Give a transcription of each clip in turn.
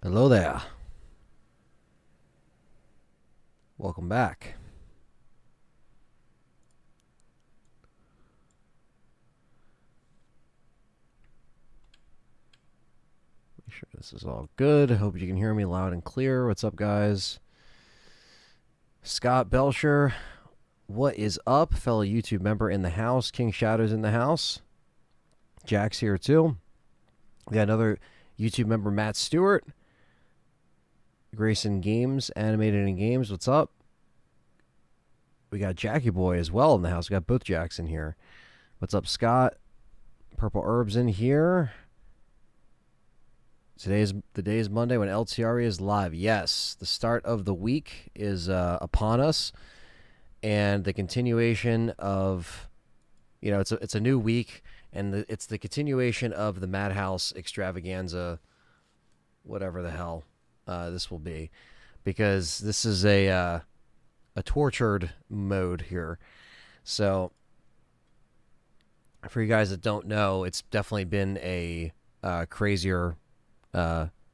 Hello there. Welcome back. Make sure this is all good. I hope you can hear me loud and clear. What's up, guys? Scott Belcher, what is up? Fellow YouTube member in the house. King Shadow's in the house. Jack's here too. We got another YouTube member, Matt Stewart. Grayson Games, Animated in Games. What's up? We got Jackie Boy as well in the house. We got both Jacks in here. What's up, Scott? Purple Herbs in here. The day is Monday when LTRE is live. Yes, the start of the week is upon us, and the continuation of, it's a new week. and it's the continuation of the Madhouse extravaganza, whatever the hell this will be, because this is a tortured mode here. So for you guys that don't know, it's definitely been a crazier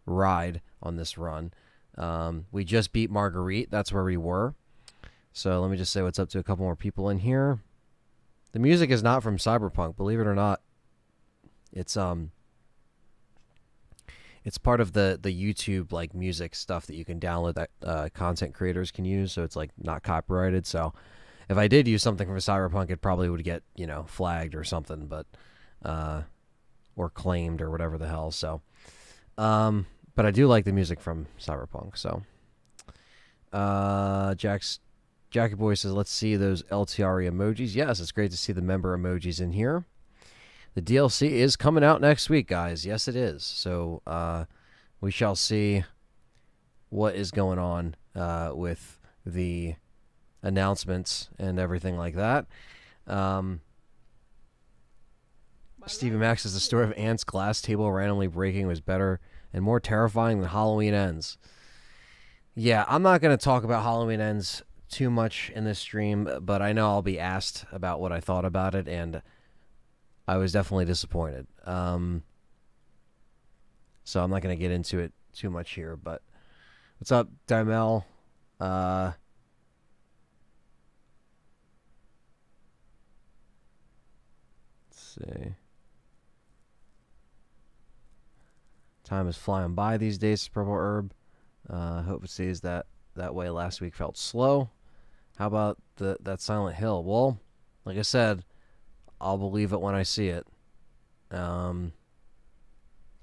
ride on this run. We just beat Marguerite. That's where we were. So let me just say what's up to a couple more people in here. The music is not from Cyberpunk, believe it or not. It's part of the YouTube like music stuff that you can download that content creators can use, so it's like not copyrighted. So if I did use something from Cyberpunk, it probably would get, flagged or something, but or claimed or whatever the hell. So but I do like the music from Cyberpunk. So Jackie Boy says, let's see those LTRE emojis. Yes, it's great to see the member emojis in here. The DLC is coming out next week, guys. Yes, it is. So we shall see what is going on with the announcements and everything like that. Stevie Max says the story of Ant's glass table randomly breaking was better and more terrifying than Halloween Ends. Yeah, I'm not going to talk about Halloween Ends too much in this stream, but I know I'll be asked about what I thought about it, and I was definitely disappointed. So I'm not going to get into it too much here, but what's up, Dimel? Let's see. Time is flying by these days, Purple Herb. Hope it stays that way. Last week felt slow. How about that Silent Hill? Well, like I said, I'll believe it when I see it. Good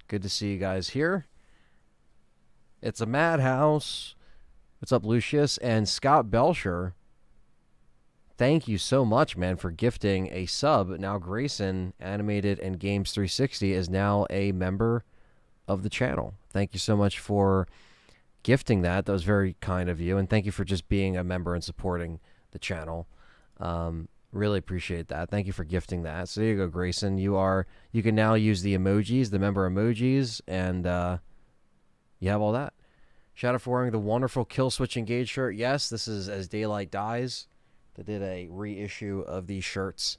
to see you guys here. It's a Madhouse. What's up, Lucius? And Scott Belcher, thank you so much, man, for gifting a sub. Now Grayson, Animated and Games 360, is now a member of the channel. Thank you so much for gifting that. That was very kind of you, and thank you for just being a member and supporting the channel. Really appreciate that. Thank you for gifting that. So there you go, Grayson. You can now use the emojis, the member emojis, and you have all that. Shout out for wearing the wonderful Kill Switch Engage shirt. Yes, this is As Daylight Dies. They did a reissue of these shirts,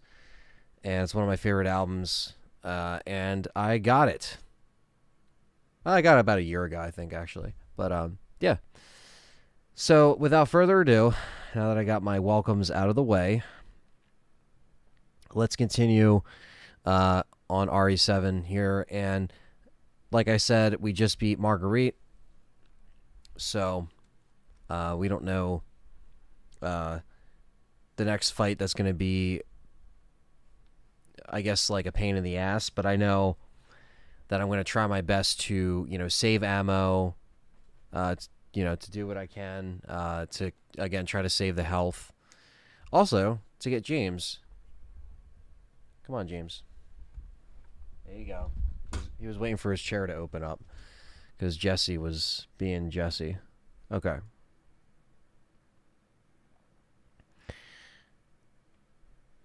and it's one of my favorite albums, and I got it. I got it about a year ago, I think, actually. But, yeah. So, without further ado, now that I got my welcomes out of the way, let's continue on RE7 here. And, like I said, we just beat Marguerite. So, we don't know the next fight that's going to be, I guess, like a pain in the ass. But I know that I'm going to try my best to, save ammo, to do what I can, to, again, try to save the health. Also, to get James. Come on, James. There you go. He was waiting for his chair to open up because Jesse was being Jesse. Okay.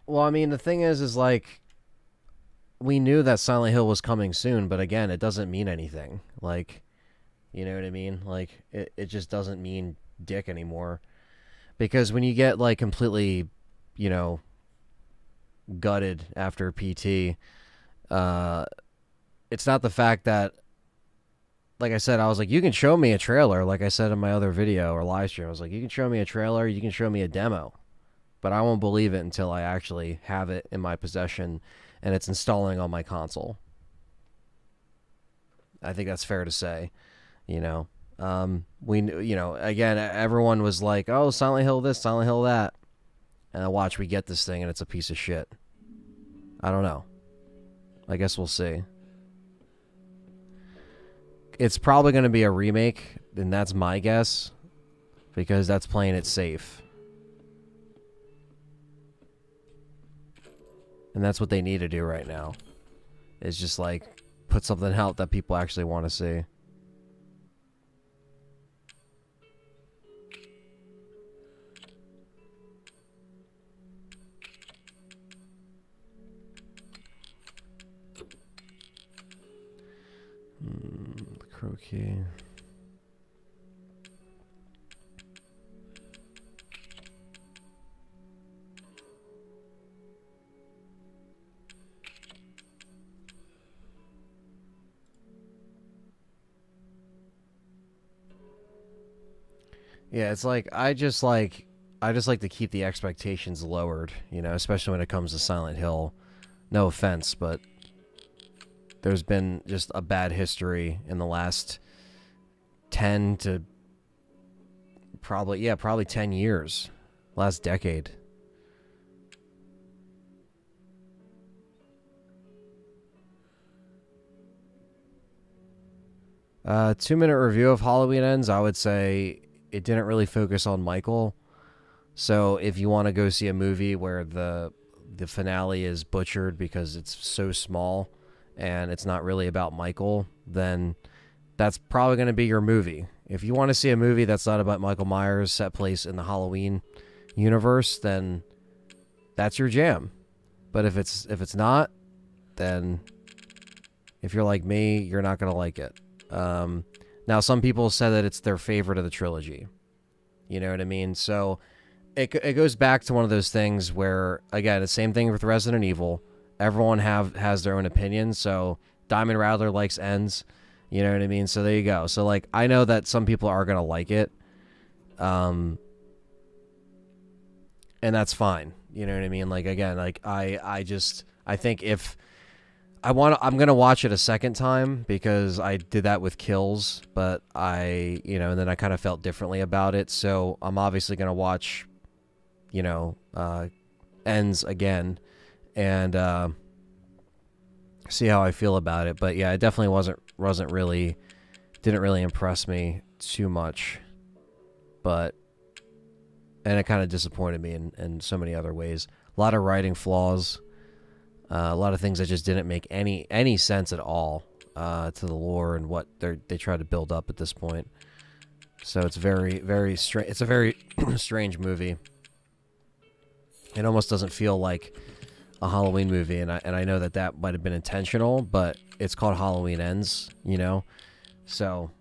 Well, I mean, the thing is like, we knew that Silent Hill was coming soon, but again, it doesn't mean anything. Like, you know what I mean? Like, it just doesn't mean dick anymore. Because when you get, like, completely, gutted after PT, it's not the fact that, like I said, I was like, you can show me a trailer, like I said in my other video or live stream. I was like, you can show me a trailer, you can show me a demo, but I won't believe it until I actually have it in my possession and it's installing on my console. I think that's fair to say, again, everyone was like, oh, Silent Hill this, Silent Hill that. And watch, we get this thing and it's a piece of shit. I don't know. I guess we'll see. It's probably going to be a remake, and that's my guess, because that's playing it safe. And that's what they need to do right now. Is just, like, put something out that people actually want to see. Croquis. Yeah, it's like I just like to keep the expectations lowered, you know, especially when it comes to Silent Hill. No offense, but there's been just a bad history in the last 10 to probably 10 years. Last decade. Two-minute review of Halloween Ends, I would say it didn't really focus on Michael. So if you want to go see a movie where the finale is butchered because it's so small and it's not really about Michael, then that's probably going to be your movie. If you want to see a movie that's not about Michael Myers set place in the Halloween universe, then that's your jam. But if it's not, then if you're like me, you're not going to like it. Now, some people said that it's their favorite of the trilogy. You know what I mean? So it goes back to one of those things where, again, the same thing with Resident Evil. Everyone has their own opinion. So Diamond Rattler likes Ends. You know what I mean? So there you go. So, like, I know that some people are going to like it. And that's fine. You know what I mean? Like, again, like, I think if I'm going to watch it a second time because I did that with Kills, but and then I kind of felt differently about it. So I'm obviously going to watch, Ends again and see how I feel about it. But yeah, it definitely didn't really impress me too much. And it kind of disappointed me in so many other ways. A lot of writing flaws. A lot of things that just didn't make any sense at all to the lore and what they try to build up at this point. So it's very strange. It's a very strange movie. It almost doesn't feel like a Halloween movie, and I know that might have been intentional, but it's called Halloween Ends, So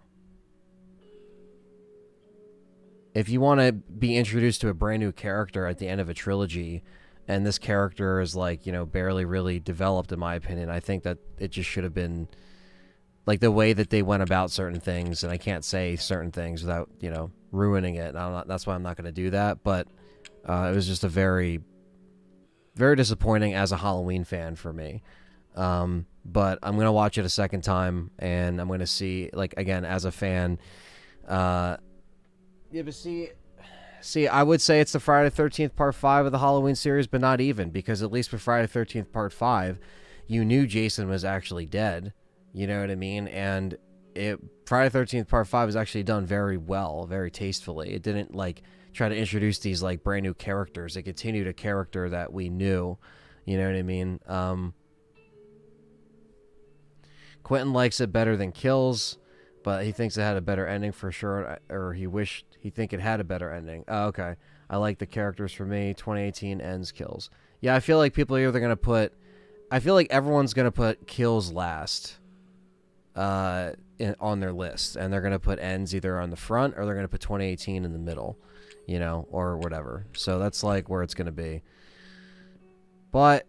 if you want to be introduced to a brand new character at the end of a trilogy, and this character is barely really developed, in my opinion, I think that it just should have been like the way that they went about certain things, and I can't say certain things without ruining it. And that's why I'm not going to do that. But it was just a very, very disappointing as a Halloween fan for me. But I'm going to watch it a second time, and I'm going to see, like, again, as a fan. Yeah, but see, I would say it's the Friday the 13th Part 5 of the Halloween series, but not even, because at least for Friday the 13th Part 5, you knew Jason was actually dead. You know what I mean? And Friday the 13th Part 5 was actually done very well, very tastefully. It didn't, try to introduce these, brand new characters. It continued a character that we knew. You know what I mean? Quentin likes it better than Kills, but he thinks it had a better ending for sure, or he think it had a better ending. Oh, okay. I like the characters for me. 2018 Ends, Kills. Yeah, I feel like people are either going to I feel like everyone's going to put Kills last on their list, and they're going to put Ends either on the front or they're going to put 2018 in the middle, or whatever. So that's where it's going to be. But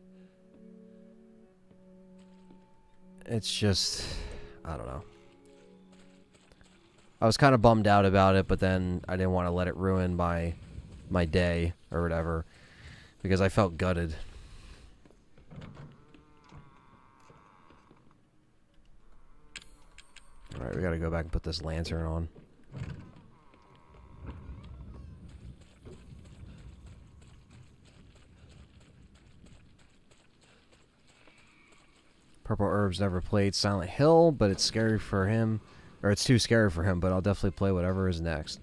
it's just, I don't know. I was kind of bummed out about it, but then I didn't want to let it ruin my day or whatever, because I felt gutted. Alright, we gotta go back and put this lantern on. Purple Herb's never played Silent Hill, but it's scary for him. Or it's too scary for him, but I'll definitely play whatever is next.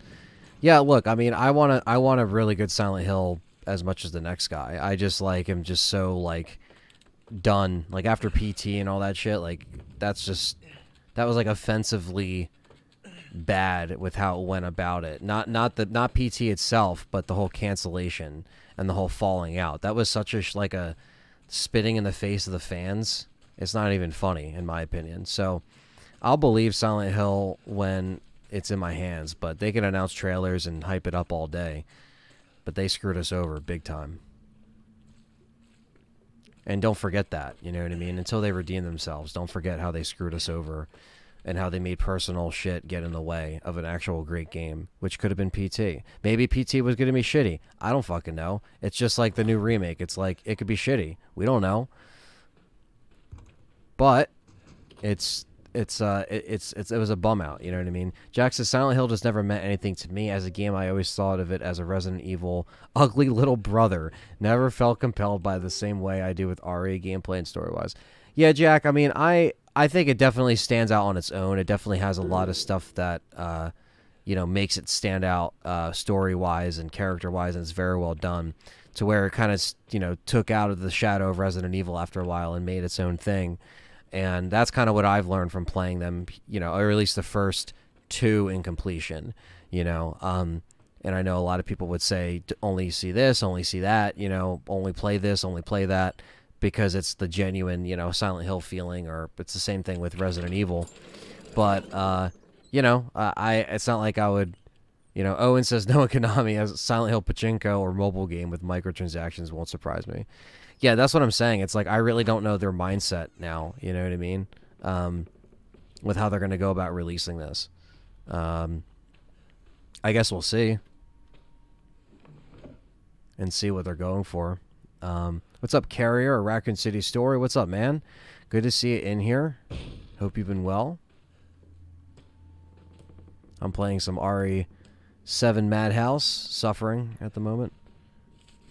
Yeah, look, I mean, I want a really good Silent Hill as much as the next guy. I just am just so done. After PT and all that shit, that was offensively bad with how it went about it. Not PT itself, but the whole cancellation and the whole falling out. That was such a spitting in the face of the fans. It's not even funny, in my opinion. So I'll believe Silent Hill when it's in my hands, but they can announce trailers and hype it up all day. But they screwed us over big time. And don't forget that, you know what I mean? Until they redeem themselves, don't forget how they screwed us over and how they made personal shit get in the way of an actual great game, which could have been PT. Maybe PT was going to be shitty. I don't fucking know. It's just like the new remake. It's like, it could be shitty. We don't know. But it was a bum out, you know what I mean? Jack says Silent Hill just never meant anything to me as a game. I always thought of it as a Resident Evil ugly little brother. Never felt compelled by the same way I do with RE gameplay and story wise. Yeah, Jack, I mean, I think it definitely stands out on its own. It definitely has a lot of stuff that makes it stand out story wise and character wise, and it's very well done, to where it kind of took out of the shadow of Resident Evil after a while and made its own thing. And that's kind of what I've learned from playing them, or at least the first two in completion, and I know a lot of people would say, only see this, only see that, only play this, only play that, because it's the genuine, Silent Hill feeling, or it's the same thing with Resident Evil. But, it's not like I would, Owen says no Konami has Silent Hill Pachinko or mobile game with microtransactions won't surprise me. Yeah, that's what I'm saying. It's like I really don't know their mindset now. You know what I mean? With how they're going to go about releasing this. I guess we'll see. And see what they're going for. What's up, Carrier, or Raccoon City Story? What's up, man? Good to see you in here. Hope you've been well. I'm playing some RE7 Madhouse, suffering at the moment.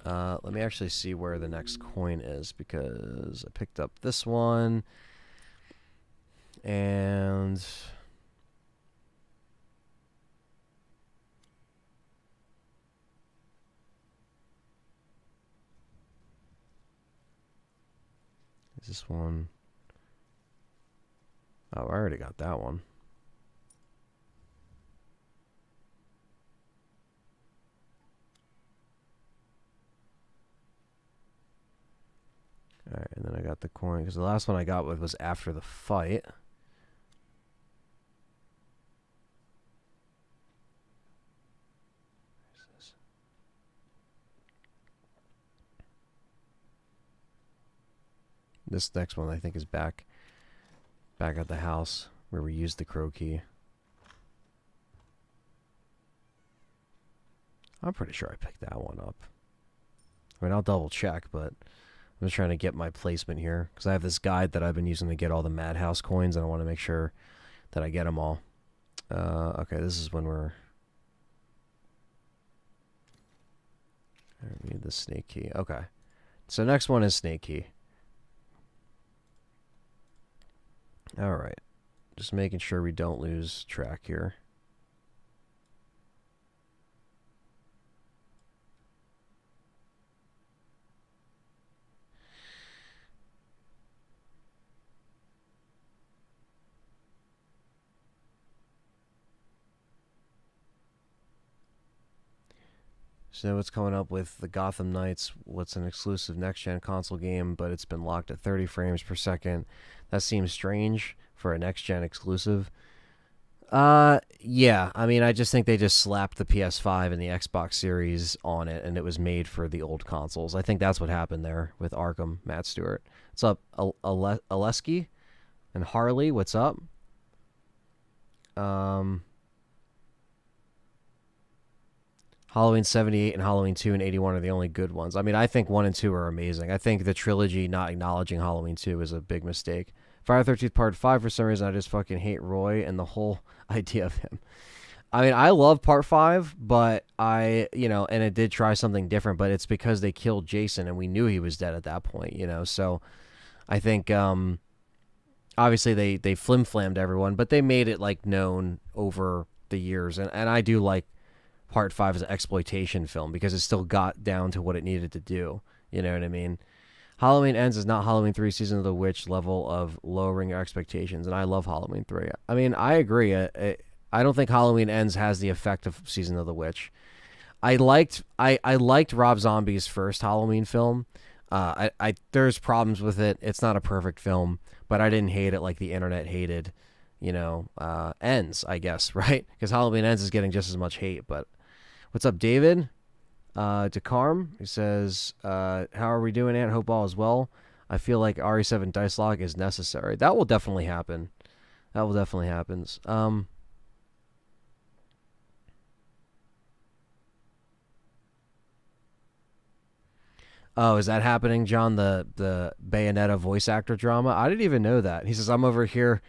Let me actually see where the next coin is, because I picked up this one. And is this one? Oh, I already got that one. Alright, and then I got the coin, because the last one I got with was after the fight. Where's this? This next one I think is back at the house where we used the crow key. I'm pretty sure I picked that one up. I mean, I'll double check, but I'm just trying to get my placement here, because I have this guide that I've been using to get all the Madhouse coins, and I want to make sure that I get them all. Okay, this is when we're... I need the snake key. Okay. So next one is snake key. Alright. Just making sure we don't lose track here. So what's coming up with the Gotham Knights? What's an exclusive next-gen console game, but it's been locked at 30 frames per second. That seems strange for a next-gen exclusive. Yeah. I mean, I just think they just slapped the PS5 and the Xbox Series on it, and it was made for the old consoles. I think that's what happened there with Arkham, Matt Stewart. What's up, Aleski and Harley? What's up? Halloween 78 and Halloween 2 and 81 are the only good ones. I mean, I think 1 and 2 are amazing. I think the trilogy not acknowledging Halloween 2 is a big mistake. Friday the 13th Part 5, for some reason, I just fucking hate Roy and the whole idea of him. I mean, I love Part 5, but and it did try something different, but it's because they killed Jason and we knew he was dead at that point, so I think, obviously they flim-flammed everyone, but they made it, known over the years, and I do like Part 5 is an exploitation film because it still got down to what it needed to do. You know what I mean? Halloween Ends is not Halloween 3 Season of the Witch level of lowering your expectations, and I love Halloween 3. I mean, I agree. I don't think Halloween Ends has the effect of Season of the Witch. I liked Rob Zombie's first Halloween film. There's problems with it. It's not a perfect film, but I didn't hate it like the internet hated ends, I guess, right? Because Halloween Ends is getting just as much hate. But what's up, David? DeCarm, he says, how are we doing, Ant? Hope all is well. I feel like RE7 Dice Lock is necessary. That will definitely happen. That will definitely happen. Oh, is that happening, John? The Bayonetta voice actor drama? I didn't even know that. He says, I'm over here.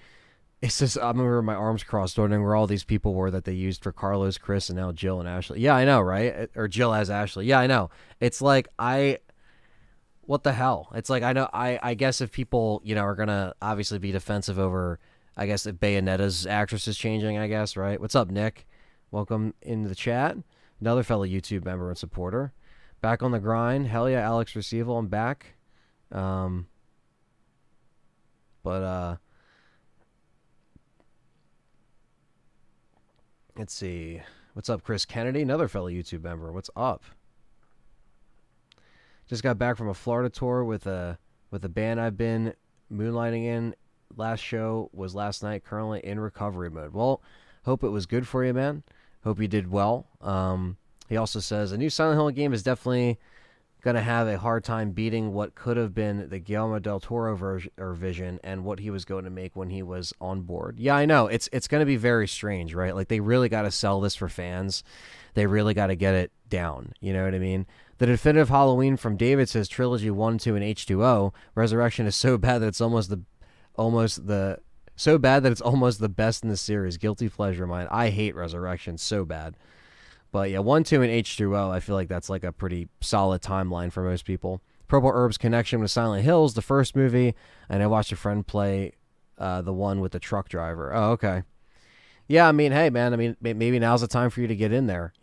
It says, I'm over my arms crossed, wondering where all these people were that they used for Carlos, Chris, and now Jill and Ashley. Yeah, I know, right? Or Jill as Ashley. Yeah, I know. It's like, what the hell? It's like, I guess if people, are going to obviously be defensive over, I guess, if Bayonetta's actress is changing, I guess, right? What's up, Nick? Welcome into the chat. Another fellow YouTube member and supporter. Back on the grind. Hell yeah, Alex Receival, I'm back. Let's see. What's up, Chris Kennedy? Another fellow YouTube member. What's up? Just got back from a Florida tour with a band I've been moonlighting in. Last show was last night. Currently in recovery mode. Well, hope it was good for you, man. Hope you did well. He also says a new Silent Hill game is definitely gonna have a hard time beating what could have been the Guillermo del Toro vision and what he was going to make when he was on board. Yeah, I know. It's going to be very strange, right? Like, they really got to sell this for fans. They really got to get it down. You know what I mean? The definitive Halloween from David says Trilogy 1, 2, and H2O. Resurrection is so bad that it's almost the best in the series. Guilty pleasure of mine. I hate Resurrection so bad. But yeah, 1, 2, and H2O, I feel like that's like a pretty solid timeline for most people. Purple Herb's connection with Silent Hills, the first movie, and I watched a friend play the one with the truck driver. Oh, okay. Yeah, I mean, hey, man, I mean, maybe now's the time for you to get in there,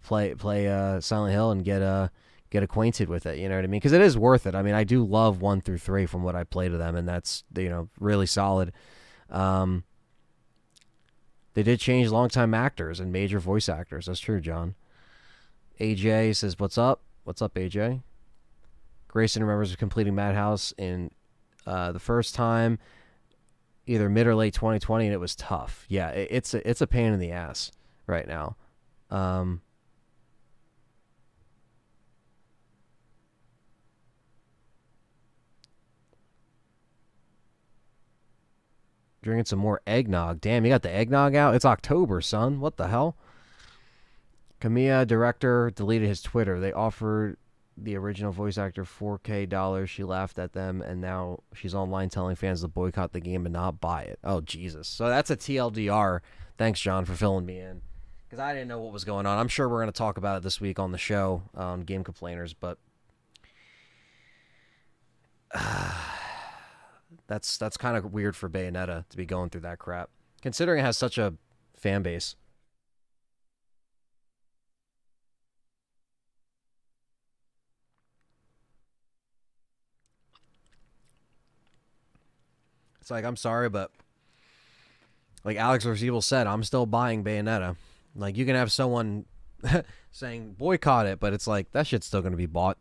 play Silent Hill and get acquainted with it, you know what I mean? Because it is worth it. I mean, I do love 1 through 3 from what I played of them, and that's, really solid. They did change longtime actors and major voice actors. That's true, John. AJ says, what's up? What's up, AJ? Grayson remembers completing Madhouse in the first time, either mid or late 2020, and it was tough. Yeah, it's a pain in the ass right now. Drinking some more eggnog. Damn, you got the eggnog out? It's October, son. What the hell? Kamiya, director, deleted his Twitter. They offered the original voice actor $4K. She laughed at them, and now she's online telling fans to boycott the game and not buy it. Oh, Jesus. So that's a TLDR. Thanks, John, for filling me in. Because I didn't know what was going on. I'm sure we're going to talk about it this week on the show, Game Complainers, but that's kind of weird for Bayonetta to be going through that crap, considering it has such a fan base. It's like, I'm sorry, but like Alex Orseval said, I'm still buying Bayonetta. Like, you can have someone saying boycott it, but it's like, that shit's still going to be bought.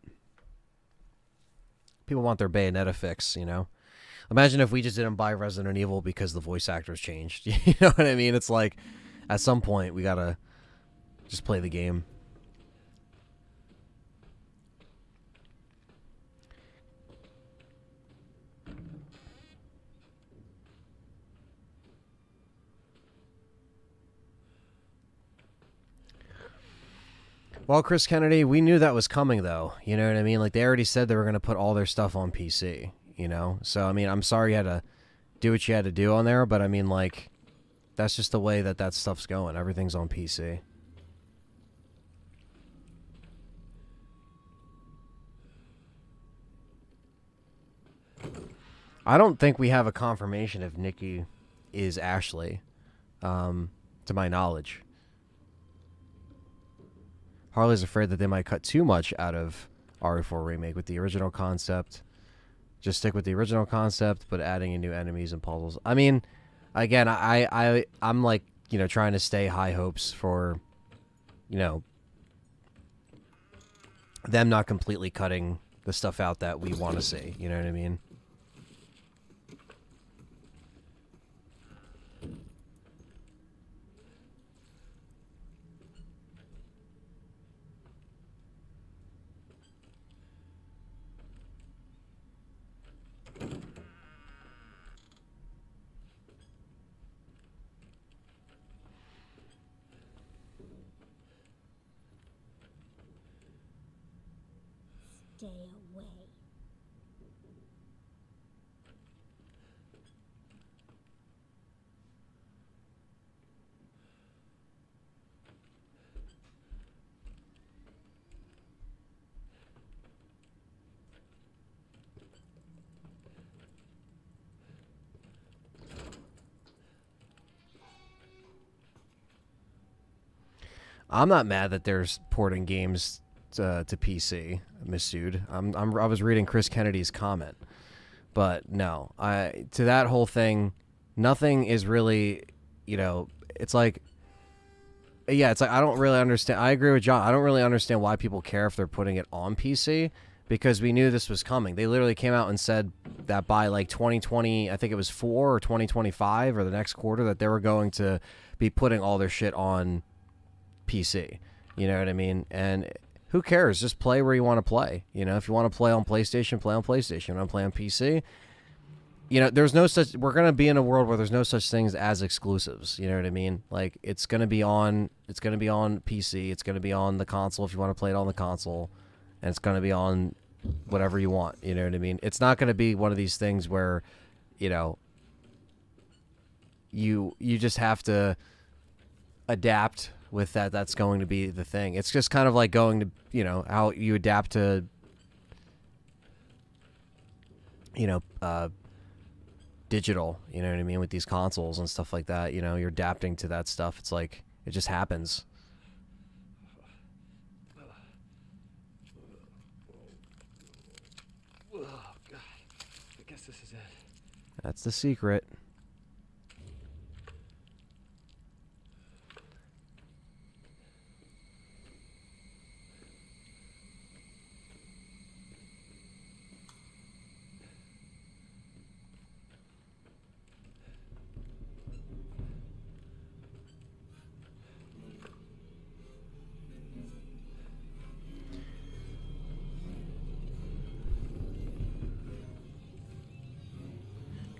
People want their Bayonetta fix, Imagine if we just didn't buy Resident Evil because the voice actors changed. You know what I mean? It's like, at some point, we got to just play the game. Well, Chris Kennedy, we knew that was coming, though. You know what I mean? Like, they already said they were going to put all their stuff on PC, So, I mean, I'm sorry you had to do what you had to do on there, but I mean, like, that's just the way that stuff's going. Everything's on PC. I don't think we have a confirmation if Nikki is Ashley, to my knowledge. Harley's afraid that they might cut too much out of RE4 Remake with the original concept. Just stick with the original concept, but adding in new enemies and puzzles. I mean, again, I'm like, trying to stay high hopes for, them not completely cutting the stuff out that we want to see. You know what I mean? stay away. I'm not mad that there's porting games to PC, Masood. I was reading Chris Kennedy's comment, but no, to that whole thing, nothing is really, it's like, yeah, it's like I don't really understand. I agree with John. I don't really understand why people care if they're putting it on PC because we knew this was coming. They literally came out and said that by like 2020, I think it was 4 or 2025 or the next quarter that they were going to be putting all their shit on PC. You know what I mean? And who cares? Just play where you want to play. If you want to play on PlayStation, play on PlayStation. You want to play on PC? There's no such. We're gonna be in a world where there's no such things as exclusives. You know what I mean? Like it's gonna be on PC. It's gonna be on the console if you want to play it on the console, and it's gonna be on whatever you want. You know what I mean? It's not gonna be one of these things where, you just have to adapt with that. That's going to be the thing. It's just kind of like going to, how you adapt to, digital, you know what I mean, with these consoles and stuff like that. You're adapting to that stuff. It's like it just happens. Oh God, I guess this is it. That's the secret.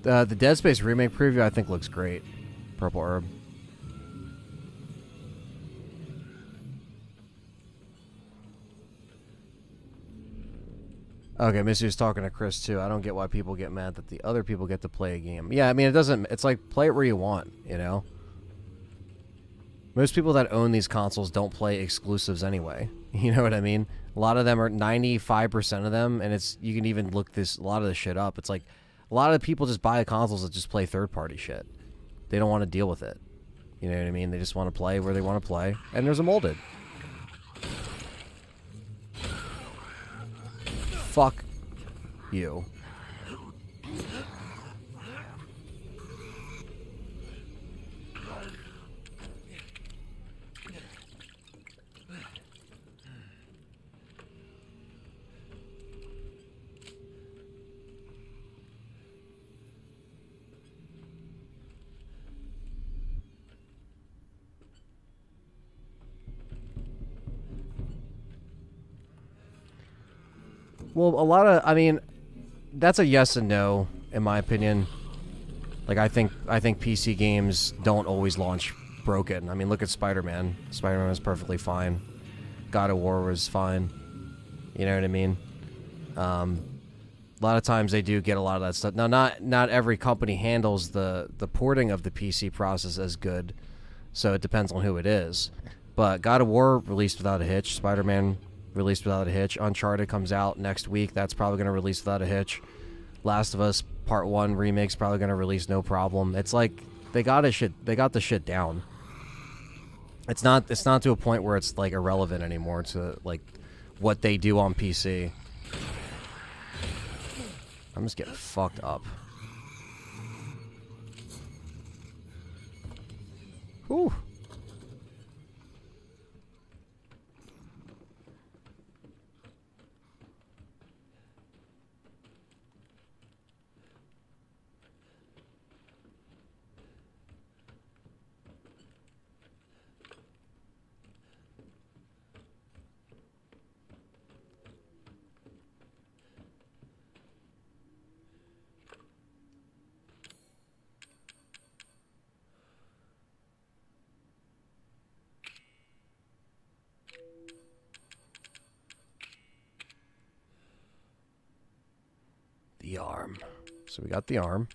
The Dead Space remake preview I think looks great. Purple Herb. Okay, Missy's talking to Chris too. I don't get why people get mad that the other people get to play a game. Yeah, I mean it doesn't. It's like play it where you want. Most people that own these consoles don't play exclusives anyway. You know what I mean? A lot of them are 95% of them, and you can even look a lot of this shit up. It's like a lot of people just buy consoles that just play third-party shit. They don't want to deal with it. You know what I mean? They just want to play where they want to play, and there's a molded. Fuck you. Well, that's a yes and no, in my opinion. Like, I think PC games don't always launch broken. I mean, look at Spider-Man. Spider-Man was perfectly fine. God of War was fine. You know what I mean? A lot of times they do get a lot of that stuff. Now, not every company handles the porting of the PC process as good, so it depends on who it is. But God of War released without a hitch. Spider-Man released without a hitch. Uncharted comes out next week. That's probably going to release without a hitch. Last of Us Part 1 remake's probably going to release no problem. It's like they got the shit down. It's not to a point where it's like irrelevant anymore to like what they do on PC. I'm just getting fucked up. Whew. The arm. So we got the arm.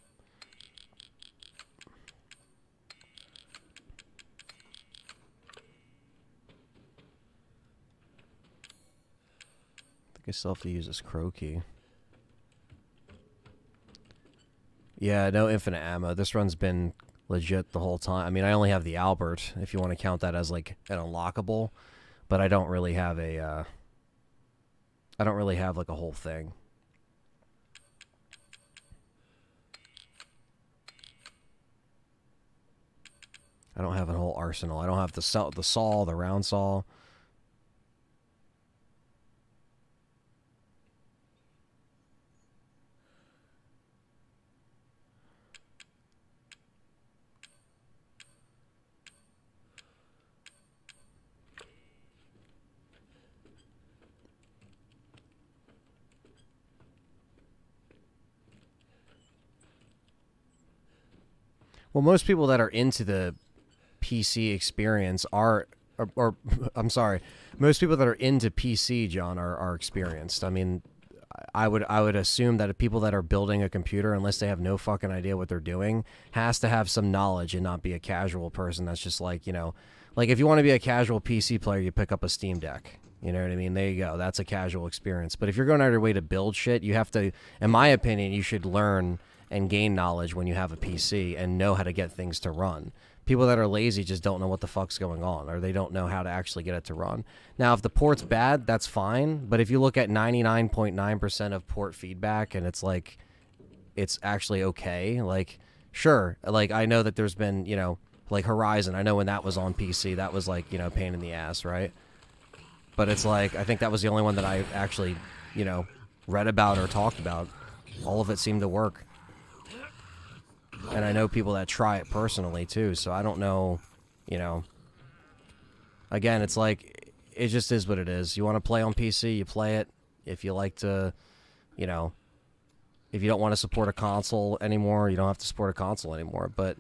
I think I still have to use this crow key. Yeah, no infinite ammo. This run's been legit the whole time. I mean, I only have the Albert, if you want to count that as like an unlockable, but I don't really have a, I don't really have like a whole thing. I don't have a whole arsenal. I don't have the saw, the round saw. Well, most people that are into the PC experience are, or I'm sorry, most people that are into PC, John, are experienced. I mean, I would assume that people that are building a computer, unless they have no fucking idea what they're doing, has to have some knowledge and not be a casual person that's just like, you know, like if you want to be a casual PC player, you pick up a Steam Deck. You know what I mean? There you go. That's a casual experience. But if you're going out of your way to build shit, you have to, in my opinion, you should learn and gain knowledge when you have a PC and know how to get things to run. People that are lazy just don't know what the fuck's going on, or they don't know how to actually get it to run. Now, if the port's bad, that's fine. But if you look at 99.9% of port feedback and it's like, it's actually okay, like, sure. Like, I know that there's been, you know, like Horizon. I know when that was on PC, that was like, you know, pain in the ass, right? But it's like, I think that was the only one that I actually, you know, read about or talked about. All of it seemed to work. And I know people that try it personally, too, so I don't know, you know. Again, it's like, it just is what it is. You want to play on PC, you play it. If you like to, you know, if you don't want to support a console anymore, you don't have to support a console anymore. But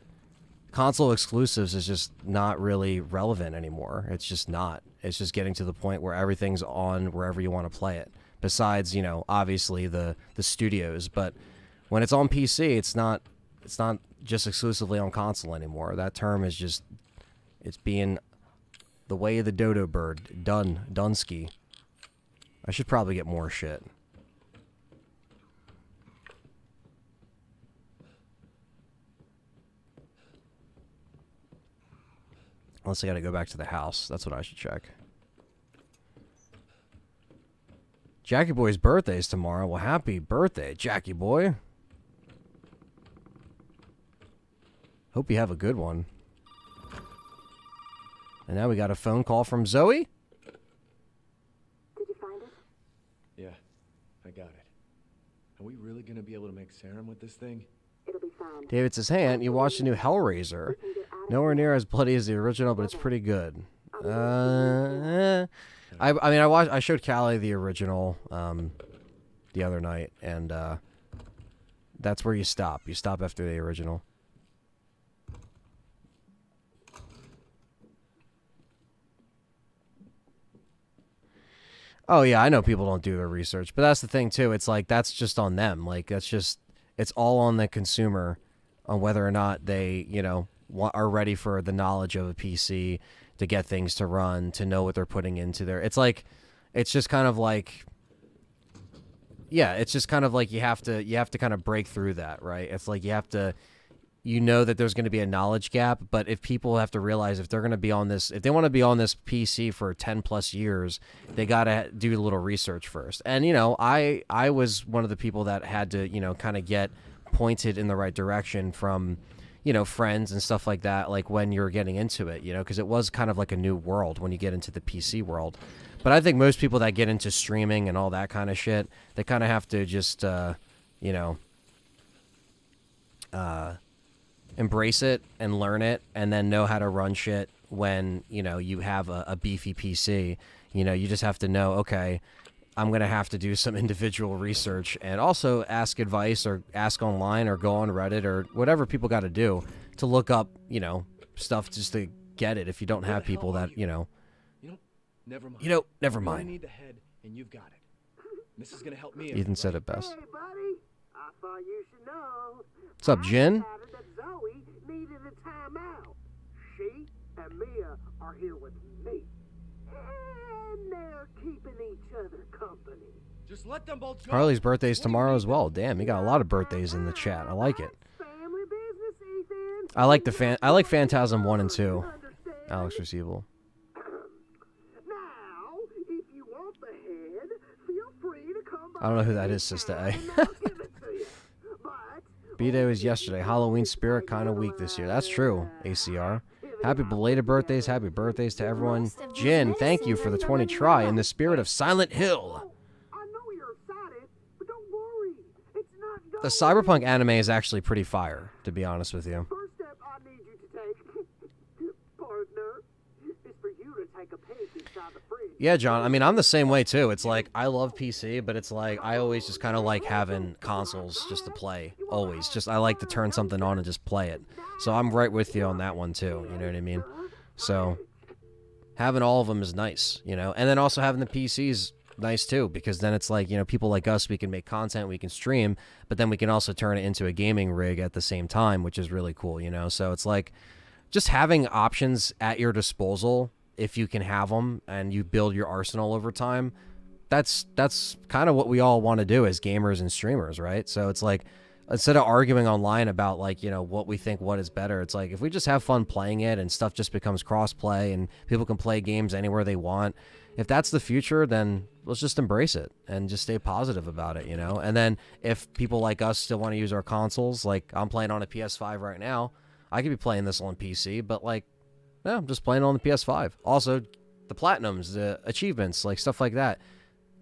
console exclusives is just not really relevant anymore. It's just not. It's just getting to the point where everything's on wherever you want to play it. Besides, you know, obviously the studios. But when it's on PC, it's not just exclusively on console anymore. That term is just, it's being the way of the dodo bird. Dunsky. I should probably get more shit. Unless I gotta go back to the house. That's what I should check. Jackie Boy's birthday is tomorrow. Well, happy birthday, Jackie Boy. Hope you have a good one. And now we got a phone call from Zoe. Did you find it? Yeah, I got it. Are we really gonna be able to make serum with this thing? It'll be fine. David says, hey, Aunt, you watched the new Hellraiser. Nowhere near as bloody as the original, but it's pretty good. I mean, I showed Callie the original the other night, and that's where you stop. You stop after the original. Oh, yeah, I know people don't do their research, but that's the thing, too. It's like, that's just on them. Like, that's just, it's all on the consumer on whether or not they, you know, are ready for the knowledge of a PC to get things to run, to know what they're putting into there. It's like, it's just kind of like, yeah, it's just kind of like you have to kind of break through that, right? It's like you have to, you know that there's going to be a knowledge gap, but if people have to realize if they're going to be on this, if they want to be on this PC for 10 plus years, they got to do a little research first. And, you know, I was one of the people that had to, you know, kind of get pointed in the right direction from, you know, friends and stuff like that, like when you're getting into it, you know, because it was kind of like a new world when you get into the PC world. But I think most people that get into streaming and all that kind of shit, they kind of have to just, you know, embrace it and learn it and then know how to run shit when, you know, you have a beefy PC. You know, you just have to know, okay, I'm going to have to do some individual research and also ask advice or ask online or go on Reddit or whatever people got to do to look up, you know, stuff just to get it if you don't have people that, you know. Never mind. You know, never You mind. need the head, and you've got it. This is gonna help me. Ethan said it best. Hey, buddy. I What's up, Jin? Decided that Zoe needed a timeout. She and Mia are here with me. And they're keeping each other company. Just let them both go. Harley's birthday's What do you tomorrow need as well. Damn, you got a lot of birthdays in the chat. I like it. Family business, Ethan. I like Phantasm 1 and 2. Alex Receivable. Now, if you want the head, feel free to come by. I don't know who that is, Sister A. and I'll give it to you. But B-Day was yesterday. Halloween spirit kind of weak this year. That's true, ACR. Happy belated birthdays. Happy birthdays to everyone. Jin, thank you for the 20 try in the spirit of Silent Hill. I know you're excited, but don't worry. It's not The going Cyberpunk anime is actually pretty fire, to be honest with you. First step I need you to take, partner, is for you to take a peek inside the fridge. Yeah, John, I mean, I'm the same way, too. It's like, I love PC, but it's like, I always just kind of like having consoles just to play, always. Just, I like to turn something on and just play it. So I'm right with you on that one, too, you know what I mean? So, having all of them is nice, you know? And then also having the PCs nice, too, because then it's like, you know, people like us, we can make content, we can stream, but then we can also turn it into a gaming rig at the same time, which is really cool, you know? So it's like, just having options at your disposal, if you can have them and you build your arsenal over time, that's kind of what we all want to do as gamers and streamers, right? So it's like, instead of arguing online about like, you know, what we think what is better, it's like if we just have fun playing it and stuff just becomes cross-play and people can play games anywhere they want, if that's the future, then let's just embrace it and just stay positive about it, you know? And then if people like us still want to use our consoles, like I'm playing on a PS5 right now, I could be playing this on PC, but like, yeah, I'm just playing on the PS5. Also, the platinums, the achievements, like stuff like that,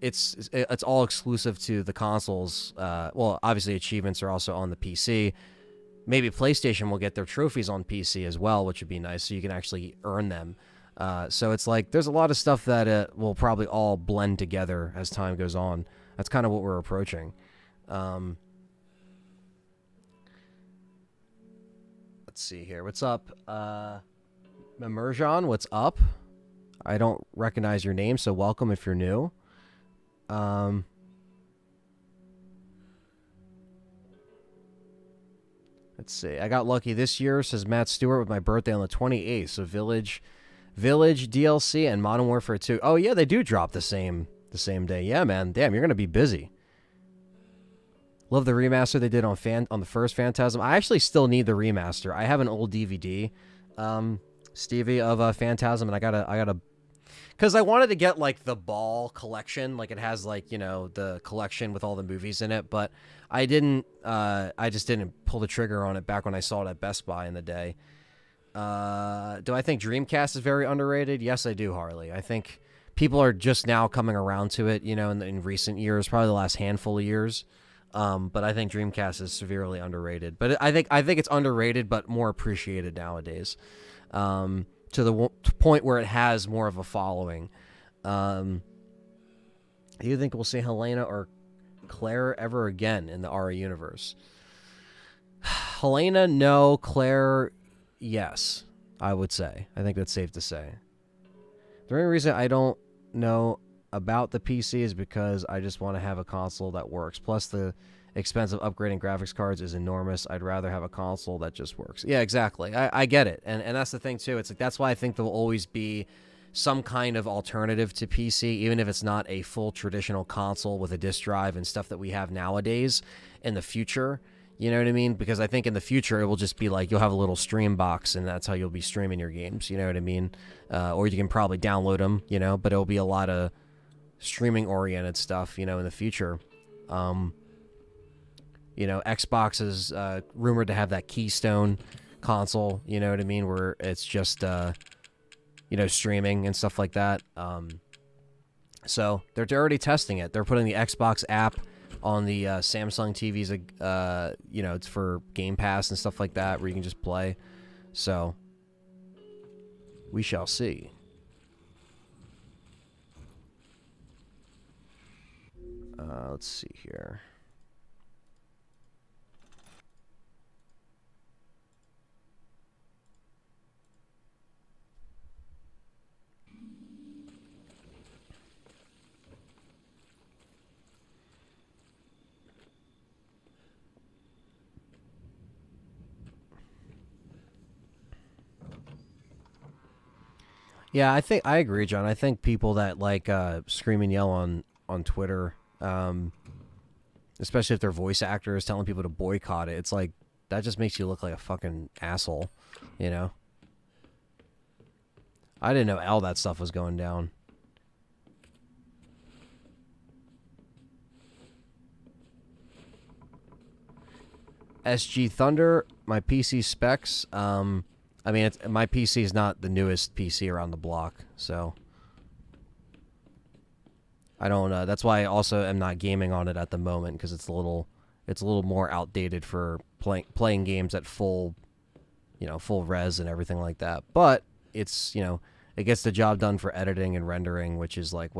it's all exclusive to the consoles. Well, obviously achievements are also on the PC. Maybe PlayStation will get their trophies on PC as well, which would be nice, so you can actually earn them. So it's like there's a lot of stuff that will probably all blend together as time goes on. That's kind of what we're approaching. Let's see here. What's up? Emerjon, what's up? I don't recognize your name, so welcome if you're new. Let's see. I got lucky this year, says Matt Stewart, with my birthday on the 28th. So Village DLC and Modern Warfare 2. Oh yeah, they do drop the same day. Yeah, man. Damn, you're gonna be busy. Love the remaster they did on the first Phantasm. I actually still need the remaster. I have an old DVD, Stevie, of Phantasm, and I gotta, because I wanted to get like the Ball collection, like it has like, you know, the collection with all the movies in it, but I just didn't pull the trigger on it back when I saw it at Best Buy in the day. Do I think Dreamcast is very underrated? Yes, I do, Harley. I think people are just now coming around to it, you know, in recent years, probably the last handful of years. But I think Dreamcast is severely underrated. But I think it's underrated, but more appreciated nowadays. To the point where it has more of a following. Do you think we'll see Helena or Claire ever again in the RA universe? Helena, no. Claire, yes, I would say. I think that's safe to say. The only reason I don't know about the PC is because I just want to have a console that works. Plus, the expense of upgrading graphics cards is enormous. I'd rather have a console that just works. Yeah, exactly. I get it. And that's the thing, too. It's like that's why I think there will always be some kind of alternative to PC, even if it's not a full traditional console with a disk drive and stuff that we have nowadays in the future. You know what I mean? Because I think in the future, it will just be like you'll have a little stream box, and that's how you'll be streaming your games. You know what I mean? Or you can probably download them, you know, but it'll be a lot of streaming-oriented stuff, you know, in the future. You know, Xbox is rumored to have that Keystone console, you know what I mean, where it's just, you know, streaming and stuff like that. So they're already testing it. They're putting the Xbox app on the Samsung TVs, you know, it's for Game Pass and stuff like that, where you can just play. So we shall see. Let's see here. Yeah, I agree, John. I think people that like scream and yell on Twitter, especially if they're voice actors telling people to boycott it, it's like that just makes you look like a fucking asshole, you know? I didn't know all that stuff was going down. SG Thunder, my PC specs. I mean, my PC is not the newest PC around the block, so I don't. That's why I also am not gaming on it at the moment because it's a little more outdated for playing games at full, full res and everything like that. But it's it gets the job done for editing and rendering, which is like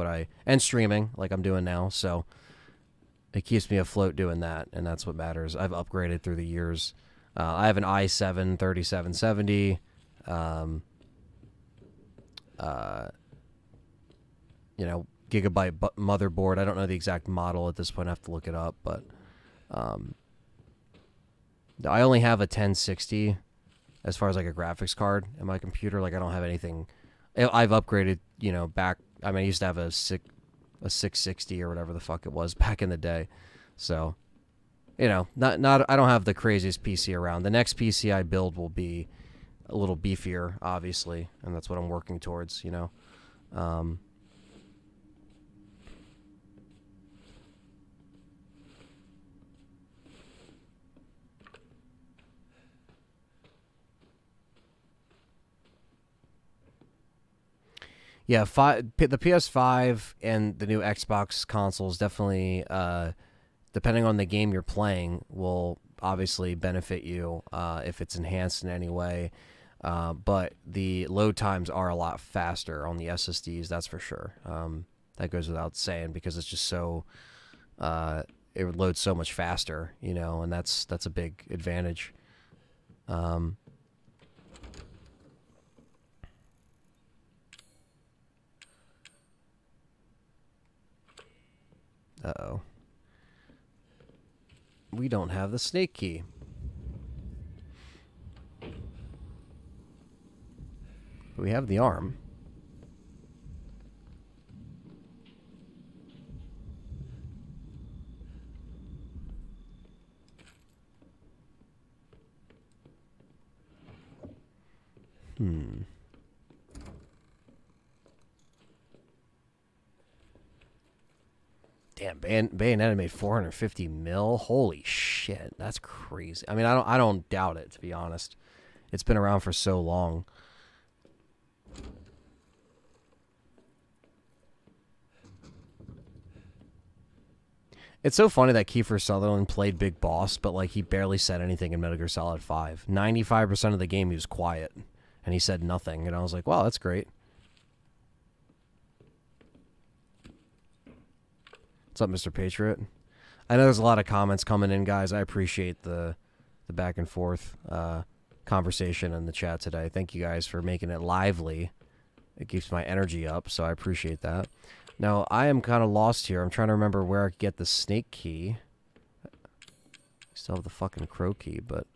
and streaming like I'm doing now. So it keeps me afloat doing that, and that's what matters. I've upgraded through the years. I have an i7 3770. Gigabyte motherboard. I don't know the exact model at this point. I have to look it up, but I only have a 1060 as far as like a graphics card in my computer. Like I don't have anything. I've upgraded, back. I mean, I used to have a 660 or whatever the fuck it was back in the day. So, not I don't have the craziest PC around. The next PC I build will be a little beefier, obviously, and that's what I'm working towards, Yeah, the PS5 and the new Xbox consoles definitely, depending on the game you're playing, will obviously benefit you if it's enhanced in any way. But the load times are a lot faster on the SSDs, that's for sure. That goes without saying because it's just so it loads so much faster, and that's a big advantage. Uh-oh. We don't have the snake key. We have the arm. Damn, Bayonetta made 450 mil. Holy shit, that's crazy. I mean, I don't doubt it, to be honest. It's been around for so long. It's so funny that Kiefer Sutherland played Big Boss, but like he barely said anything in Metal Gear Solid 5. 95% of the game he was quiet, and he said nothing, and I was like, wow, that's great. What's up, Mr. Patriot? I know there's a lot of comments coming in, guys. I appreciate the back and forth conversation in the chat today. Thank you guys for making it lively. It keeps my energy up, so I appreciate that. Now, I am kind of lost here. I'm trying to remember where I could get the snake key. Still have the fucking crow key, but...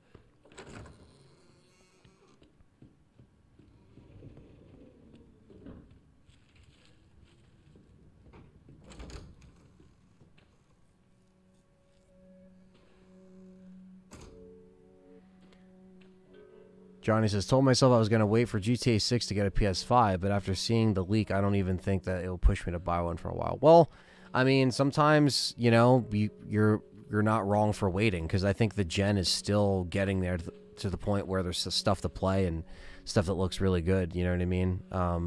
Johnny says, told myself I was going to wait for GTA 6 to get a PS5, but after seeing the leak, I don't even think that it'll push me to buy one for a while. Well, I mean, sometimes, you're not wrong for waiting, because I think the gen is still getting there to the point where there's stuff to play and stuff that looks really good, you know what I mean? I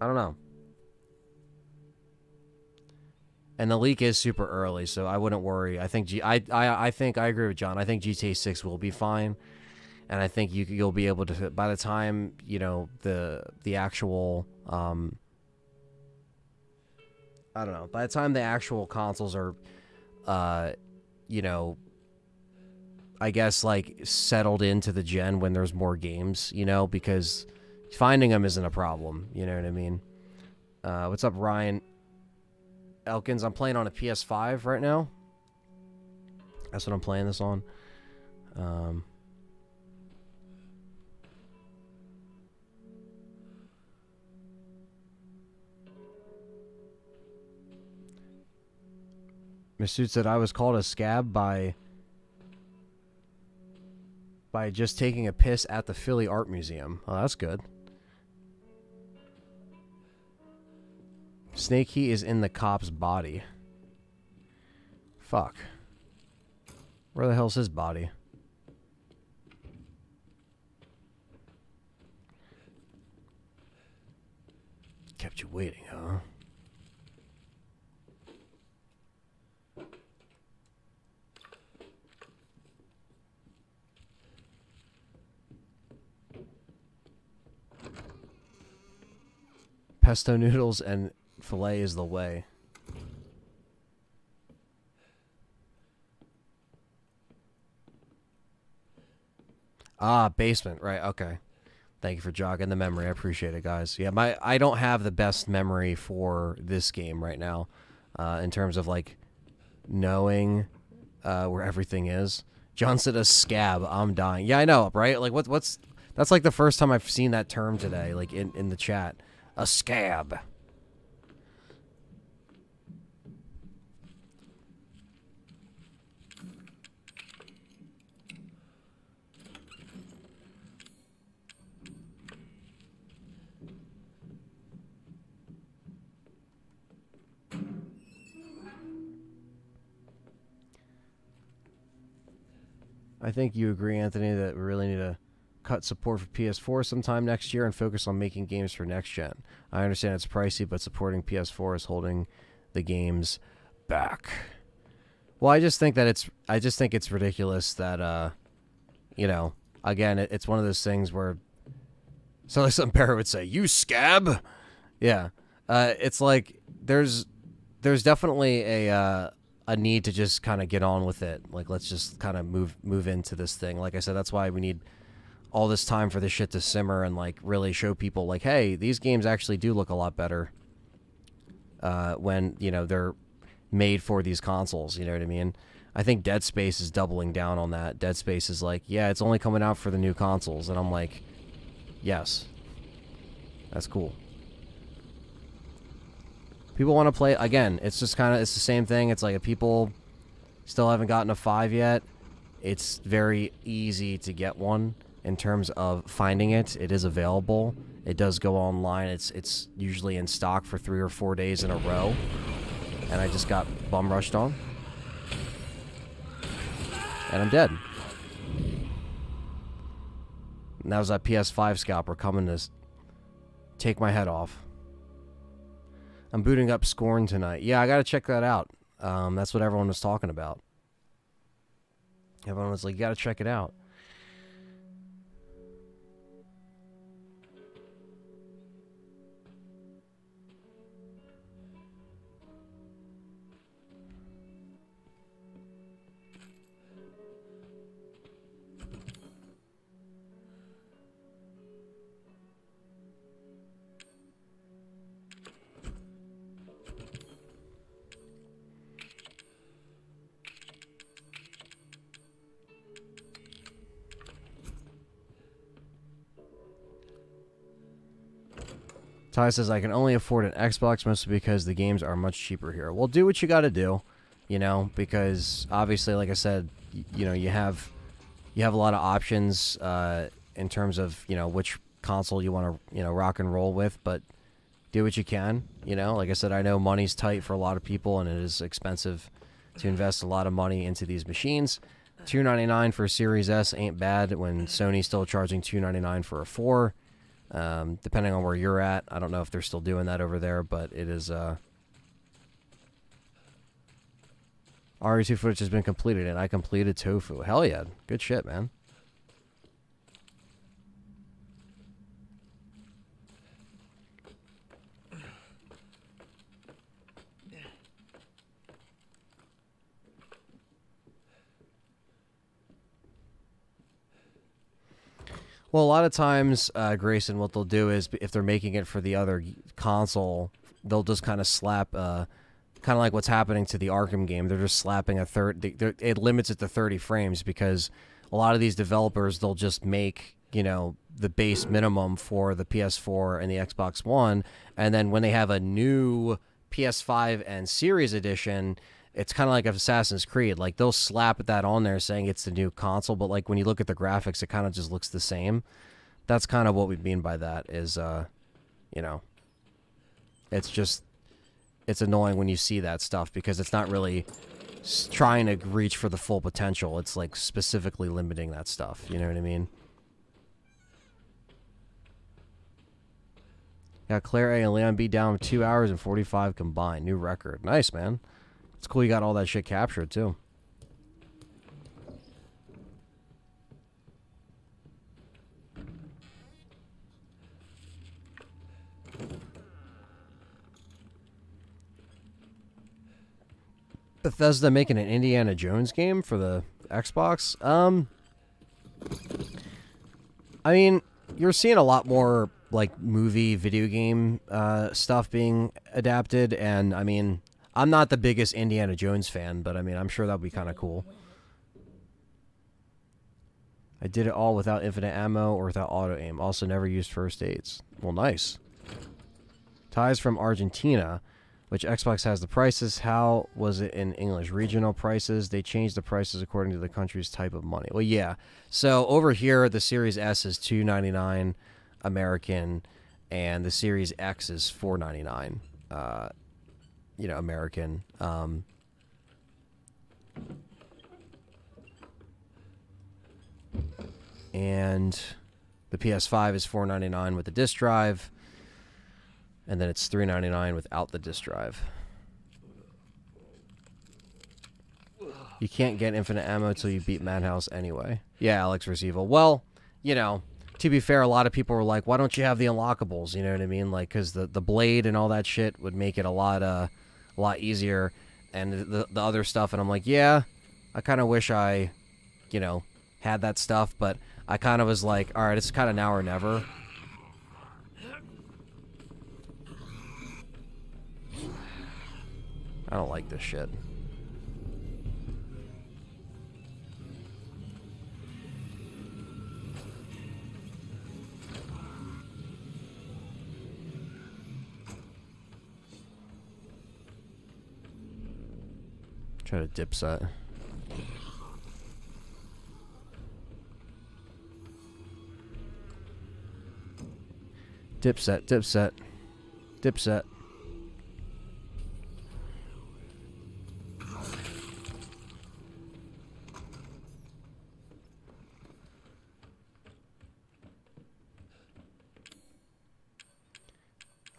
don't know. And the leak is super early, so I wouldn't worry. I think I think I agree with John. I think GTA 6 will be fine. And I think you'll be able to, by the time, the actual, I don't know, by the time the actual consoles are, I guess, like, settled into the gen when there's more games, because finding them isn't a problem, you know what I mean? What's up, Ryan Elkins? I'm playing on a PS5 right now. That's what I'm playing this on. Masood said I was called a scab by just taking a piss at the Philly Art Museum. Oh, that's good. Snake Heat is in the cop's body. Fuck. Where the hell's his body? Kept you waiting, huh? Pesto noodles and filet is the way. Ah, basement. Right, okay. Thank you for jogging the memory. I appreciate it, guys. Yeah, I don't have the best memory for this game right now, in terms of like knowing where everything is. John said a scab. I'm dying. Yeah, I know, right? Like what's that's like the first time I've seen that term today, like in the chat. A scab. I think you agree, Anthony, that we really need to cut support for PS4 sometime next year and focus on making games for next gen. I understand it's pricey, but supporting PS4 is holding the games back. Well, I just think it's ridiculous that you know, again, it's one of those things where so like some parent would say, "You scab." Yeah. It's like there's definitely a need to just kind of get on with it. Like, let's just kind of move into this thing. Like I said, that's why we need all this time for this shit to simmer and like really show people like, hey, these games actually do look a lot better when, you know, they're made for these consoles. You know what I mean? I think Dead Space is doubling down on that. Dead Space is like, yeah, it's only coming out for the new consoles. And I'm like, yes, that's cool. People want to play, again, it's just kind of, it's the same thing. It's like if people still haven't gotten a 5 yet, it's very easy to get one in terms of finding it. It is available. It does go online. It's usually in stock for 3 or 4 days in a row. And I just got bum rushed on. And I'm dead. And that was that PS5 scalper coming to take my head off. I'm booting up Scorn tonight. Yeah, I gotta check that out. That's what everyone was talking about. Everyone was like, you gotta check it out. Ty says, I can only afford an Xbox mostly because the games are much cheaper here. Well, do what you got to do, you know, because obviously, like I said, you know, you have a lot of options in terms of, you know, which console you want to, you know, rock and roll with, but do what you can, you know. Like I said, I know money's tight for a lot of people and it is expensive to invest a lot of money into these machines. $299 for a Series S ain't bad when Sony's still charging $299 for a 4. Depending on where you're at. I don't know if they're still doing that over there, but it is RE2 footage has been completed, and I completed Tofu. Hell yeah. Good shit, man. Well, a lot of times, Grayson, what they'll do is if they're making it for the other console, they'll just kind of slap, kind of like what's happening to the Arkham game. They're just slapping a it limits it to 30 frames because a lot of these developers, they'll just make, you know, the base minimum for the PS4 and the Xbox One. And then when they have a new PS5 and Series edition, it's kind of like Assassin's Creed. Like, they'll slap that on there saying it's the new console, but like when you look at the graphics, it kind of just looks the same. That's kind of what we mean by that is, you know, it's annoying when you see that stuff because it's not really trying to reach for the full potential. It's like specifically limiting that stuff. You know what I mean? Got Claire A and Leon B down 2 hours and 45 combined. New record. Nice, man. It's cool you got all that shit captured, too. Bethesda making an Indiana Jones game for the Xbox. I mean, you're seeing a lot more like movie, video game stuff being adapted, and I mean, I'm not the biggest Indiana Jones fan, but I mean, I'm sure that'd be kind of cool. I did it all without infinite ammo or without auto aim. Also, never used first aids. Well, nice. Ties from Argentina. Which Xbox has the prices? How was it in English? Regional prices. They changed the prices according to the country's type of money. Well, yeah. So over here, the Series S is $299 American, and the Series X is $499. You know, American. And the PS5 is $499 with the disc drive. And then it's $399 without the disc drive. You can't get infinite ammo until you beat Madhouse anyway. Yeah, Alex Receival. Well, you know, to be fair, a lot of people were like, why don't you have the unlockables? You know what I mean? Like, because the blade and all that shit would make it a lot easier. And the other stuff, and I'm like, yeah, I kind of wish I, you know, had that stuff. But I kind of was like, all right, it's kind of now or never. I don't like this shit. Try to dip set. Dip set, dip set, dip set.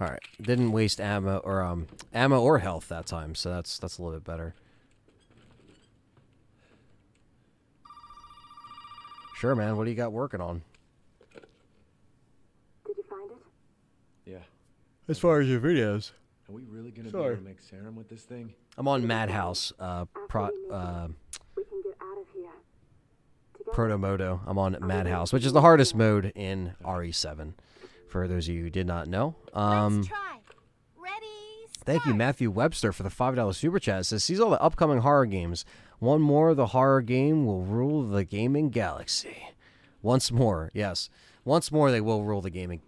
All right, didn't waste ammo or health that time, so that's a little bit better. Sure, man. What do you got working on? Did you find it? Yeah. As far as your videos, Are we really gonna be able to make serum with this thing? I'm on Madhouse. We can get out of here. Together. Protomoto. I'm on Madhouse, which is the hardest mode in RE7. For those of you who did not know. Let's try. Ready, Thank you, Matthew Webster, for the $5 super chat. It says, sees all the upcoming horror games. One more, the horror game will rule the gaming galaxy. Once more, yes. Once more, they will rule the gaming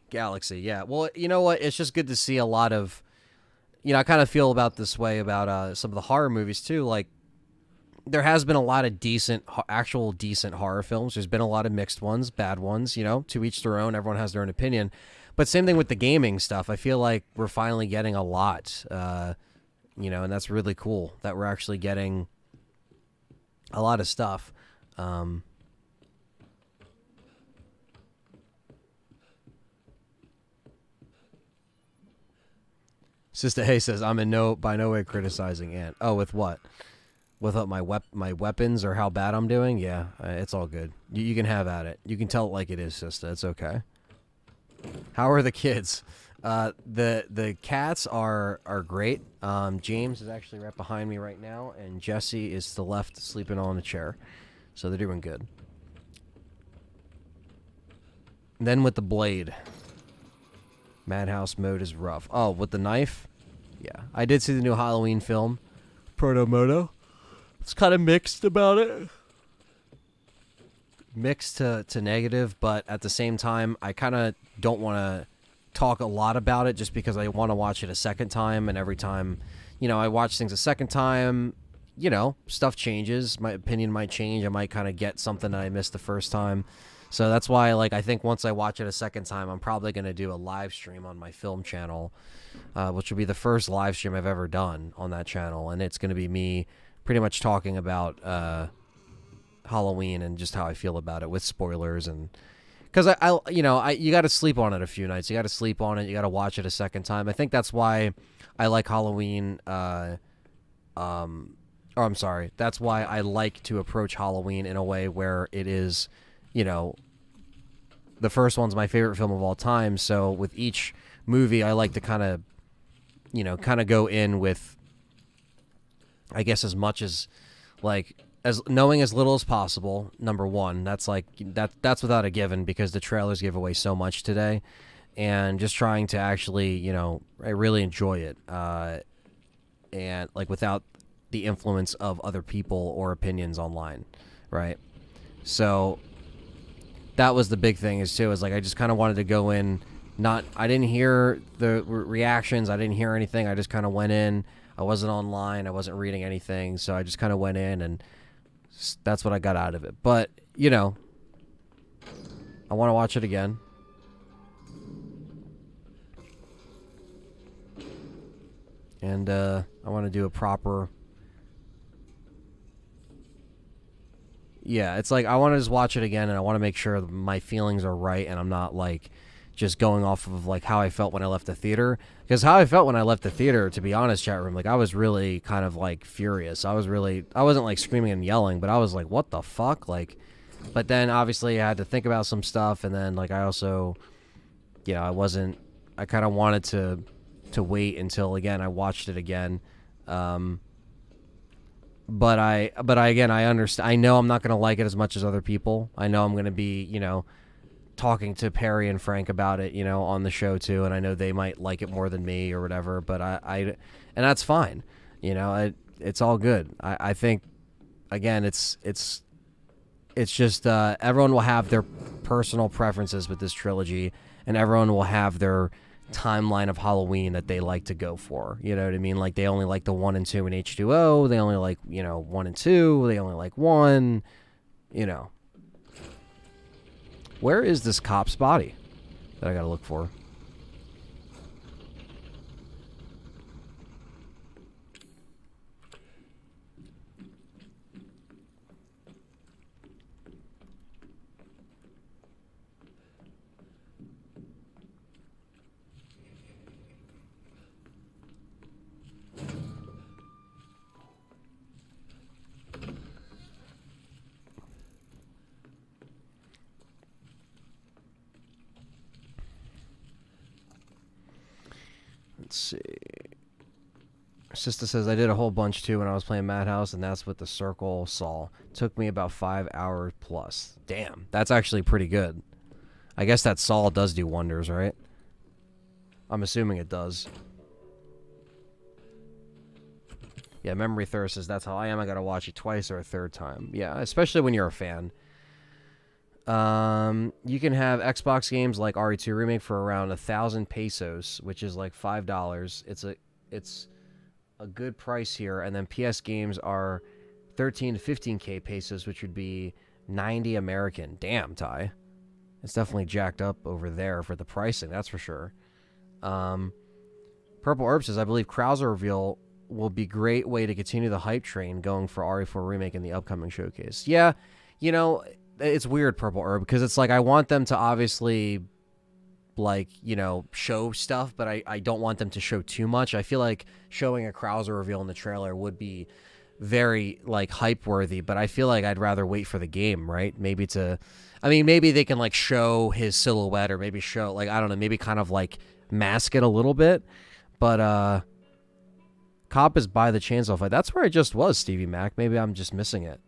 galaxy. Yeah, well, you know what? It's just good to see a lot of... You know, I kind of feel about this way about some of the horror movies, too. Like, there has been a lot of actual decent horror films. There's been a lot of mixed ones, bad ones, you know, to each their own. Everyone has their own opinion. But same thing with the gaming stuff. I feel like we're finally getting a lot, you know, and that's really cool that we're actually getting a lot of stuff. Sister Hay says, I'm by no way criticizing Ant. Oh, with what? With my weapons or how bad I'm doing? Yeah, it's all good. You can have at it. You can tell it like it is, sister. It's okay. How are the kids? The cats are great. James is actually right behind me right now, and Jesse is to the left sleeping on a chair. So they're doing good. And then with the blade. Madhouse mode is rough. Oh, with the knife? Yeah. I did see the new Halloween film. Protomoto. It's kind of mixed about it. Mixed to negative, but at the same time, I kind of don't want to talk a lot about it just because I want to watch it a second time, and every time, I watch things a second time, stuff changes. My opinion might change. I might kind of get something that I missed the first time. So that's why, like, I think once I watch it a second time, I'm probably going to do a live stream on my film channel, which will be the first live stream I've ever done on that channel. And it's going to be me pretty much talking about Halloween and just how I feel about it with spoilers. And because you got to sleep on it a few nights. You got to sleep on it. You got to watch it a second time. I think that's why I like Halloween. I'm sorry. That's why I like to approach Halloween in a way where it is, the first one's my favorite film of all time. So with each movie, I like to kind of go in with, I guess, as much as, like, as knowing as little as possible. Number one, that's that's without a given, because the trailers give away so much today, and just trying to actually, I really enjoy it, and like without the influence of other people or opinions online, right? So that was the big thing is like I just kind of wanted to go in. I didn't hear the reactions. I didn't hear anything. I just kind of went in. I wasn't online. I wasn't reading anything. So I just kind of went in, and that's what I got out of it. But, I want to watch it again. And I want to do a proper... Yeah, it's like I want to just watch it again, and I want to make sure my feelings are right, and I'm not, like, just going off of, like, how I felt when I left the theater. Because how I felt when I left the theater, to be honest, chat room, like, I was really kind of, like, furious. I wasn't, like, screaming and yelling, but I was like, what the fuck? Like, but then, obviously, I had to think about some stuff, and then, like, I also, I kind of wanted to wait until, again, I watched it again. But I understand. I know I'm not going to like it as much as other people. I know I'm going to be, talking to Perry and Frank about it, on the show too. And I know they might like it more than me or whatever, but and that's fine. It's all good. I think, again, it's just, everyone will have their personal preferences with this trilogy, and everyone will have their timeline of Halloween that they like to go for. You know what I mean? Like, they only like the 1 and 2 in H2O. They only like, 1 and 2. They only like 1. Where is this cop's body that I gotta look for? Let's see. Sister says, I did a whole bunch too when I was playing Madhouse, and that's what the circle saw. Took me about 5 hours plus. Damn, that's actually pretty good. I guess that Saw does do wonders, right? I'm assuming it does. Yeah, Memory Thirst says, that's how I am. I gotta watch it twice or a third time. Yeah, especially when you're a fan. You can have Xbox games like RE2 Remake for around 1,000 pesos, which is like $5. It's a good price here. And then PS games are 13 to 15k pesos, which would be 90 American. Damn, Ty. It's definitely jacked up over there for the pricing, that's for sure. Purple Herb says, I believe Krauser reveal will be a great way to continue the hype train going for RE4 Remake in the upcoming showcase. Yeah, it's weird, Purple Herb, because it's like I want them to obviously, like, show stuff, but I don't want them to show too much. I feel like showing a Krauser reveal in the trailer would be very, like, hype worthy, but I feel like I'd rather wait for the game, right? Maybe they can, like, show his silhouette, or maybe show, like, I don't know, maybe kind of, like, mask it a little bit, but Cop is by the Chainsaw Fight. That's where I just was, Stevie Mac. Maybe I'm just missing it.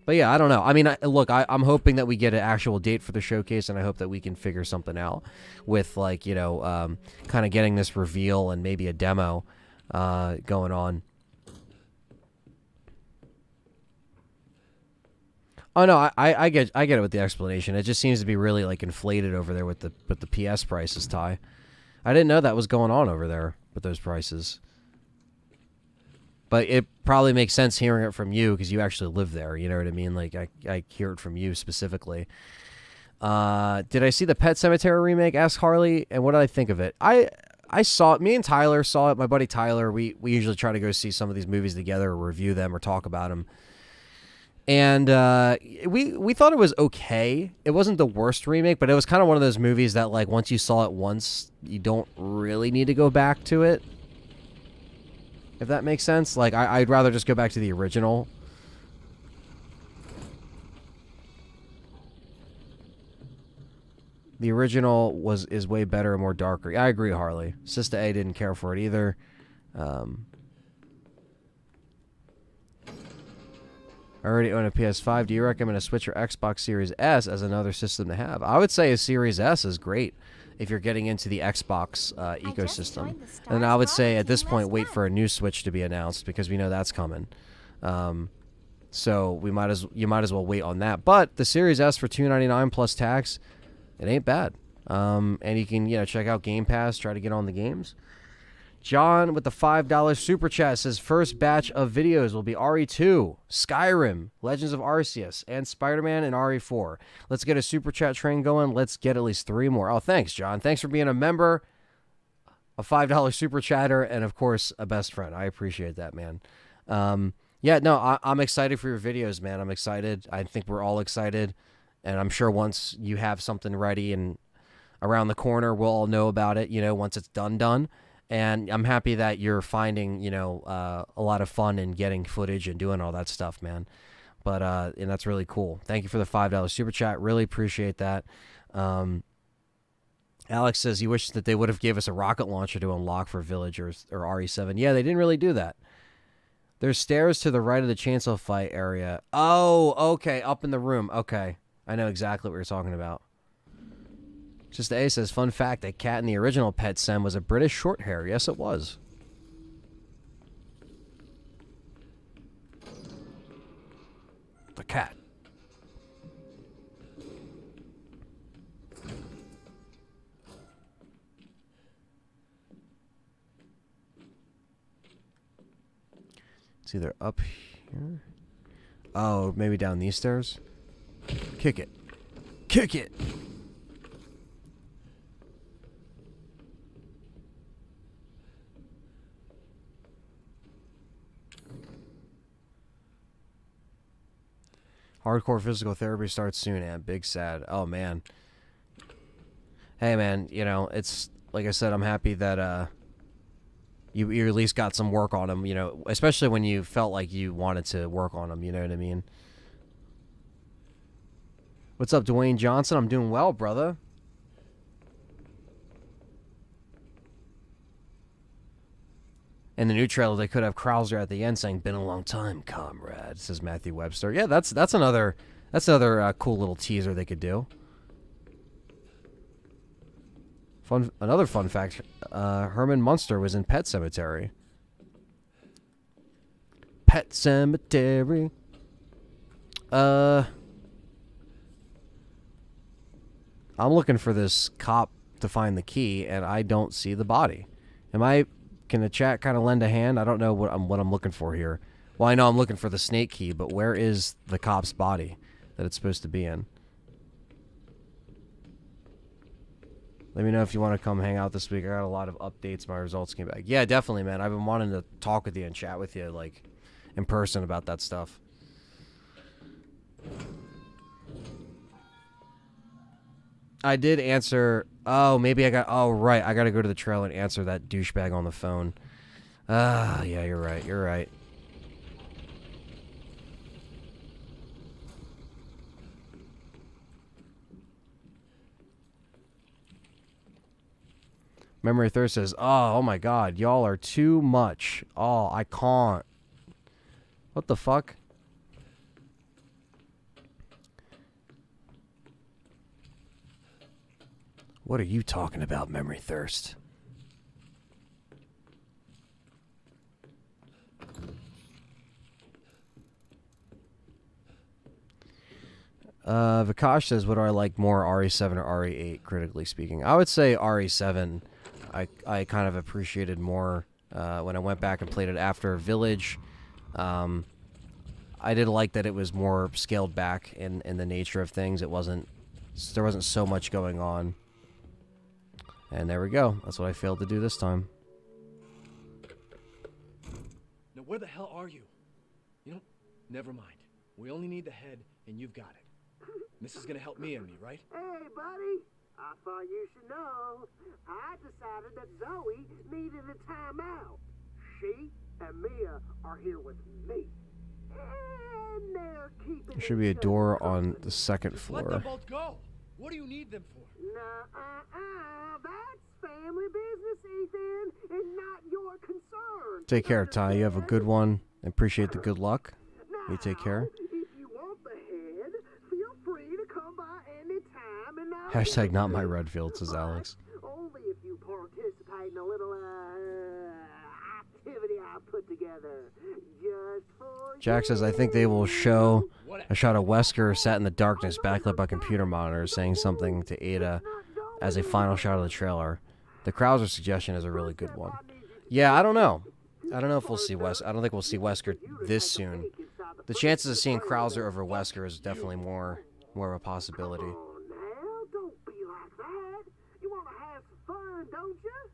But yeah, I don't know. I mean, look, I'm hoping that we get an actual date for the showcase, and I hope that we can figure something out with, like, kind of getting this reveal and maybe a demo going on. Oh no, I get it with the explanation. It just seems to be really, like, inflated over there with the PS prices, Ty. I didn't know that was going on over there with those prices. But it probably makes sense hearing it from you because you actually live there. You know what I mean? Like, I hear it from you specifically. Did I see the Pet Sematary remake? Asked Harley. And what did I think of it? I saw it. Me and Tyler saw it. My buddy Tyler, we usually try to go see some of these movies together or review them or talk about them. And we thought it was okay. It wasn't the worst remake, but it was kind of one of those movies that, like, once you saw it once, you don't really need to go back to it. If that makes sense. Like, I'd rather just go back to the original. The original is way better and more darker. I agree, Harley. Sister A didn't care for it either. I already own a PS5. Do you recommend a Switch or Xbox Series S as another system to have? I would say a Series S is great if you're getting into the Xbox ecosystem. And I would say at this point, wait for a new Switch to be announced because we know that's coming. So you might as well wait on that. But the Series S for $299 plus tax, it ain't bad. And you can check out Game Pass, try to get on the games. John with the $5 super chat says first batch of videos will be RE2, Skyrim, Legends of Arceus, and Spider-Man and RE4. Let's get a super chat train going. Let's get at least 3 more. Oh, thanks, John. Thanks for being a member, a $5 super chatter, and of course a best friend. I appreciate that, man. I'm excited for your videos, man. I'm excited. I think we're all excited, and I'm sure once you have something ready and around the corner, we'll all know about it. Once it's done. And I'm happy that you're finding, a lot of fun in getting footage and doing all that stuff, man. But and that's really cool. Thank you for the $5 super chat. Really appreciate that. Alex says he wishes that they would have gave us a rocket launcher to unlock for Village or RE7. Yeah, they didn't really do that. There's stairs to the right of the chainsaw fight area. Oh, okay, up in the room. Okay, I know exactly what you're talking about. Just A says, fun fact, that cat in the original Pet Sem was a British short hair. Yes, it was. The cat. It's either up here. Oh, maybe down these stairs. Kick it. Kick it! Hardcore physical therapy starts soon, and big sad. Oh, man. Hey, man, it's, like I said, I'm happy that you at least got some work on them, especially when you felt like you wanted to work on them, you know what I mean? What's up, Dwayne Johnson? I'm doing well, brother. In the new trailer, they could have Krauser at the end saying, "Been a long time, comrade," says Matthew Webster. Yeah, that's another cool little teaser they could do. Another fun fact: Herman Munster was in Pet Sematary. Pet Sematary. I'm looking for this cop to find the key, and I don't see the body. Can the chat kind of lend a hand? I don't know what I'm looking for here. Well, I know I'm looking for the snake key, but where is the cop's body that it's supposed to be in? Let me know if you want to come hang out this week. I got a lot of updates. My results came back. Yeah, definitely, man. I've been wanting to talk with you and chat with you, like, in person about that stuff. I did answer... Oh, maybe I got... Oh, right. I got to go to the trailer and answer that douchebag on the phone. Yeah, you're right. You're right. Memory Thirst says, oh my God, y'all are too much. Oh, I can't. What the fuck? What are you talking about, Memory Thirst? Vikash says, what do I like more, RE7 or RE8, critically speaking? I would say RE7 I kind of appreciated more when I went back and played it after Village. I did like that it was more scaled back in the nature of things. There wasn't so much going on. And there we go. That's what I failed to do this time. Now, where the hell are you? You know, never mind. We only need the head, and you've got it. This is gonna help me and me, right? Hey, buddy. I thought you should know. I decided that Zoe needed a timeout. She and Mia are here with me. And they're keeping There should be a each other door on company. the second Just let them floor. both go. What do you need them for? That's family business, Ethan, and not your concern. Take care, Ty. You have a good one. Appreciate the good luck. You take care. If you want the head, feel free to come by anytime and I'll Hashtag not my Redfield, says But Alex. only if you participate in a little activity I put together just for Jack says, I think they will show a shot of Wesker sat in the darkness, backlit by computer monitors, saying something to Ada as a final shot of the trailer. The Krauser suggestion is a really good one. Yeah, I don't know. I don't know if we'll see Wesker. I don't think we'll see Wesker this soon. The chances of seeing Krauser over Wesker is definitely more of a possibility. Come on now, don't be like that. You want to have some fun, don't you?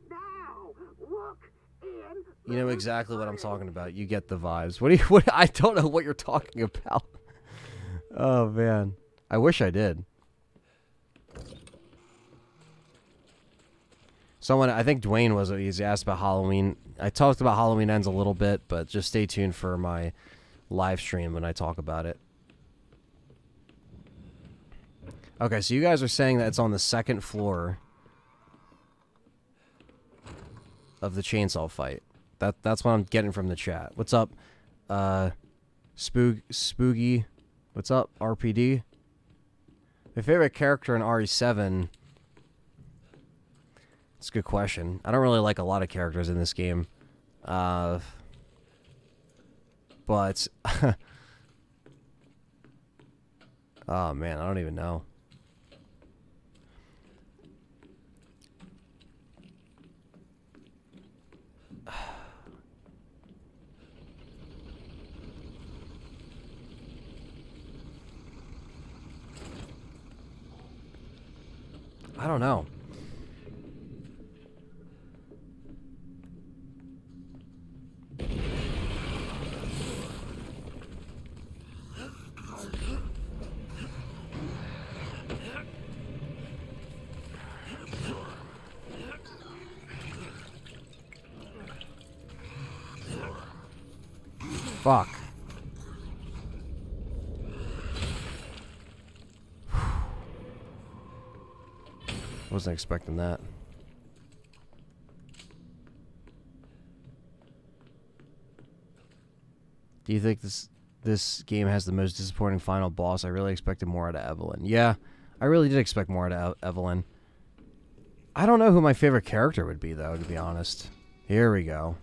Now, look in. You know exactly what I'm talking about. You get the vibes. What I don't know what you're talking about. Oh man. I wish I did. Someone, I think Dwayne he's asked about Halloween. I talked about Halloween Ends a little bit, but just stay tuned for my live stream when I talk about it. Okay, so you guys are saying that it's on the second floor of the chainsaw fight. That's what I'm getting from the chat. What's up, Spooky? What's up, RPD? My favorite character in RE7. It's a good question. I don't really like a lot of characters in this game. But oh man, I don't even know. I don't know. Fuck. Wasn't expecting that. Do you think this game has the most disappointing final boss? I really expected more out of Evelyn. Yeah, I really did expect more out of Evelyn. I don't know who my favorite character would be, though, to be honest. Here we go.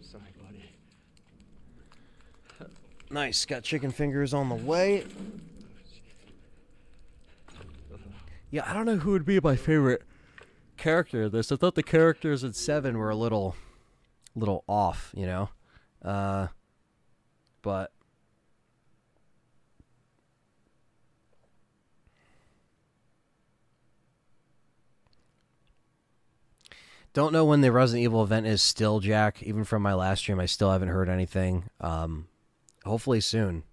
Sorry, buddy. Nice. Got chicken fingers on the way. Yeah, I don't know who would be my favorite character in this. I thought the characters in 7 were a little off, you know? But don't know when the Resident Evil event is still, Jack. Even from my last stream, I still haven't heard anything. Hopefully soon.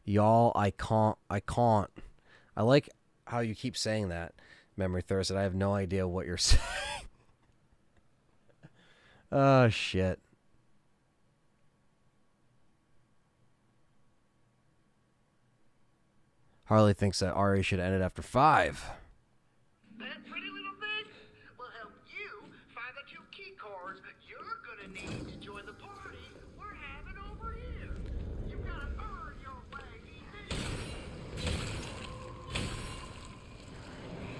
Y'all, I can't. I like how you keep saying that, Memory Thirst, and I have no idea what you're saying. Oh, shit. Harley thinks that Ari should end it after 5. That pretty little thing will help you find the 2 key cards you're gonna need to join the party we're having over here. You gotta earn your way, Ethan.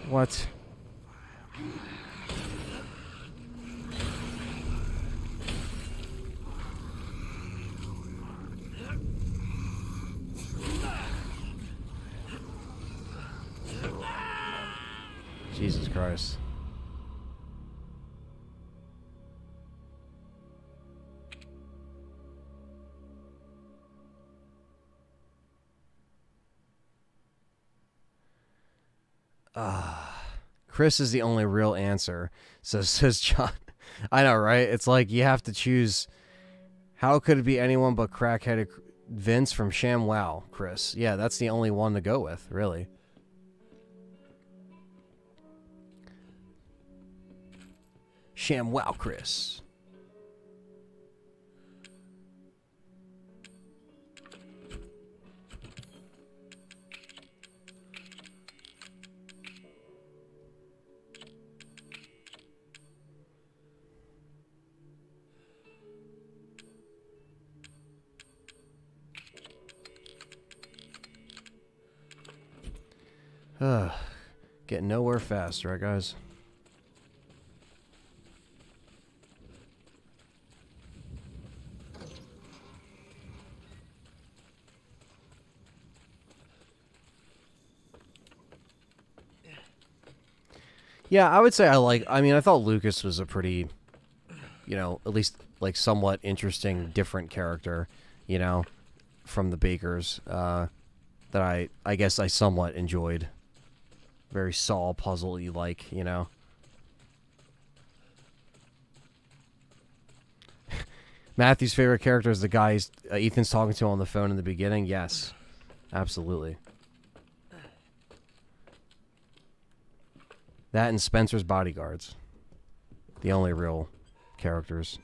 What? Jesus Christ. Chris is the only real answer, says John. I know, right? It's like you have to choose. How could it be anyone but crackheaded Vince from ShamWow, Chris? Yeah, that's the only one to go with, really. ShamWow, Chris. Getting nowhere fast, right, guys? Yeah, I would say I mean, I thought Lucas was a pretty, at least like somewhat interesting, different character, from the Bakers, that I guess I somewhat enjoyed. Very Saw puzzle-y like, Matthew's favorite character is the guy Ethan's talking to on the phone in the beginning. Yes, absolutely. That and Spencer's bodyguards. The only real characters.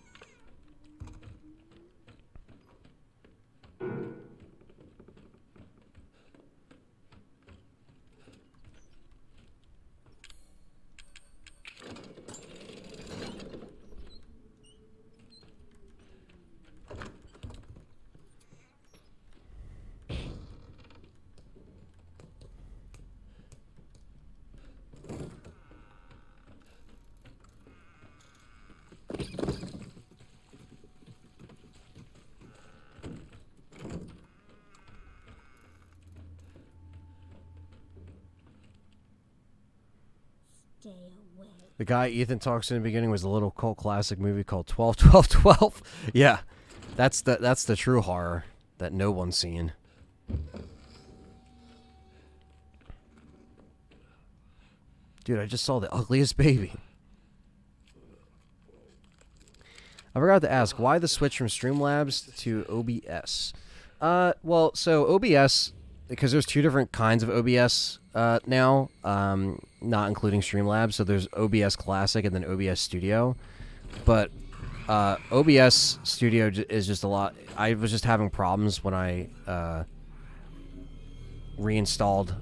The guy Ethan talks to in the beginning was a little cult classic movie called 12, 12, 12. Yeah, that's the true horror that no one's seen. Dude, I just saw the ugliest baby. I forgot to ask, why the switch from Streamlabs to OBS? Well, so OBS, because there's two different kinds of OBS now, not including Streamlabs. So there's OBS Classic and then OBS Studio. But OBS Studio is just a lot. I was just having problems when I reinstalled,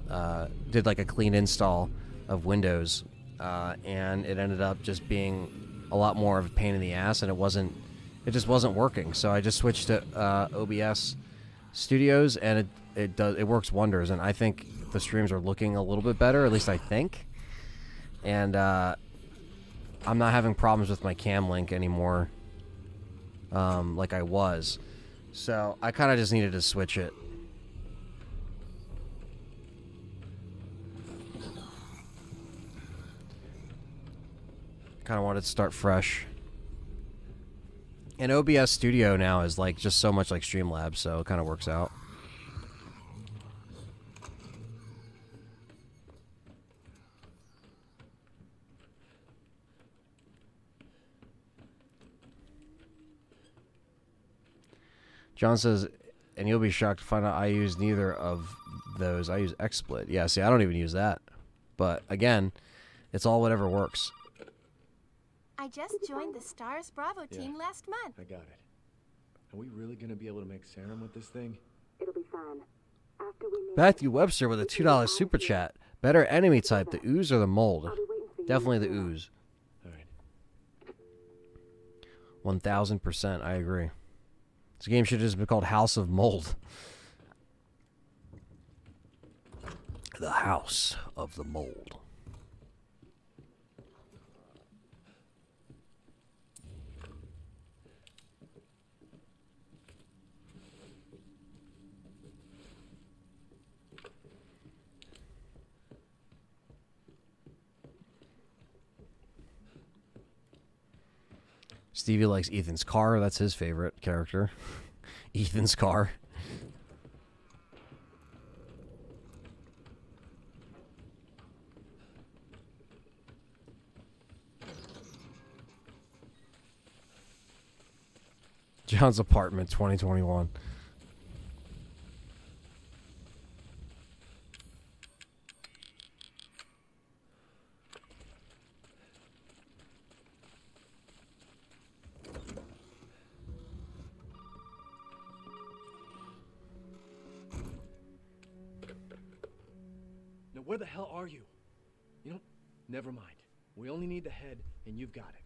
did like a clean install of Windows, and it ended up just being a lot more of a pain in the ass, and it just wasn't working. So I just switched to OBS Studios, and it works wonders. And I think the streams are looking a little bit better, at least I think. And I'm not having problems with my cam link anymore, like I was. So I kind of just needed to switch it. Kind of wanted to start fresh. And OBS Studio now is like just so much like Streamlabs, so it kind of works out. John says, and you'll be shocked to find out I use neither of those. I use XSplit. Yeah, see, I don't even use that. But again, it's all whatever works. I just joined the S.T.A.R.S Bravo team last month. I got it. Are we really gonna be able to make serum with this thing? It'll be fine. After we make Matthew Webster with a $2 super chat. Better enemy type, the ooze or the mold? I'll be waiting for you. Definitely the ooze. All right. 1000%, I agree. This game should have just been called House of Mold. The House of the Mold. Stevie likes Ethan's car. That's his favorite character. Ethan's car. John's apartment 2021. Now where the hell are you? You know, never mind. We only need the head, and you've got it.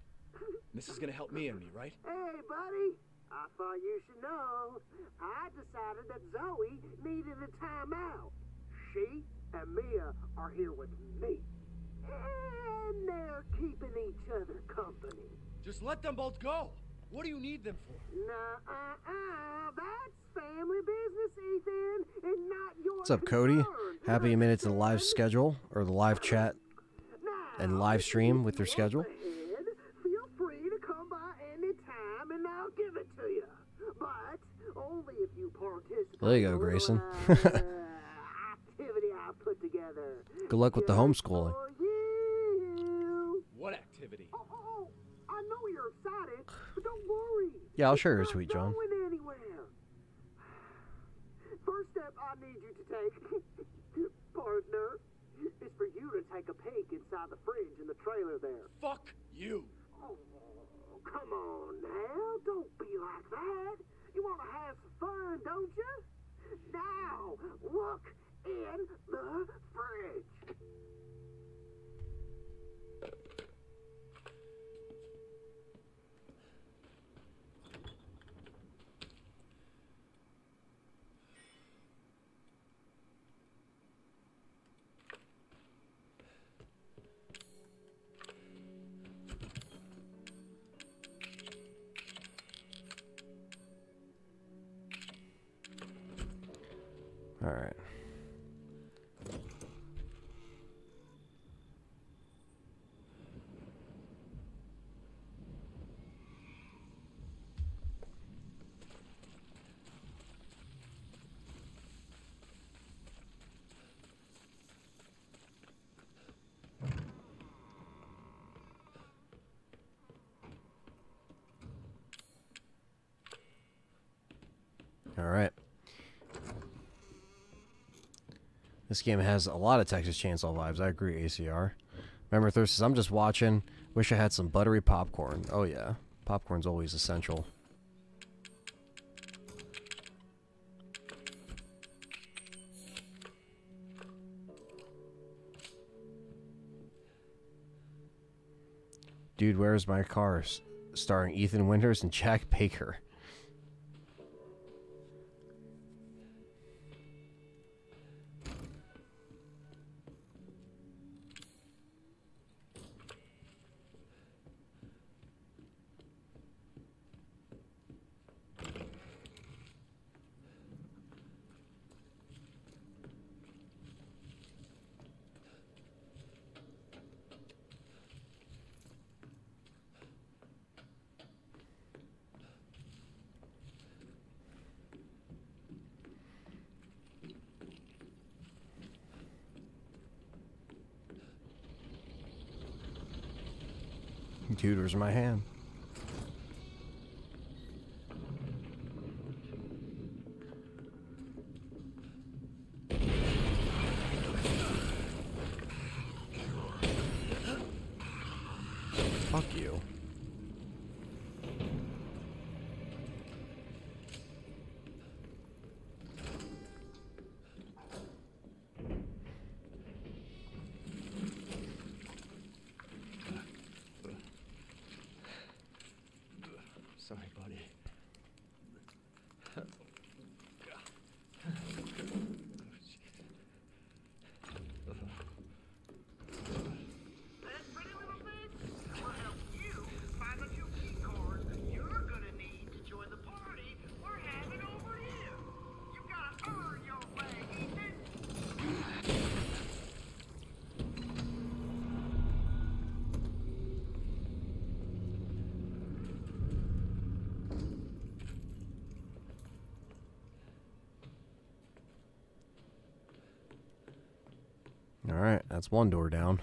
This is gonna help me and me, right? Hey, buddy. I thought you should know. I decided that Zoe needed a timeout. She and Mia are here with me. And they're keeping each other company. Just let them both go. What do you need them for? That's family business, Ethan, and not your What's up, Cody? concern. Happy you made it to the live schedule, or the live chat Now, and live stream with your if schedule. you're ahead, feel free to come by any time and I'll give it to you. But only if you participate. There you go, in a little, Grayson. activity I put together. Good luck with the Just homeschooling. for you. What activity? Oh, I know you're excited, but don't worry. Yeah, I'll It's share your not tweet, John. going anywhere. First step I need you to take, partner, is for you to take a peek inside the fridge in the trailer there. Fuck you. Oh, come on now. Don't be like that. You want to have some fun, don't you? Now, look in the fridge. All right. All right. This game has a lot of Texas Chainsaw vibes. I agree, ACR. Remember, Thirsty, I'm just watching. Wish I had some buttery popcorn. Oh, yeah. Popcorn's always essential. Dude, Where's My Car? Starring Ethan Winters and Jack Baker. Dude, where's my hand? Fuck you. Sorry, buddy. That pretty little thing will help you find the 2 key cards you're gonna need to join the party we're having over here. You gotta earn your way, Ethan. All right, that's one door down.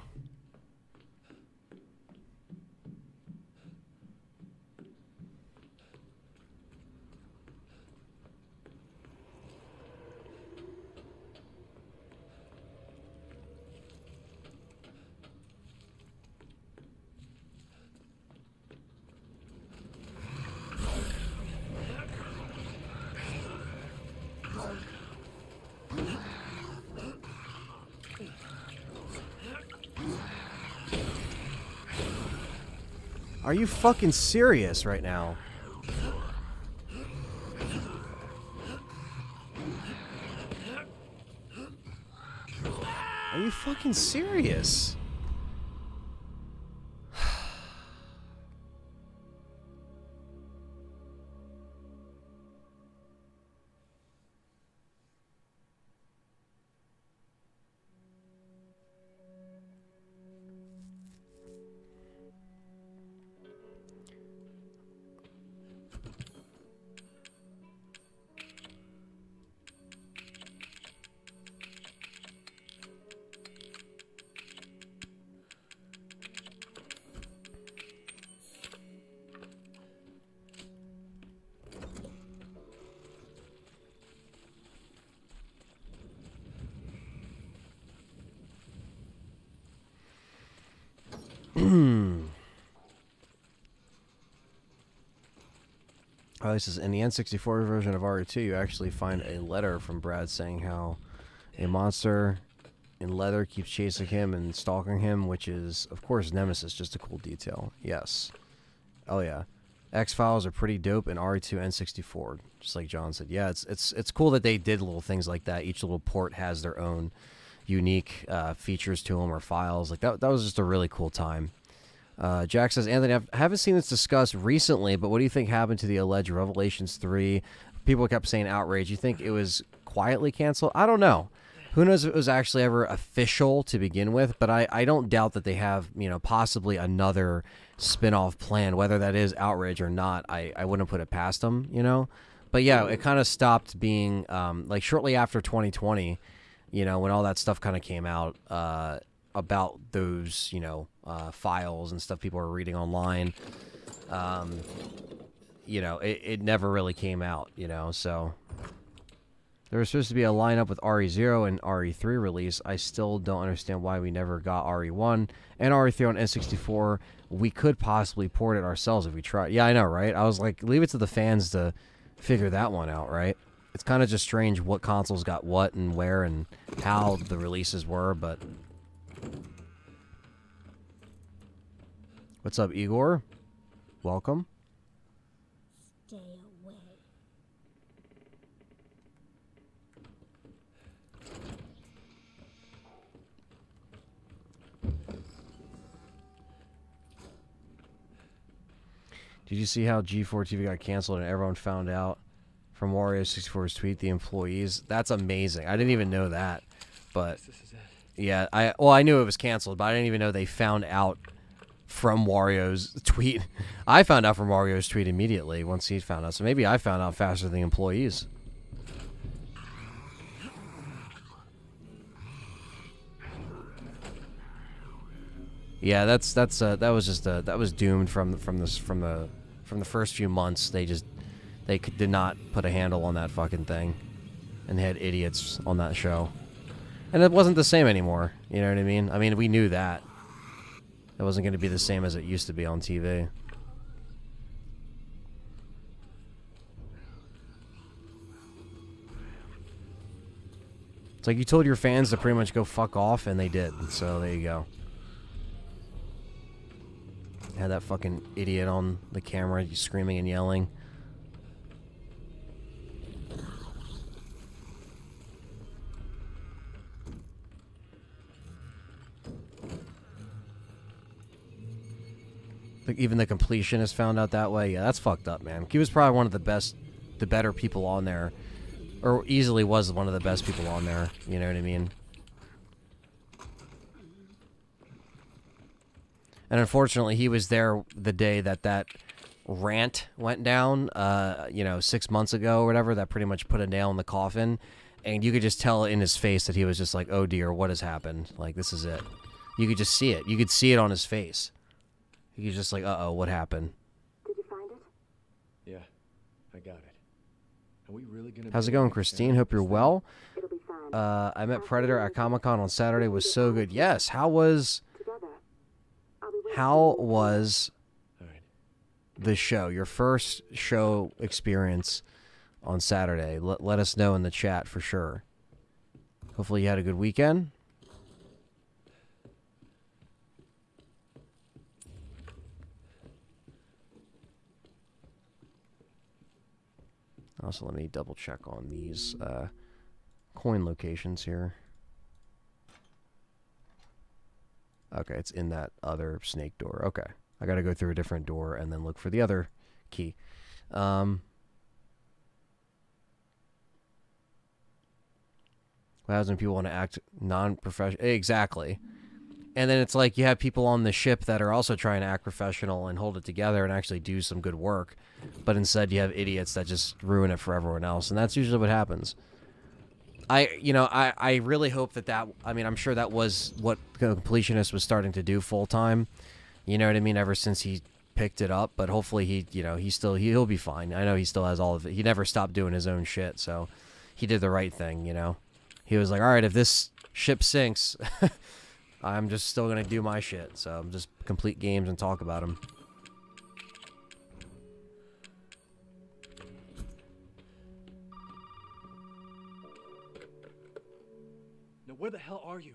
Are you fucking serious right now? Are you fucking serious? Oh, this is in the N64 version of RE2. You actually find a letter from Brad saying how a monster in leather keeps chasing him and stalking him, which is, of course, Nemesis. Just a cool detail. Yes. Oh yeah. X-Files are pretty dope in RE2 and N64. Just like John said. Yeah, it's cool that they did little things like that. Each little port has their own unique features to them or files. Like that was just a really cool time. Jack says, Anthony, I haven't seen this discussed recently, but what do you think happened to the alleged Revelations 3? People kept saying outrage. You think it was quietly canceled? I don't know. Who knows if it was actually ever official to begin with, but I don't doubt that they have, possibly another spin-off plan, whether that is outrage or not. I wouldn't put it past them, But yeah, it kind of stopped being, like shortly after 2020, when all that stuff kind of came out, about those, files and stuff people are reading online. It never really came out, so there was supposed to be a lineup with RE0 and RE3 release. I still don't understand why we never got RE1 and RE3 on N64. We could possibly port it ourselves if we tried. Yeah, I know, right? I was like, leave it to the fans to figure that one out, right? It's kind of just strange what consoles got what and where and how the releases were, but... What's up, Igor? Welcome. Stay away. Did you see how G4 TV got canceled and everyone found out from Wario64's tweet, the employees? That's amazing. I didn't even know that. But yeah, I knew it was canceled, but I didn't even know they found out from Wario's tweet. I found out from Wario's tweet immediately once he found out. So maybe I found out faster than the employees. Yeah, that was doomed from the first few months. They did not put a handle on that fucking thing, and they had idiots on that show, and it wasn't the same anymore. You know what I mean? I mean, we knew that it wasn't going to be the same as it used to be on TV. It's like you told your fans to pretty much go fuck off, and they did. So there you go. Had that fucking idiot on the camera screaming and yelling. Like even the completionist found out that way. Yeah, that's fucked up, man. He was probably one of the better people on there, or easily was one of the best people on there. You know what I mean? And unfortunately, he was there the day that rant went down, 6 months ago or whatever, that pretty much put a nail in the coffin. And you could just tell in his face that he was just like, oh dear, what has happened? Like, this is it. You could just see it. You could see it on his face. He was just like, uh-oh, what happened? Did you find it? Yeah, I got it. Are we really gonna How's it be able going, to Christine? carry Hope you're this thing? well. It'll be fine. I met Predator at Comic-Con on Saturday. Was so good. Yes, how was Together. I'll be waiting how for you. was All right. the show? Your first show experience on Saturday? Let us know in the chat for sure. Hopefully you had a good weekend. Also, let me double check on these coin locations here. Okay, it's in that other snake door. Okay, I got to go through a different door and then look for the other key. What happens when people want to act non-professional? Exactly. And then it's like you have people on the ship that are also trying to act professional and hold it together and actually do some good work. But instead you have idiots that just ruin it for everyone else. And that's usually what happens. I really hope that I mean, I'm sure that was what Completionist was starting to do full time. You know what I mean? Ever since he picked it up. But hopefully he'll be fine. I know he still has all of it. He never stopped doing his own shit. So he did the right thing, you know? He was like, all right, if this ship sinks... I'm just still going to do my shit. So I'm just complete games and talk about them. Now where the hell are you?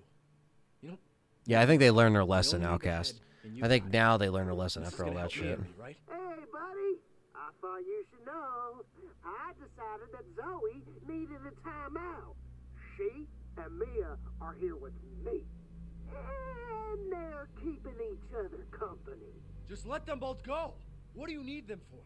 You know, Yeah, I think they learned their lesson, we only need the Outcast. head, and you've I think got it. now they learned their lesson This is after all gonna that help me shit. and me, right? Hey, buddy. I thought you should know. I decided that Zoe needed a timeout. She and Mia are here with me. And they're keeping each other company. Just let them both go. What do you need them for?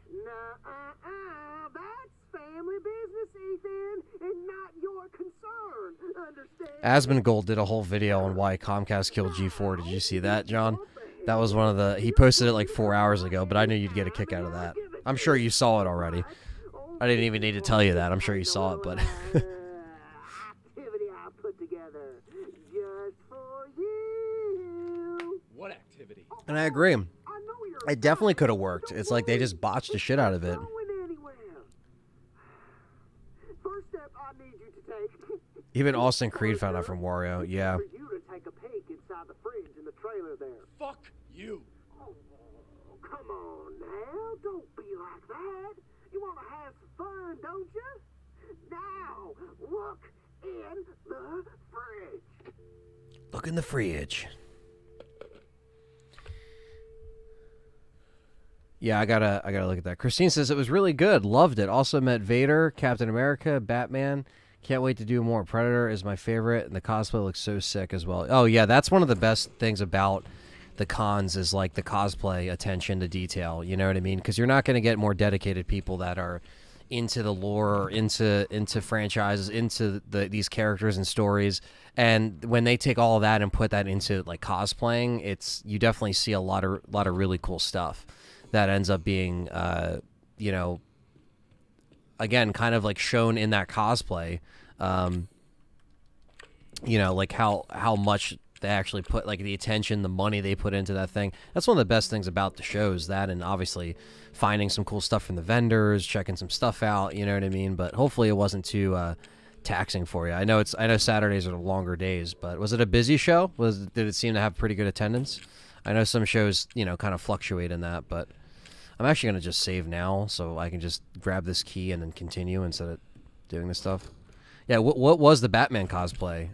That's family business, Ethan, and not your concern. Understand? Asmongold did a whole video on why Comcast killed G4. Did you see that, John? That was one of the... He posted it like 4 hours ago, but I knew you'd get a kick out of that. I'm sure you saw it already. I didn't even need to tell you that. I'm sure you saw it, but... Activity I put together just for you. What activity? And I agree. I know you're It definitely could have worked. It's like they just botched the shit out of it. going anywhere. First step I need you to take. Even Austin Creed found out from Wario. Yeah. For you to take a peek inside the fridge in the trailer there. Fuck you. Oh, come on now, don't be like that. You want to have some fun, don't you? Now, look in the fridge. Look in the fridge. Yeah, I gotta look at that. Christine says it was really good. Loved it. Also met Vader, Captain America, Batman. Can't wait to do more. Predator is my favorite, and the cosplay looks so sick as well. Oh yeah, that's one of the best things about the cons is like the cosplay attention to detail. You know what I mean? Because you're not going to get more dedicated people that are into the lore, or into franchises, into these characters and stories. And when they take all of that and put that into like cosplaying, you definitely see a lot of really cool stuff that ends up being, again, kind of like shown in that cosplay. Like how much they actually put, like the attention, the money they put into that thing. That's one of the best things about the shows, that, and obviously finding some cool stuff from the vendors, checking some stuff out, you know what I mean? But hopefully it wasn't too taxing for you. I know Saturdays are the longer days, but was it a busy show? Did it seem to have pretty good attendance? I know some shows, kind of fluctuate in that, but I'm actually going to just save now so I can just grab this key and then continue instead of doing this stuff. Yeah, what was the Batman cosplay?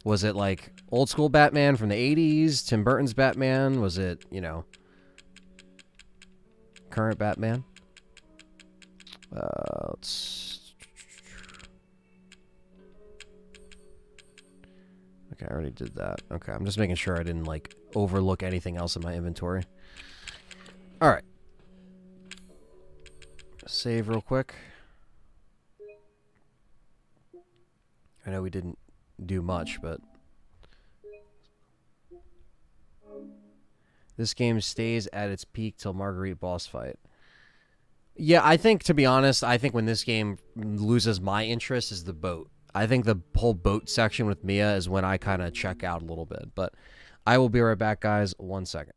Was it like old school Batman from the 80s? Tim Burton's Batman? Was it, current Batman? Okay, I already did that. Okay, I'm just making sure I didn't like overlook anything else in my inventory. All right. Save real quick. I know we didn't do much, but this game stays at its peak till Marguerite boss fight. Yeah, I think, to be honest, I think when this game loses my interest is the boat. I think the whole boat section with Mia is when I kind of check out a little bit. But I will be right back, guys. 1 second.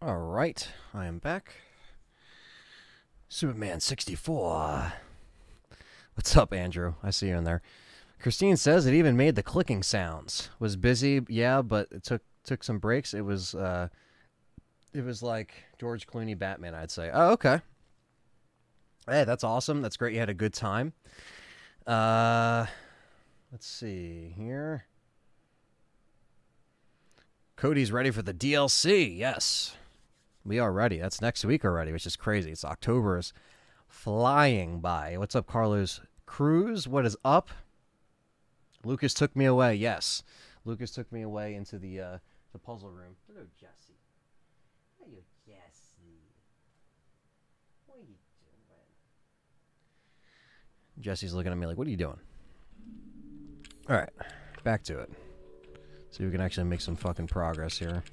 All right, I am back. Superman 64. What's up, Andrew? I see you in there. Christine says it even made the clicking sounds. Was busy, yeah, but it took some breaks. It was like George Clooney Batman, I'd say. Oh, okay. Hey, that's awesome. That's great. You had a good time. Let's see here. Cody's ready for the DLC. Yes. We are ready. That's next week already, which is crazy. It's October is flying by. What's up, Carlos Cruz? What is up? Lucas took me away. Yes. Lucas took me away into the puzzle room. Hello, Jesse. Hello, Jesse. What are you doing? Jesse's looking at me like, what are you doing? All right. Back to it. See if we can actually make some fucking progress here.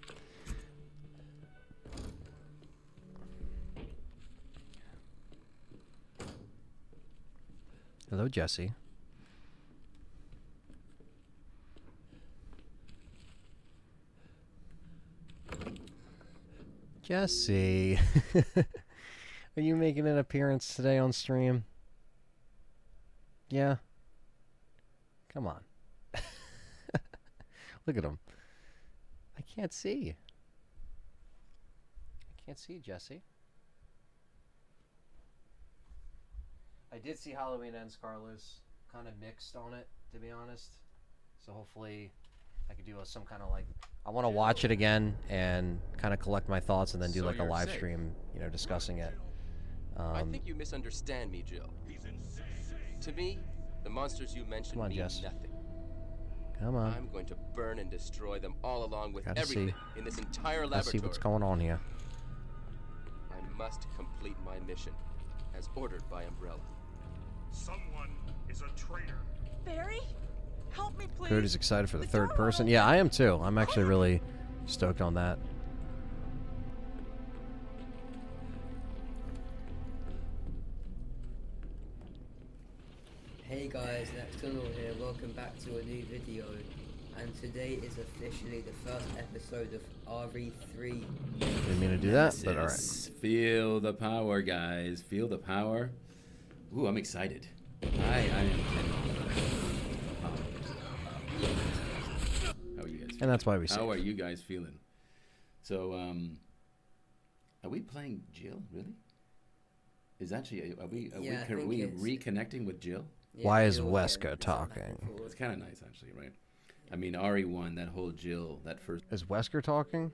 Hello, Jesse. Jesse. Are you making an appearance today on stream? Yeah. Come on. Look at him. I can't see. I can't see, Jesse. I did see Halloween Ends, Carlos. Kind of mixed on it, to be honest. So hopefully I could do some kind of like... I want to watch it again and kind of collect my thoughts and then do like a live stream, you know, discussing it. I think you misunderstand me, Jill. To me, the monsters you mentioned mean Jess. nothing. Come on. I'm going to burn and destroy them all along with Gotta everything see. in this entire Let's laboratory. see what's going on here. I must complete my mission, as ordered by Umbrella. Someone is a traitor. Barry, help me, please. Cody's excited for the third person. Yeah, I am too. I'm actually really stoked on that. Hey guys, Nexternal here, welcome back to a new video, and today is officially the first episode of RE3. Didn't mean to do that, but alright. Feel the power, guys. Feel the power. Ooh, I'm excited. I am. How are you guys? And that's why we say. How are you guys feeling? So, are we playing Jill? Really? Is actually are we reconnecting with Jill? Yeah, why is Wesker talking? It's kind of nice, actually, right? I mean, RE1, that whole Jill, that first. Is Wesker talking?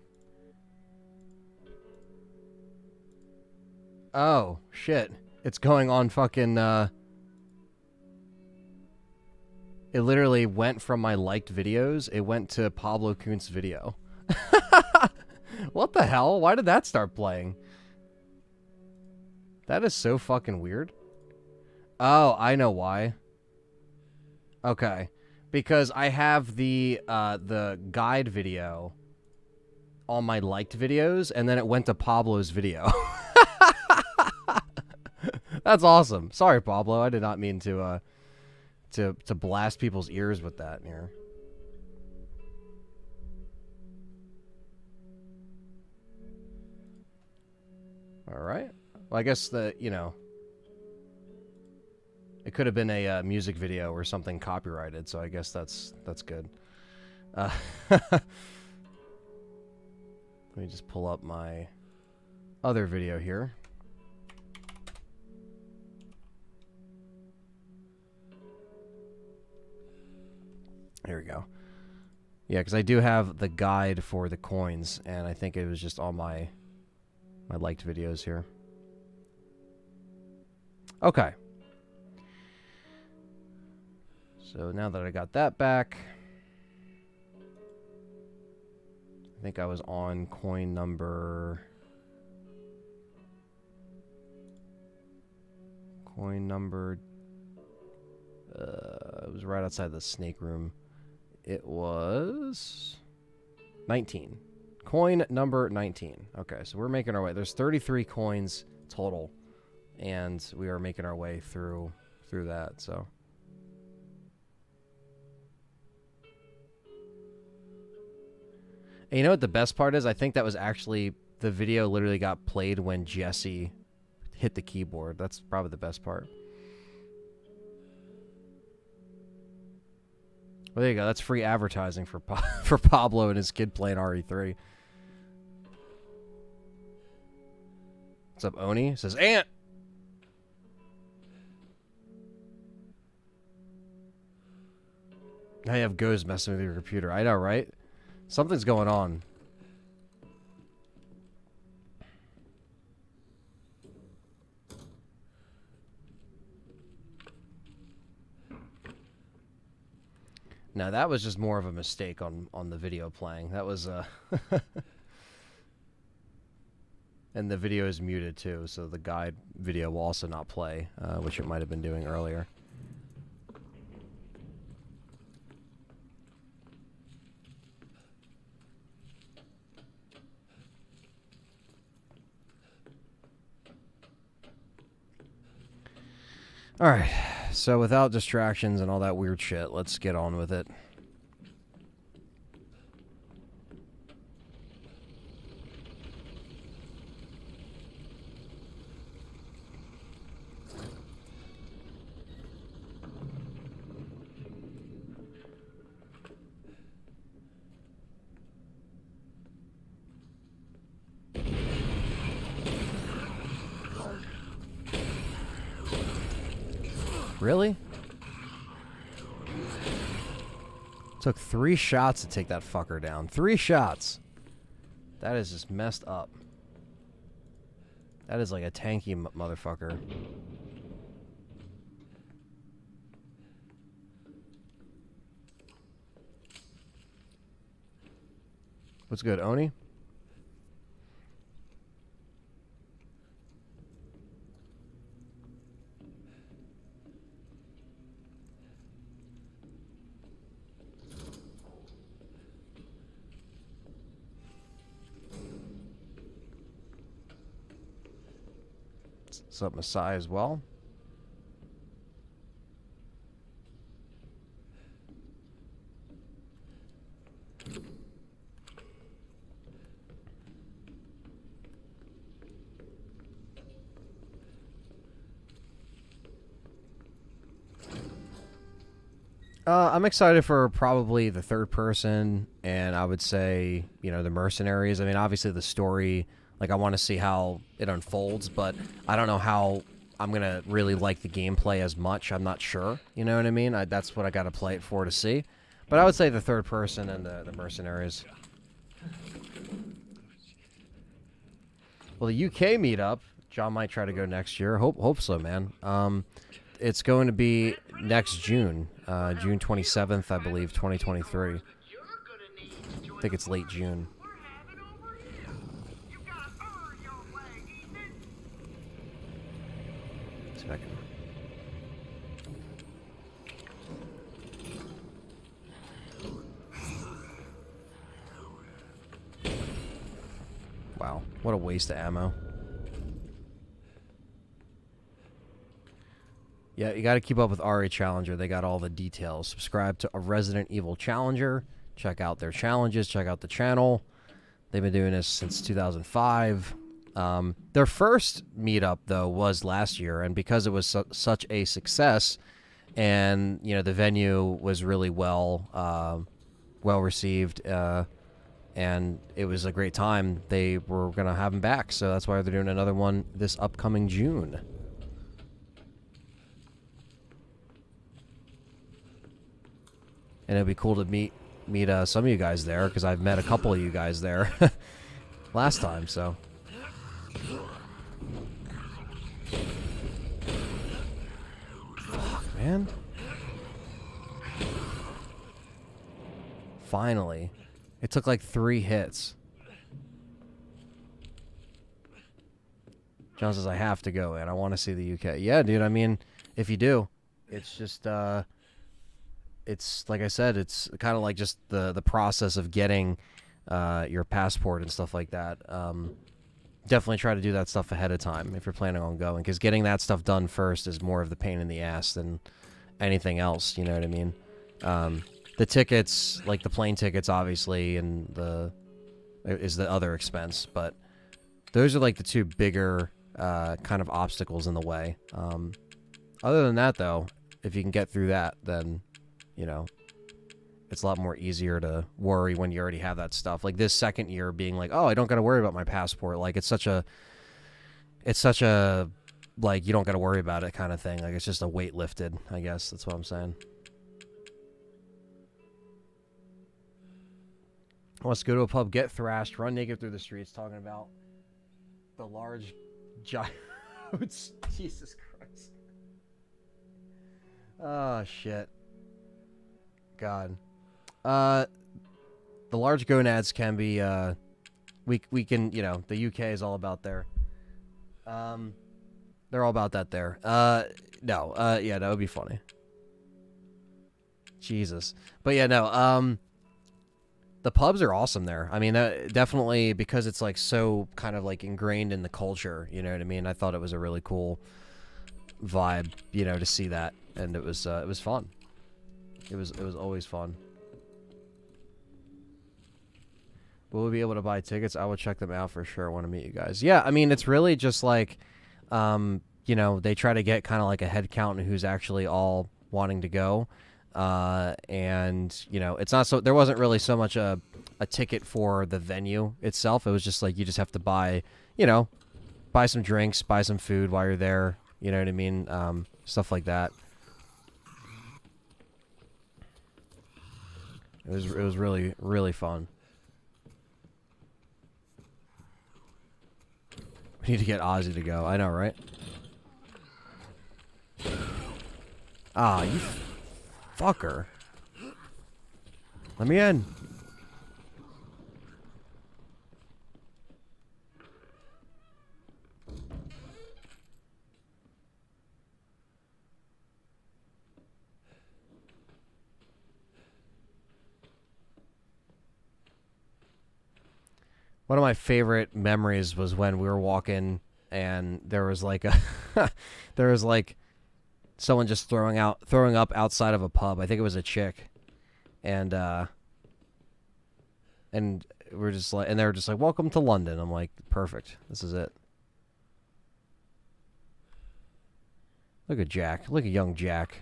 Oh shit! It's going on fucking. It literally went from my liked videos. It went to Pablo Kuntz's video. What the hell? Why did that start playing? That is so fucking weird. Oh, I know why. Okay. Because I have the guide video on my liked videos, and then it went to Pablo's video. That's awesome. Sorry, Pablo. I did not mean to blast people's ears with that here. All right. Well, I guess it could have been a music video or something copyrighted, so I guess that's good. Let me just pull up my other video here. Here we go. Yeah, because I do have the guide for the coins, and I think it was just all my liked videos here. Okay. So now that I got that back, I think I was on coin number... it was right outside the snake room. It was 19. Coin number 19. Okay, so we're making our way. There's 33 coins total, and we are making our way through that, so... And you know what the best part is? I think that was actually the video literally got played when Jesse hit the keyboard. That's probably the best part. Well, there you go. That's free advertising for for Pablo and his kid playing RE3. What's up, Oni? It says, Aunt! Now you have Goes messing with your computer. I know, right? Something's going on. Now that was just more of a mistake on the video playing. That was and the video is muted too, so the guide video will also not play, which it might have been doing earlier. Alright, so without distractions and all that weird shit, let's get on with it. Really? Took 3 shots to take that fucker down. 3 shots. That is just messed up. That is like a tanky motherfucker. What's good, Oni? What's up, Masai, as well? I'm excited for probably the third person, and I would say, you know, the mercenaries. I mean, obviously the story, like, I want to see how it unfolds, but I don't know how I'm going to really like the gameplay as much. I'm not sure, you know what I mean? That's what I got to play it for to see. But I would say the third person and the mercenaries. Well, the UK meetup, John might try to go next year. Hope so, man. It's going to be next June, June 27th, I believe, 2023. I think it's late June. See if I can... Wow, what a waste of ammo. Yeah, you got to keep up with RA Challenger. They got all the details. Subscribe to a Resident Evil Challenger. Check out their challenges. Check out the channel. They've been doing this since 2005. Their first meetup, though, was last year. And because it was such a success and, you know, the venue was really well received and it was a great time, they were going to have them back. So that's why they're doing another one this upcoming June. And it'd be cool to meet some of you guys there, because I've met a couple of you guys there last time, so. Fuck, man. Finally. It took like 3 hits. John says, I have to go, and I want to see the UK. Yeah, dude, I mean, if you do, it's just, it's like I said, it's kind of like just the process of getting your passport and stuff like that. Definitely try to do that stuff ahead of time if you're planning on going, because getting that stuff done first is more of the pain in the ass than anything else. You know what I mean? The tickets, like the plane tickets, obviously, and is the other expense, but those are like the two bigger kind of obstacles in the way. Other than that, though, if you can get through that, then, you know, it's a lot more easier to worry when you already have that stuff. Like this second year being like, oh, I don't got to worry about my passport. Like it's such a, like, you don't got to worry about it kind of thing. Like it's just a weight lifted, I guess. That's what I'm saying. Wants to go to a pub, get thrashed, run naked through the streets, talking about the large gyroids. Jesus Christ. Oh, shit. God. The large gonads can be, we can, you know, the UK is all about their, they're all about that there. Yeah, that would be funny. Jesus. But yeah, no, the pubs are awesome there. I mean, definitely because it's like so kind of like ingrained in the culture, you know what I mean? I thought it was a really cool vibe, you know, to see that, and it was fun. It was always fun. Will we be able to buy tickets? I will check them out for sure. I want to meet you guys. Yeah, I mean, it's really just like, you know, they try to get kind of like a head count on who's actually all wanting to go. And, you know, it's not so, there wasn't really so much a ticket for the venue itself. It was just like, you just have to buy, you know, buy some drinks, buy some food while you're there. You know what I mean? Stuff like that. It was really, really fun. We need to get Ozzy to go. I know, right? Ah, you fucker. Let me in. One of my favorite memories was when we were walking and there was like a there was like someone just throwing up outside of a pub. I think it was a chick. And we're just like, and they were just like, "Welcome to London." I'm like, "Perfect. This is it." Look at Jack. Look at young Jack.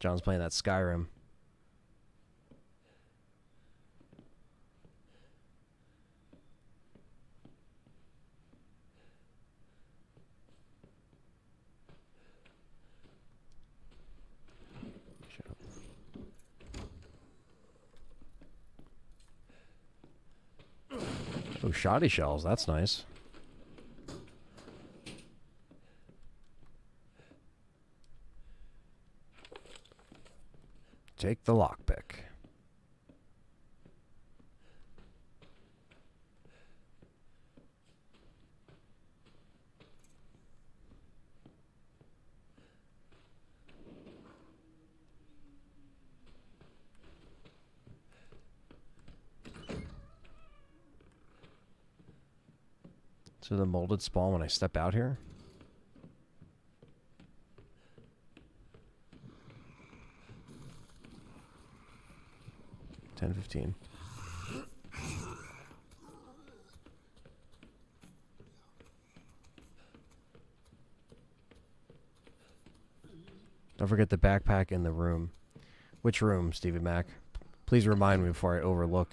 John's playing that Skyrim. Oh, shoddy shells. That's nice. Take the lockpick. So the molded spawn when I step out here? $10.15. Don't forget the backpack in the room. Which room, Stevie Mac? Please remind me before I overlook.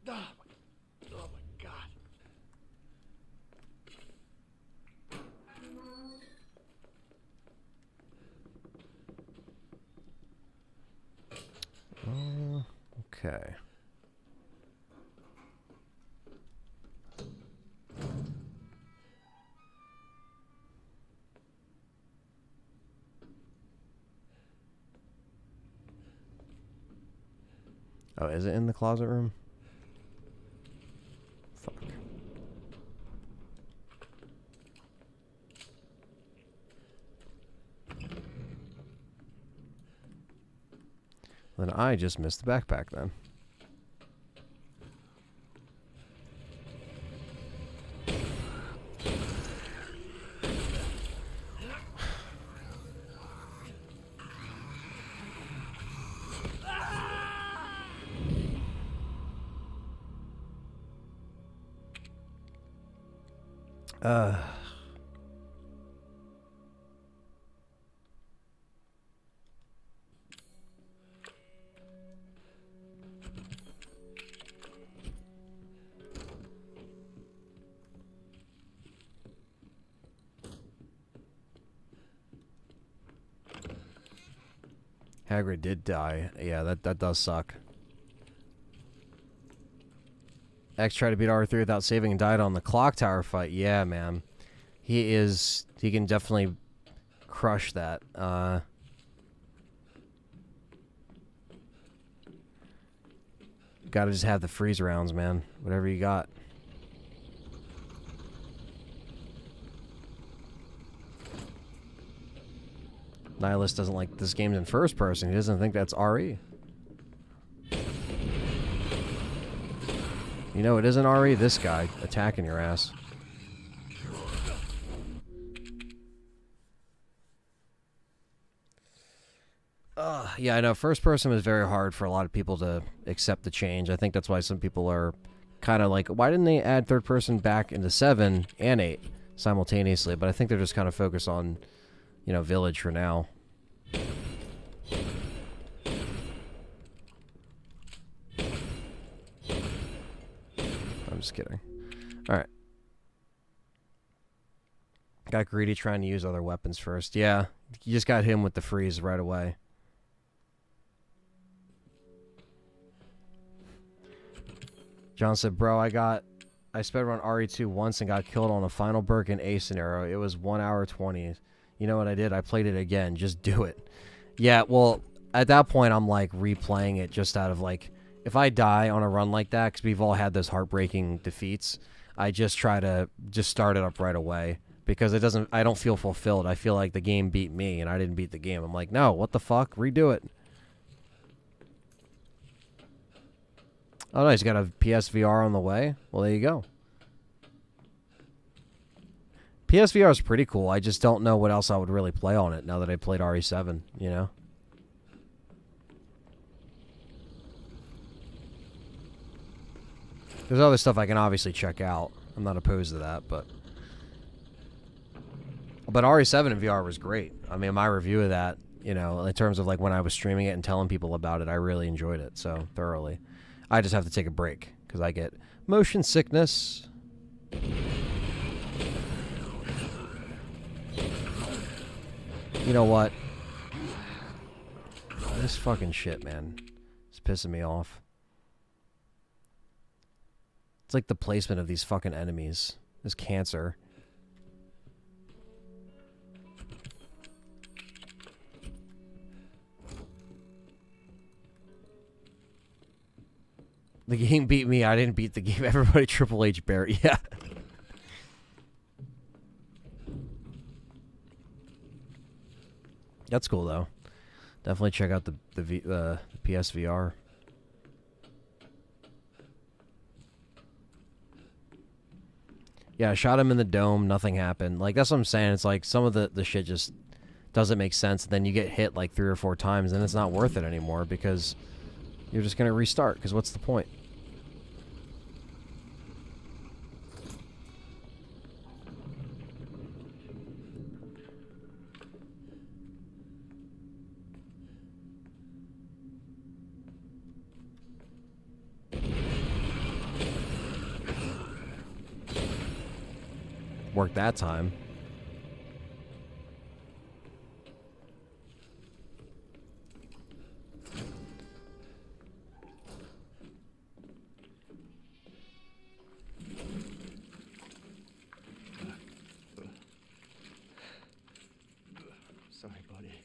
Oh my God. Okay. Oh, is it in the closet room? Fuck. Then I just missed the backpack then. Hagrid did die. Yeah, that does suck. X tried to beat R3 without saving and died on the clock tower fight. Yeah, man. He can definitely crush that. Gotta just have the freeze rounds, man. Whatever you got. Nihilist doesn't like this game's in first person. He doesn't think that's RE. You know, it isn't RE, this guy attacking your ass. Yeah, I know. First person was very hard for a lot of people to accept the change. I think that's why some people are kind of like, why didn't they add third person back into 7 and 8 simultaneously? But I think they're just kind of focused on, you know, Village for now. I'm just kidding. Alright. Got greedy trying to use other weapons first. Yeah, you just got him with the freeze right away. John said, bro, I sped run RE2 once and got killed on a final Birkin A scenario. It was 1 hour 20. You know what I did? I played it again. Just do it. Yeah, well, at that point, I'm like replaying it just out of like, if I die on a run like that, because we've all had those heartbreaking defeats, I just try to just start it up right away. Because I don't feel fulfilled. I feel like the game beat me and I didn't beat the game. I'm like, no, what the fuck? Redo it. Oh, nice. You got a PSVR on the way? Well, there you go. PSVR is pretty cool. I just don't know what else I would really play on it now that I played RE7, you know? There's other stuff I can obviously check out. I'm not opposed to that, but RE7 in VR was great. I mean, my review of that, you know, in terms of like when I was streaming it and telling people about it, I really enjoyed it so thoroughly. I just have to take a break because I get motion sickness. You know what? This fucking shit, man. It's pissing me off. It's like the placement of these fucking enemies. This cancer. The game beat me. I didn't beat the game. Everybody Triple H Barry. Yeah. That's cool though. Definitely check out the PSVR. Yeah, I shot him in the dome. Nothing happened. Like, that's what I'm saying. It's like some of the shit just doesn't make sense. Then you get hit like 3 or 4 times, and it's not worth it anymore because you're just going to restart. Because what's the point? Worked that time. Sorry, buddy.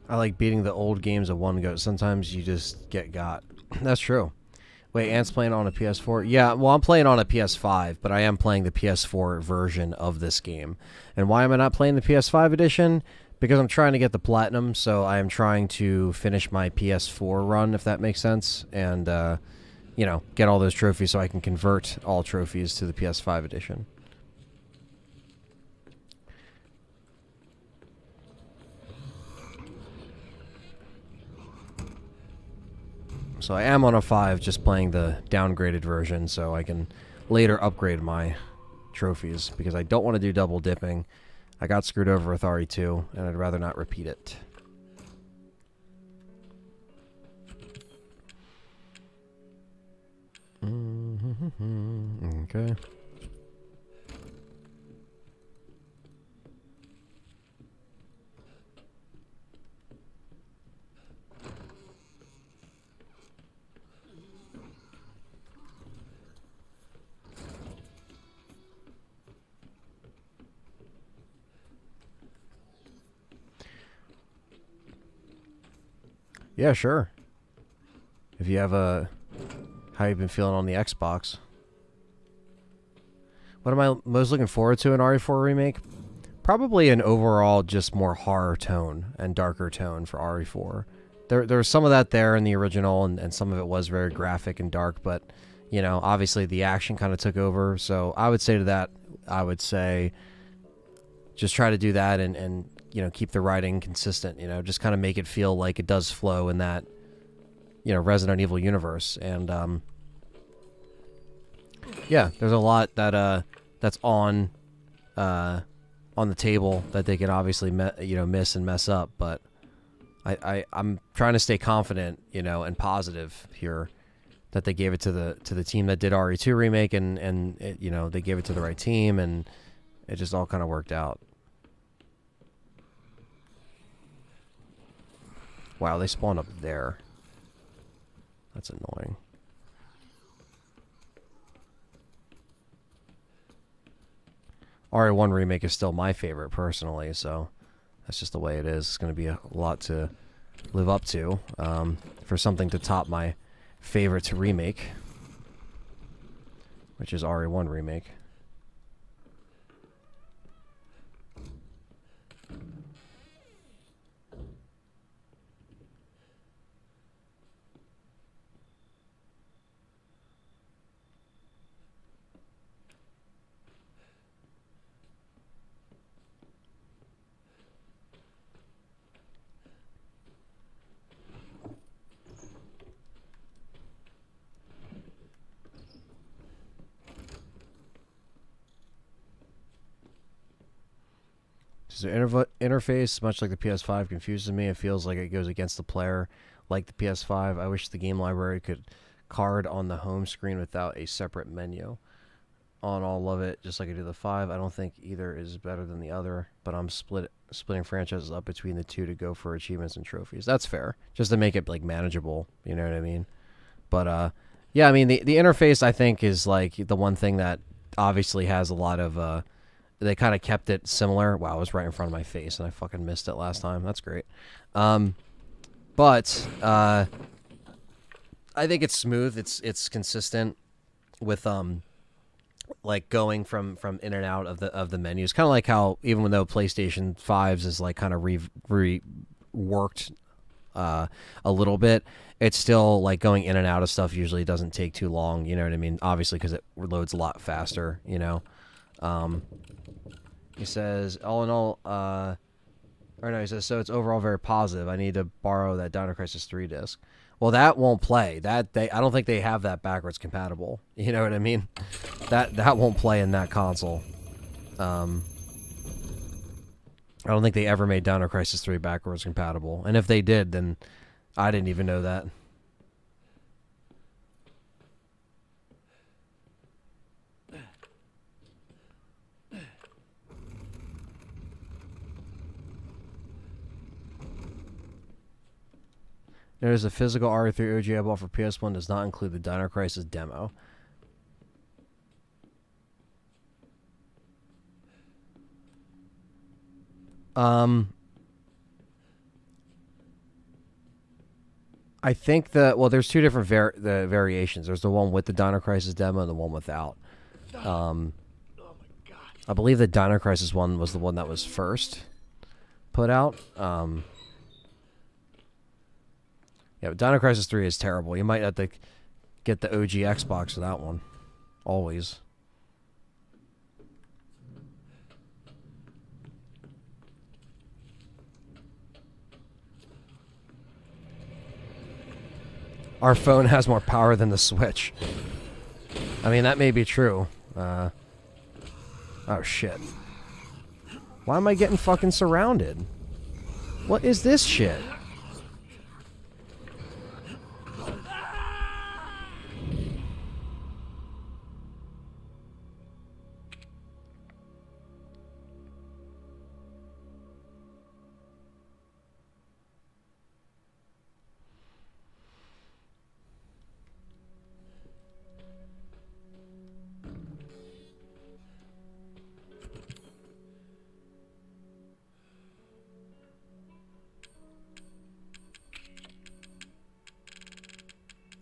I like beating the old games of one go. Sometimes you just get got. That's true. Wait, Ant's playing on a PS4? Yeah, well, I'm playing on a PS5, but I am playing the PS4 version of this game. And why am I not playing the PS5 edition? Because I'm trying to get the Platinum, so I am trying to finish my PS4 run, if that makes sense, and, you know, get all those trophies so I can convert all trophies to the PS5 edition. So I am on a 5, just playing the downgraded version, so I can later upgrade my trophies, because I don't want to do double dipping. I got screwed over with RE2, and I'd rather not repeat it. Okay. Yeah, sure. If you have a... How you been feeling on the Xbox? What am I most looking forward to in RE4 Remake? Probably an overall just more horror tone and darker tone for RE4. There was some of that there in the original, and some of it was very graphic and dark, but, you know, obviously the action kind of took over. So I would say to that, I would say just try to do that and you know, keep the writing consistent, you know, just kind of make it feel like it does flow in that, you know, Resident Evil universe. And, yeah, there's a lot that, that's on the table that they can obviously, you know, miss and mess up, but I'm trying to stay confident, you know, and positive here that they gave it to the team that did RE2 Remake, and it, you know, they gave it to the right team, and it just all kind of worked out. Wow, they spawned up there. That's annoying. RE1 Remake is still my favorite, personally, so that's just the way it is. It's going to be a lot to live up to for something to top my favorite remake, which is RE1 Remake. The interface, much like the PS5, confuses me. It feels like it goes against the player, like the PS5. I wish the game library could card on the home screen without a separate menu. All in all, love it, just like I do the 5. I don't think either is better than the other, but I'm splitting franchises up between the two to go for achievements and trophies. That's fair, just to make it like manageable. You know what I mean? But yeah, I mean the interface, I think, is like the one thing that obviously has a lot of they kind of kept it similar. Wow, it was right in front of my face, and I fucking missed it last time. That's great. But I think it's smooth. It's consistent with like going from in and out of the menus. Kind of like how, even though PlayStation 5's is like kind of reworked a little bit, it's still like going in and out of stuff usually doesn't take too long. You know what I mean? Obviously, because it loads a lot faster. You know. He says, all in all, or no, he says, so it's overall very positive. I need to borrow that Dino Crisis 3 disc. Well, that won't play. I don't think they have that backwards compatible. You know what I mean? That won't play in that console. I don't think they ever made Dino Crisis 3 backwards compatible. And if they did, then I didn't even know that. There's a physical RE3 OG I bought for PS1 does not include the Dino Crisis demo. I think there's two different the variations. There's the one with the Dino Crisis demo and the one without. Oh my god. I believe the Dino Crisis one was the one that was first put out. Yeah, but Dino Crisis 3 is terrible. You might have to get the OG Xbox for that one. Always. Our phone has more power than the Switch. I mean, that may be true. Oh, shit. Why am I getting fucking surrounded? What is this shit?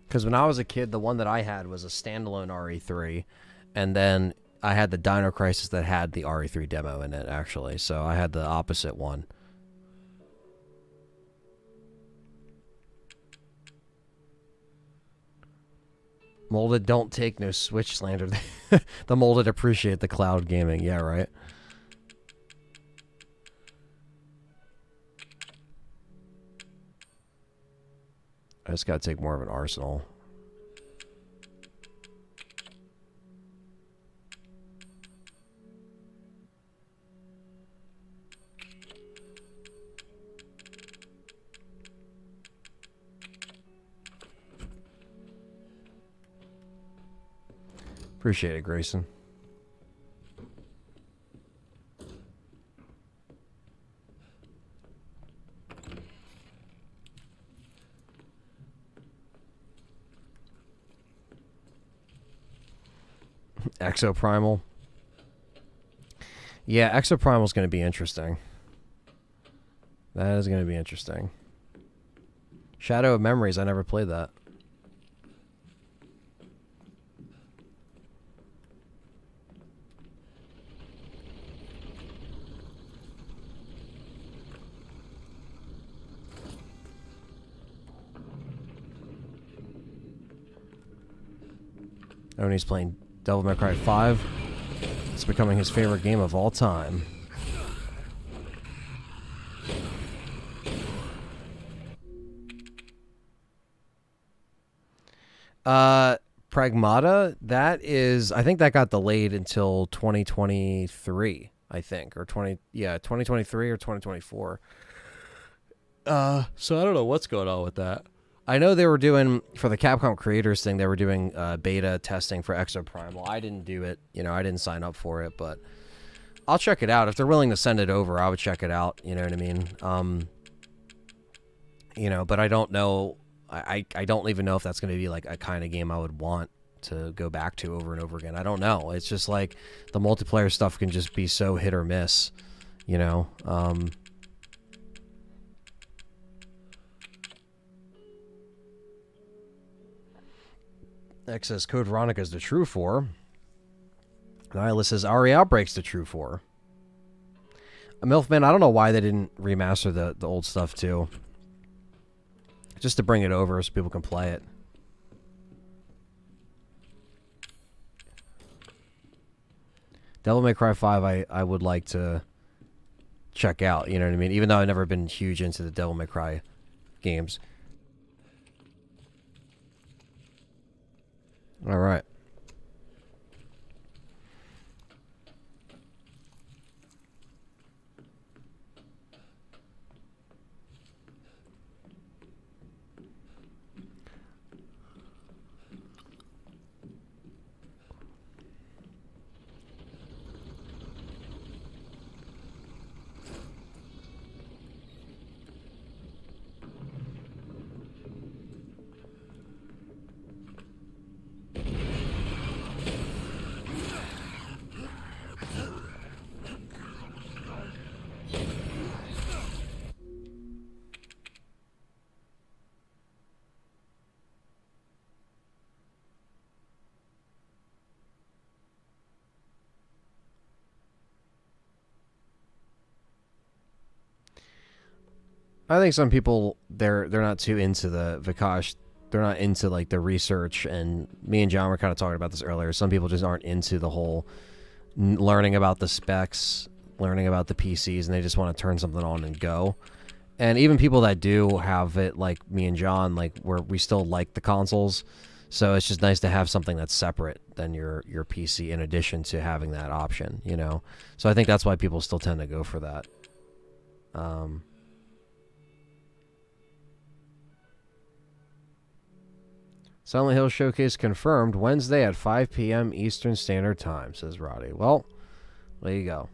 Because when I was a kid, the one that I had was a standalone RE3, and then I had the Dino Crisis that had the RE3 demo in it, actually. So I had the opposite one. Molded don't take no Switch slander. The Molded appreciate the cloud gaming. Yeah, right. I just gotta take more of an arsenal. Appreciate it, Grayson. Exoprimal. Yeah, Exoprimal is going to be interesting. That is going to be interesting. Shadow of Memories, I never played that. Oh, and he's playing Devil May Cry 5. It's becoming his favorite game of all time. Pragmata, that is, I think that got delayed until 2023, I think, or 2023 or 2024. So I don't know what's going on with that. I know they were doing, for the Capcom Creators thing, they were doing beta testing for Exoprimal. I didn't do it. You know, I didn't sign up for it, but I'll check it out. If they're willing to send it over, I would check it out. You know what I mean? You know, but I don't know. I don't even know if that's going to be like a kind of game I would want to go back to over and over again. I don't know. It's just like the multiplayer stuff can just be so hit or miss, you know? X says Code Veronica is the true 4. Nyla says RE Outbreak's the true 4. Milfman, I don't know why they didn't remaster the old stuff too. Just to bring it over so people can play it. Devil May Cry 5 I would like to check out, you know what I mean? Even though I've never been huge into the Devil May Cry games. All right. I think some people they're not too into the Vikash. They're not into like the research, and me and John were kind of talking about this earlier. Some people just aren't into the whole learning about the specs, learning about the PCs, and they just want to turn something on and go. And even people that do have it, like me and John, like where we still like the consoles. So it's just nice to have something that's separate than your PC in addition to having that option, you know? So I think that's why people still tend to go for that. Silent Hill Showcase confirmed Wednesday at 5 p.m. Eastern Standard Time, says Roddy. Well, there you go.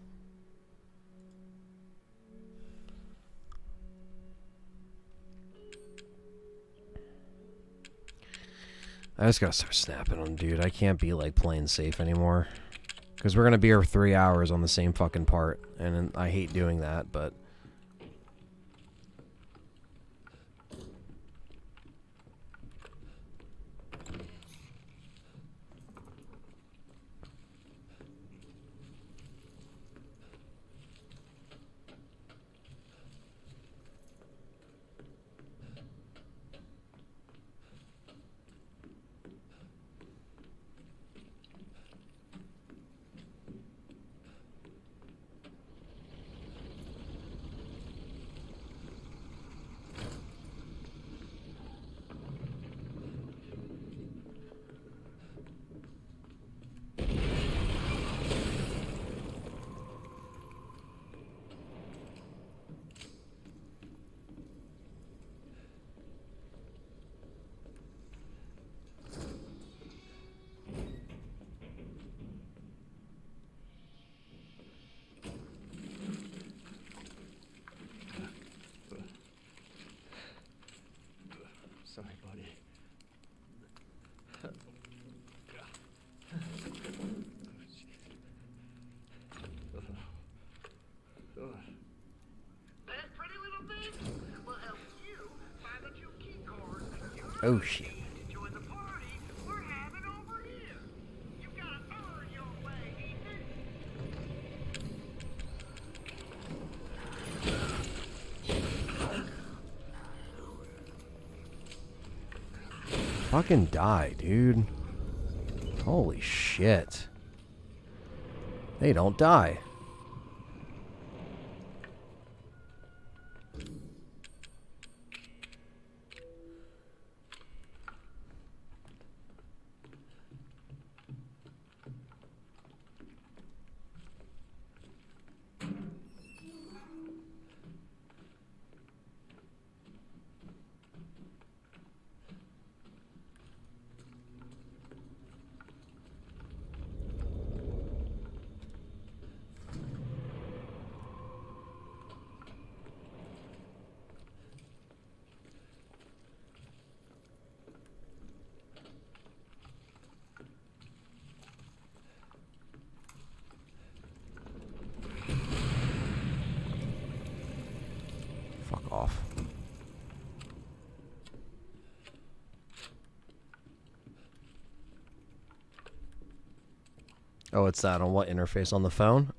I just gotta start snapping them, dude. I can't be like playing safe anymore. Because we're gonna be here for 3 hours on the same fucking part. And I hate doing that, but... Sorry, buddy. That pretty little thing will help you find the 2 key cards Oh, shit. to join the party we're having over here. You've got to earn your way in. Fucking die, dude. Holy shit. They don't die. Fuck off. Oh, it's that on what interface? On the phone?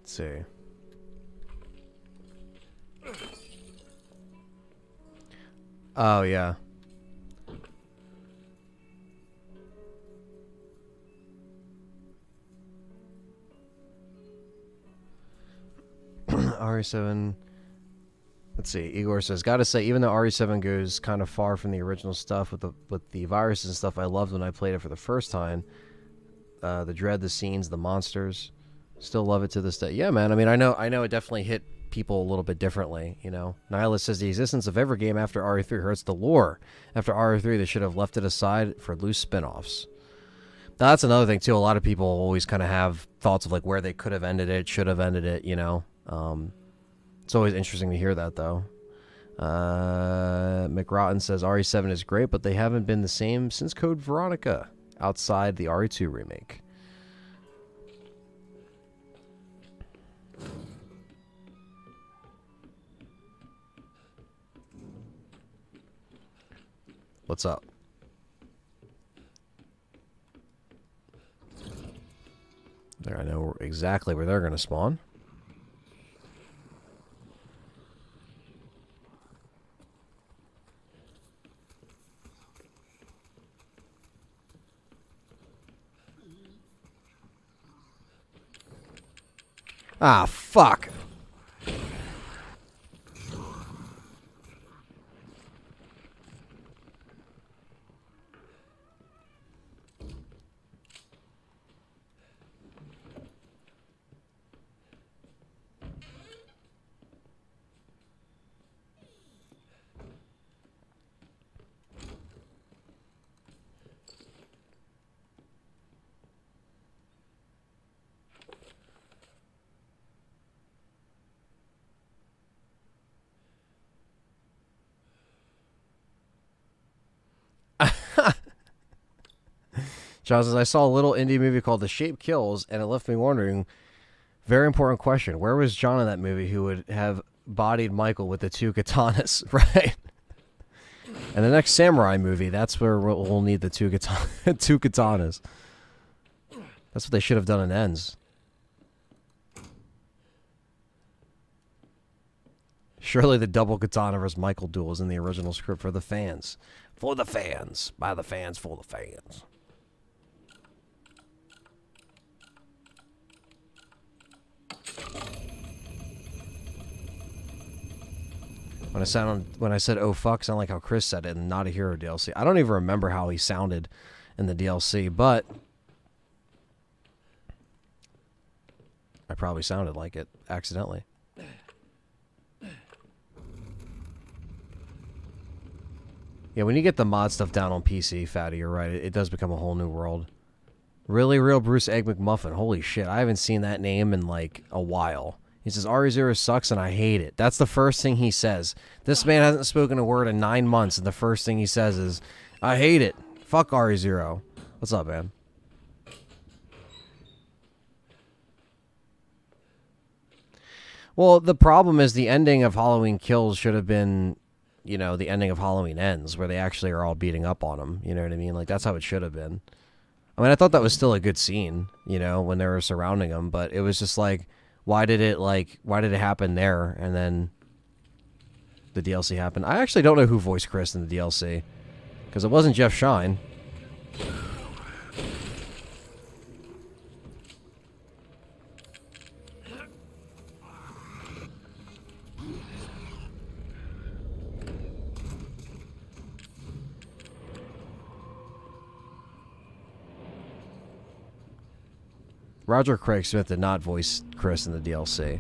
See. Oh, yeah. RE7. Let's see. Igor says, "Gotta say, even though RE7 goes kind of far from the original stuff with the viruses and stuff, I loved when I played it for the first time. The dread, the scenes, the monsters. Still love it to this day." Yeah, man. I mean, I know it definitely hit people a little bit differently, you know. Nihilist says, "The existence of every game after RE3 hurts the lore. After RE3, they should have left it aside for loose spin-offs." Now, that's another thing, too. A lot of people always kind of have thoughts of, like, where they could have ended it, should have ended it, you know. It's always interesting to hear that, though. McRotten says RE7 is great, but they haven't been the same since Code Veronica, outside the RE2 remake. What's up? There, I know exactly where they're going to spawn. Ah, fuck. John says, I saw a little indie movie called The Shape Kills, and it left me wondering, very important question, where was John in that movie who would have bodied Michael with the 2 katanas, right? And the next samurai movie, that's where we'll need the 2 katanas. That's what they should have done in Ends. Surely the double katana versus Michael duel is in the original script for the fans. For the fans. By the fans, for the fans. When I said oh fuck, sound like how Chris said it in Not a Hero DLC. I don't even remember how he sounded in the DLC, but I probably sounded like it accidentally. Yeah, when you get the mod stuff down on PC, Fatty, you're right. It does become a whole new world. Really real Bruce Egg McMuffin. Holy shit, I haven't seen that name in like a while. He says, RE0 sucks and I hate it. That's the first thing he says. This man hasn't spoken a word in 9 months, and the first thing he says is, I hate it. Fuck RE0. What's up, man? Well, the problem is the ending of Halloween Kills should have been, you know, the ending of Halloween Ends, where they actually are all beating up on him. You know what I mean? Like, that's how it should have been. I mean, I thought that was still a good scene, you know, when they were surrounding him, but it was just like, why did it happen there, and then the DLC happened? I actually don't know who voiced Chris in the DLC, because it wasn't Jeff Shine. Roger Craig Smith did not voice Chris in the DLC.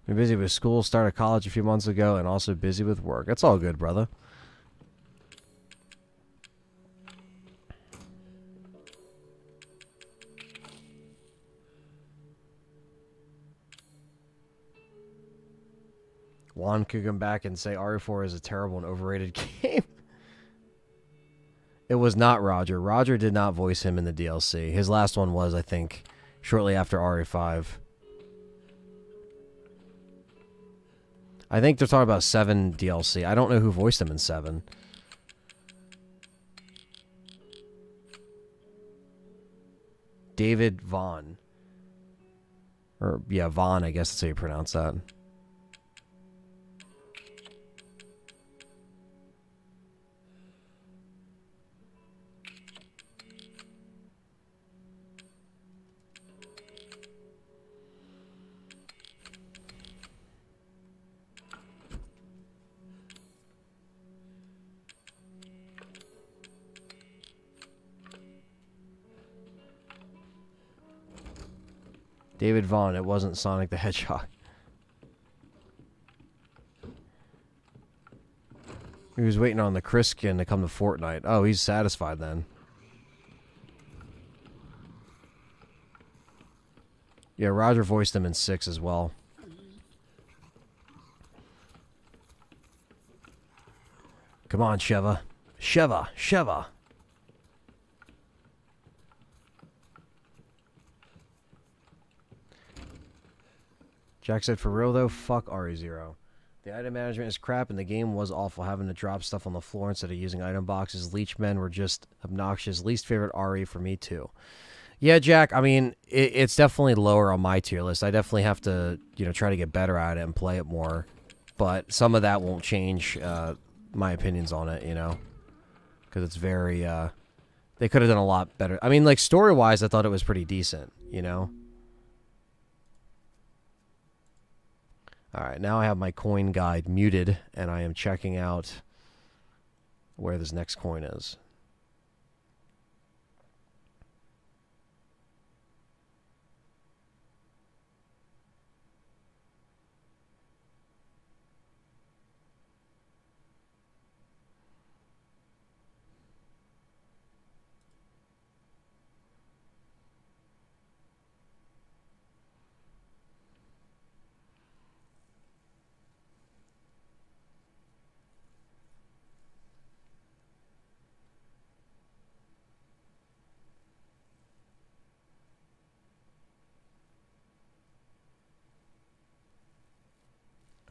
Been busy with school, started college a few months ago, and also busy with work. That's all good, brother. Juan could come back and say RE4 is a terrible and overrated game. It was not Roger. Roger did not voice him in the DLC. His last one was, I think, shortly after RE5. I think they're talking about 7 DLC. I don't know who voiced him in 7. David Vaughn. Or, yeah, Vaughn, I guess that's how you pronounce that. David Vaughn, it wasn't Sonic the Hedgehog. He was waiting on the Chris skin to come to Fortnite. Oh, he's satisfied then. Yeah, Roger voiced him in 6 as well. Come on, Sheva. Sheva. Jack said, for real though, fuck RE0. The item management is crap and the game was awful, having to drop stuff on the floor instead of using item boxes. Leechmen were just obnoxious. Least favorite RE for me too. Yeah, Jack, I mean, it's definitely lower on my tier list. I definitely have to, try to get better at it and play it more. But some of that won't change my opinions on it, Because it's very, they could have done a lot better. I mean, like, story-wise, I thought it was pretty decent, Alright, now I have my coin guide muted, and I am checking out where this next coin is.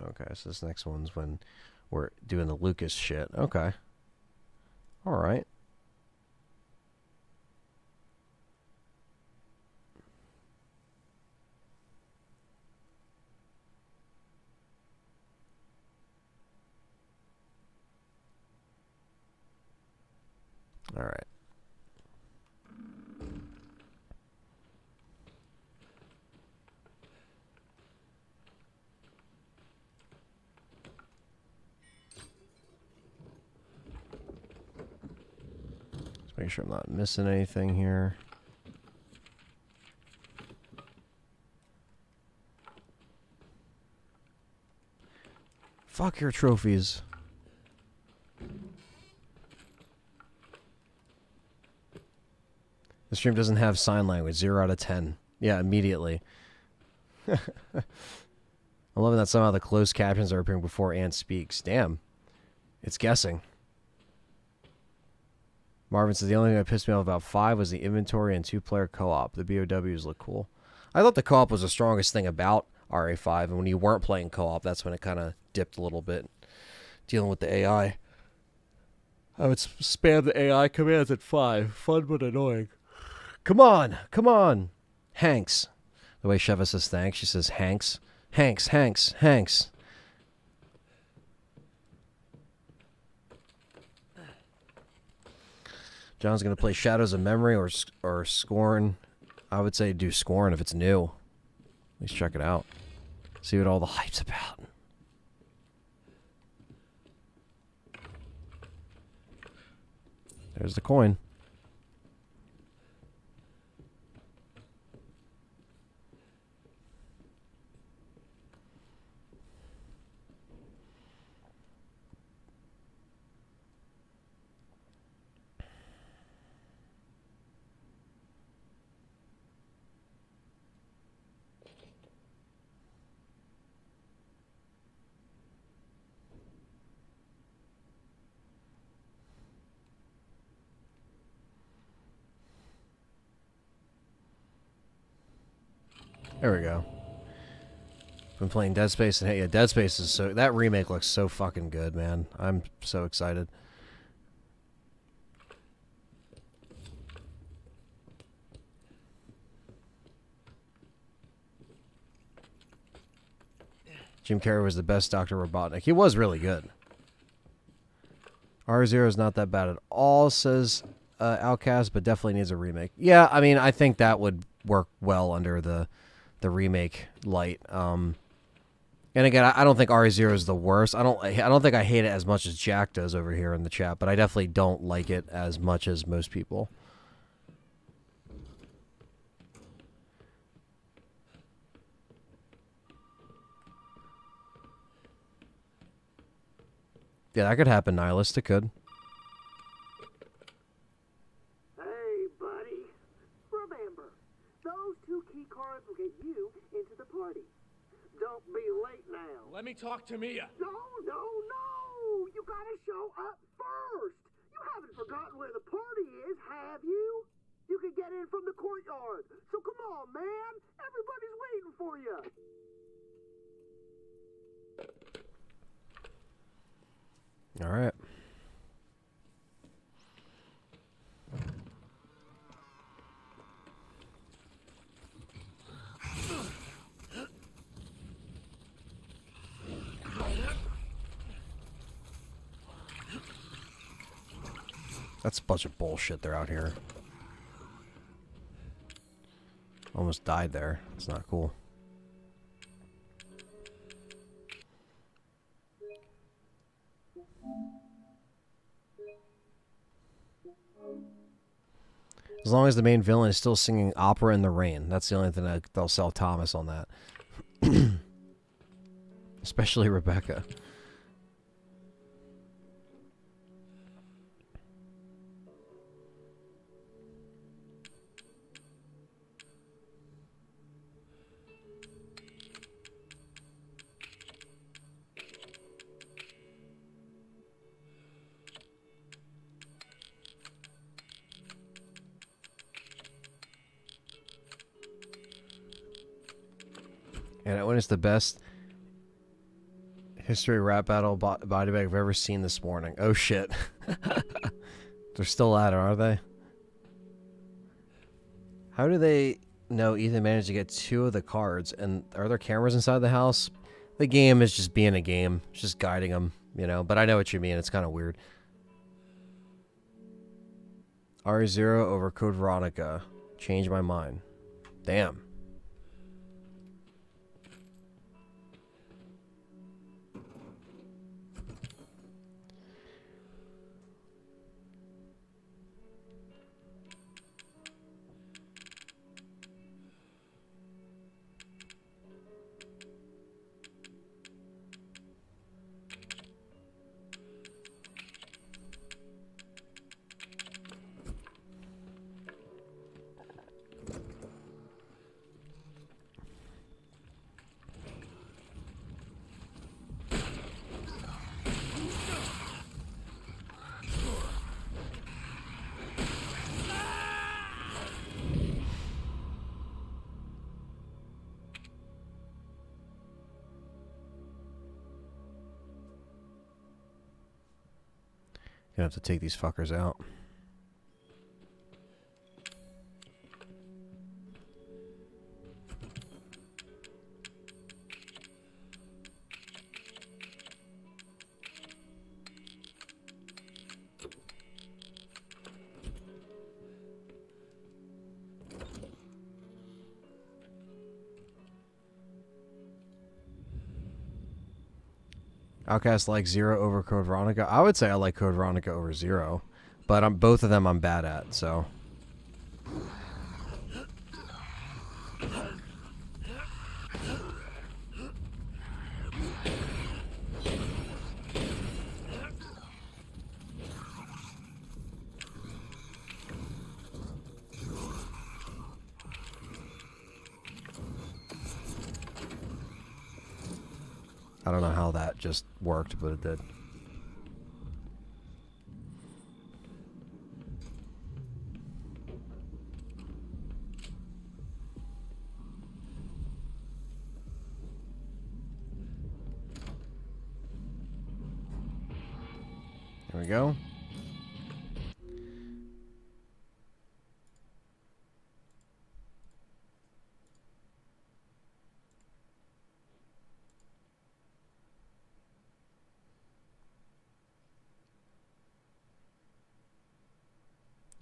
Okay, so this next one's when we're doing the Lucas shit. Okay. Alright. Alright. Make sure I'm not missing anything here. Fuck your trophies. The stream doesn't have sign language. 0 out of 10. Yeah, immediately. I'm loving that somehow the closed captions are appearing before Ann speaks. Damn. It's guessing. Marvin says the only thing that pissed me off about 5 was the inventory and 2-player co-op. The BOWs look cool. I thought the co-op was the strongest thing about RA5, and when you weren't playing co-op, that's when it kind of dipped a little bit. Dealing with the AI. I would spam the AI commands at 5. Fun but annoying. Come on. Hanks. The way Sheva says thanks, she says Hanks. Hanks. John's going to play Shadows of Memory or Scorn. I would say do Scorn if it's new. At least check it out. See what all the hype's about. There's the coin. There we go. Been playing Dead Space, and hey, yeah, Dead Space is so... That remake looks so fucking good, man. I'm so excited. Jim Carrey was the best Dr. Robotnik. He was really good. R0 is not that bad at all, says Outcast, but definitely needs a remake. Yeah, I mean, I think that would work well under the remake light. And again, I don't think RE0 is the worst. I don't think I hate it as much as Jack does over here in the chat, but I definitely don't like it as much as most people. Yeah, that could happen, Nihilist. It could. Hey, buddy. Remember, those 2 key cards will get you into the party. Don't be late now. Let me talk to Mia. No. You gotta show up haven't forgotten where the party is, have you? You can get in from the courtyard. So come on, man. Everybody's waiting for you. All right. That's a bunch of bullshit they're out here. Almost died there. It's not cool. As long as the main villain is still singing Opera in the Rain. That's the only thing that they'll sell Thomas on that. Especially Rebecca. And I witnessed the best history rap battle body bag I've ever seen this morning. Oh shit. They're still at it, are they? How do they know Ethan managed to get 2 of the cards? And are there cameras inside the house? The game is just being a game. It's just guiding them, you know. But I know what you mean. It's kind of weird. R0 over Code Veronica. Change my mind. Damn. Gonna have to take these fuckers out. Outcast like 0 over Code Veronica. I would say I like Code Veronica over 0, but both of them I'm bad at, so. I don't know how that just worked, but it did. There we go.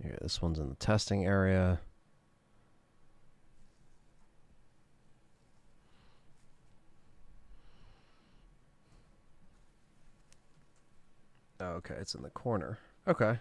Here, this one's in the testing area. Oh, okay, it's in the corner. Okay.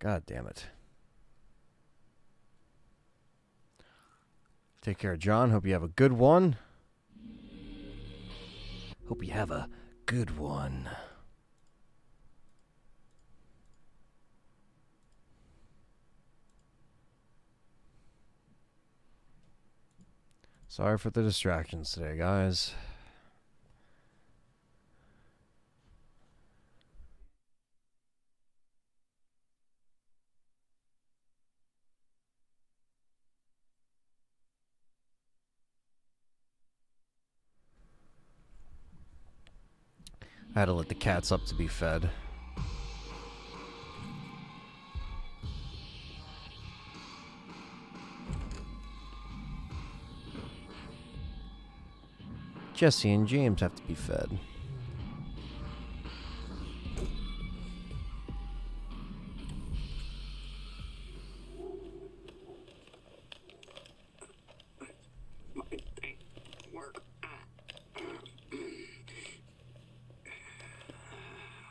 God damn it. Take care, John. Hope you have a good one. Hope you have a good one. Sorry for the distractions today, guys. I had to let the cats up to be fed. Jesse and James have to be fed.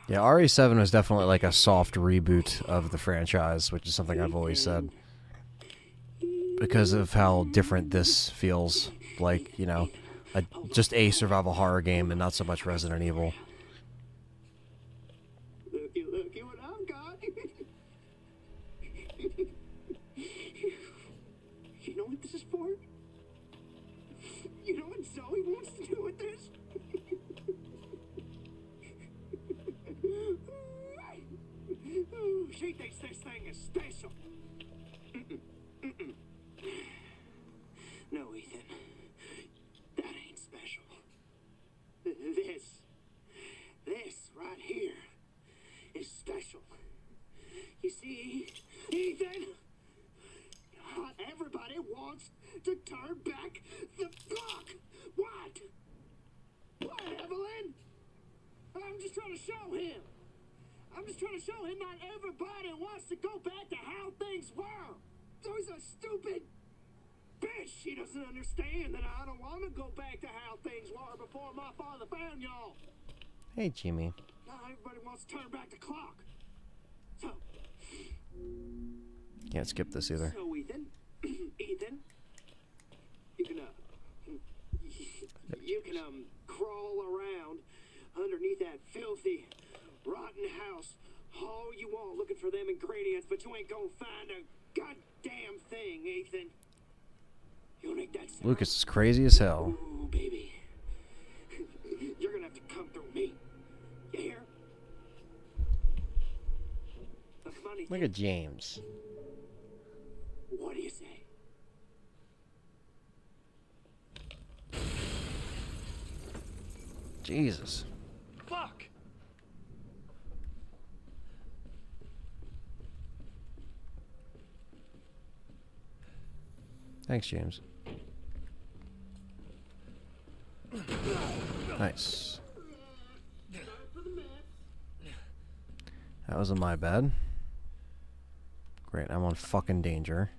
Yeah, RE7 was definitely like a soft reboot of the franchise, which is something I've always said. Because of how different this feels like, you know, just a survival horror game and not so much Resident Evil. Looky what I've got. You know what this is for? You know what Zoe wants to do with this? She thinks this thing is special. No, Ethan. That ain't special. This right here is special. You see, Ethan? Not everybody wants to turn back the clock. What? What, Evelyn? I'm just trying to show him. I'm just trying to show him not everybody wants to go back to how things were. Zoe's a stupid bitch. She doesn't understand that I don't want to go back to how things were before my father found y'all. Hey, Jimmy. Not everybody wants to turn back the clock. So. Can't skip this either. So, Ethan, you can crawl around underneath that filthy, rotten house all you want looking for them ingredients, but you ain't gonna find a goddamn thing, Ethan. You'll make that sound. Lucas is crazy as hell. Ooh, baby. You're gonna have to come through me. You hear? The funny Look at James. What do you say? Jesus. Fuck! Thanks, James. Nice. That wasn't my bad. Great, I'm on fucking danger.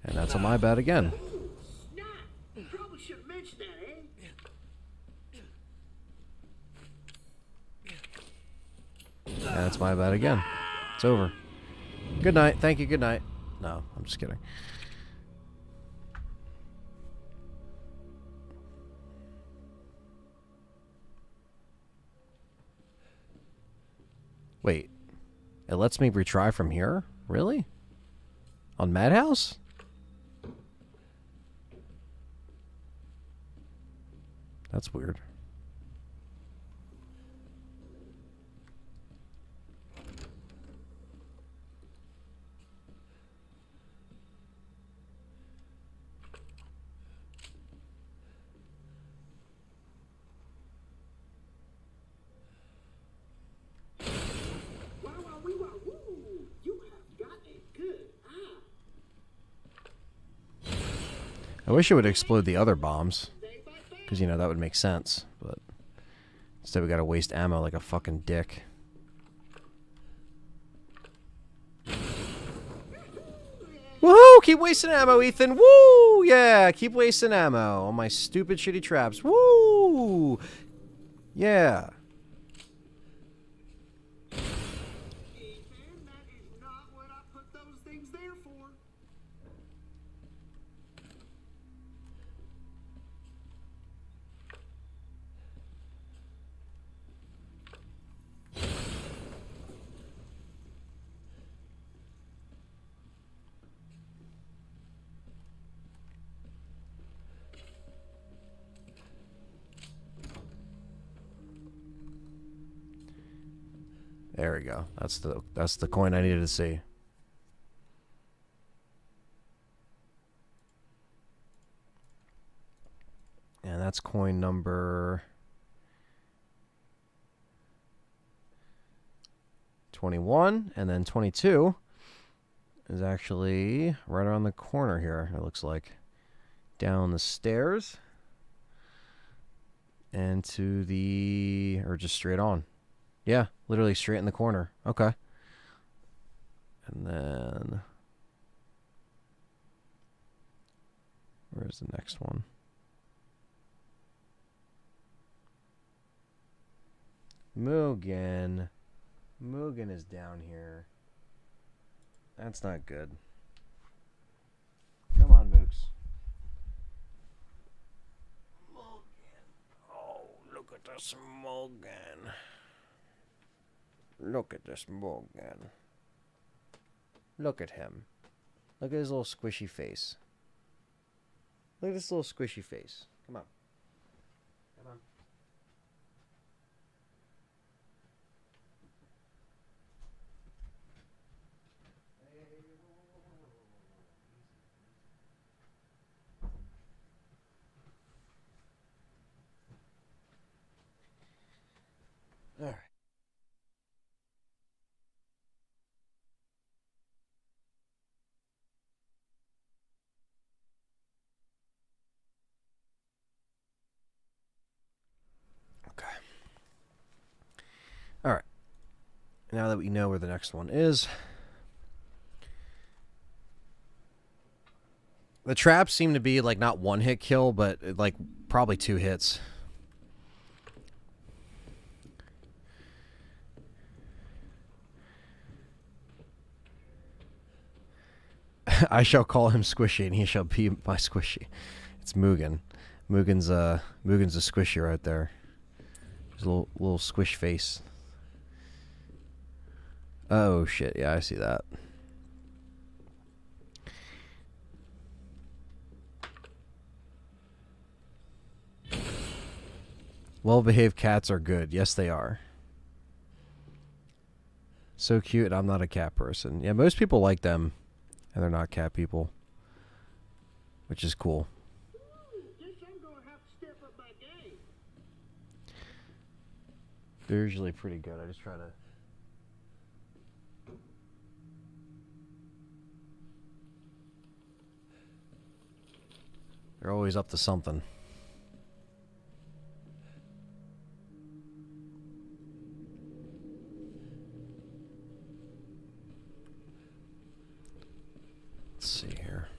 And that's on my bad again. Probably should mention that, And that's my bad again. It's over. Good night. Thank you. Good night. No, I'm just kidding. Wait. It lets me retry from here? Really? On Madhouse? That's weird. I wish it would explode the other bombs. Because, you know, that would make sense. But instead we gotta waste ammo like a fucking dick. Woohoo! Keep wasting ammo, Ethan! Woo! Yeah! Keep wasting ammo on my stupid shitty traps. Woo! Yeah! There we go. That's the coin I needed to see. And that's coin number 21, and then 22 is actually right around the corner here. It looks like down the stairs and to the, or just straight on. Yeah, literally straight in the corner. Okay. And then where's the next one? Mugen. Mugen is down here. That's not good. Come on, Mooks. Mugen. Oh, look at this Mugen. Look at this Mugen. Look at him. Look at his little squishy face. Look at this little squishy face. Come on. Come on. All right. Okay. All right. Now that we know where the next one is, the traps seem to be like not one hit kill, but like probably 2 hits. I shall call him Squishy, and he shall be my Squishy. It's Mugen. Mugen's a Squishy right there. His little squish face. Oh shit! Yeah, I see that. Well-behaved cats are good. Yes, they are. So cute. I'm not a cat person. Yeah, most people like them, and they're not cat people, which is cool. Guess I'm gonna have to step up my game. They're usually pretty good. I just try to. They're always up to something. Let's see here.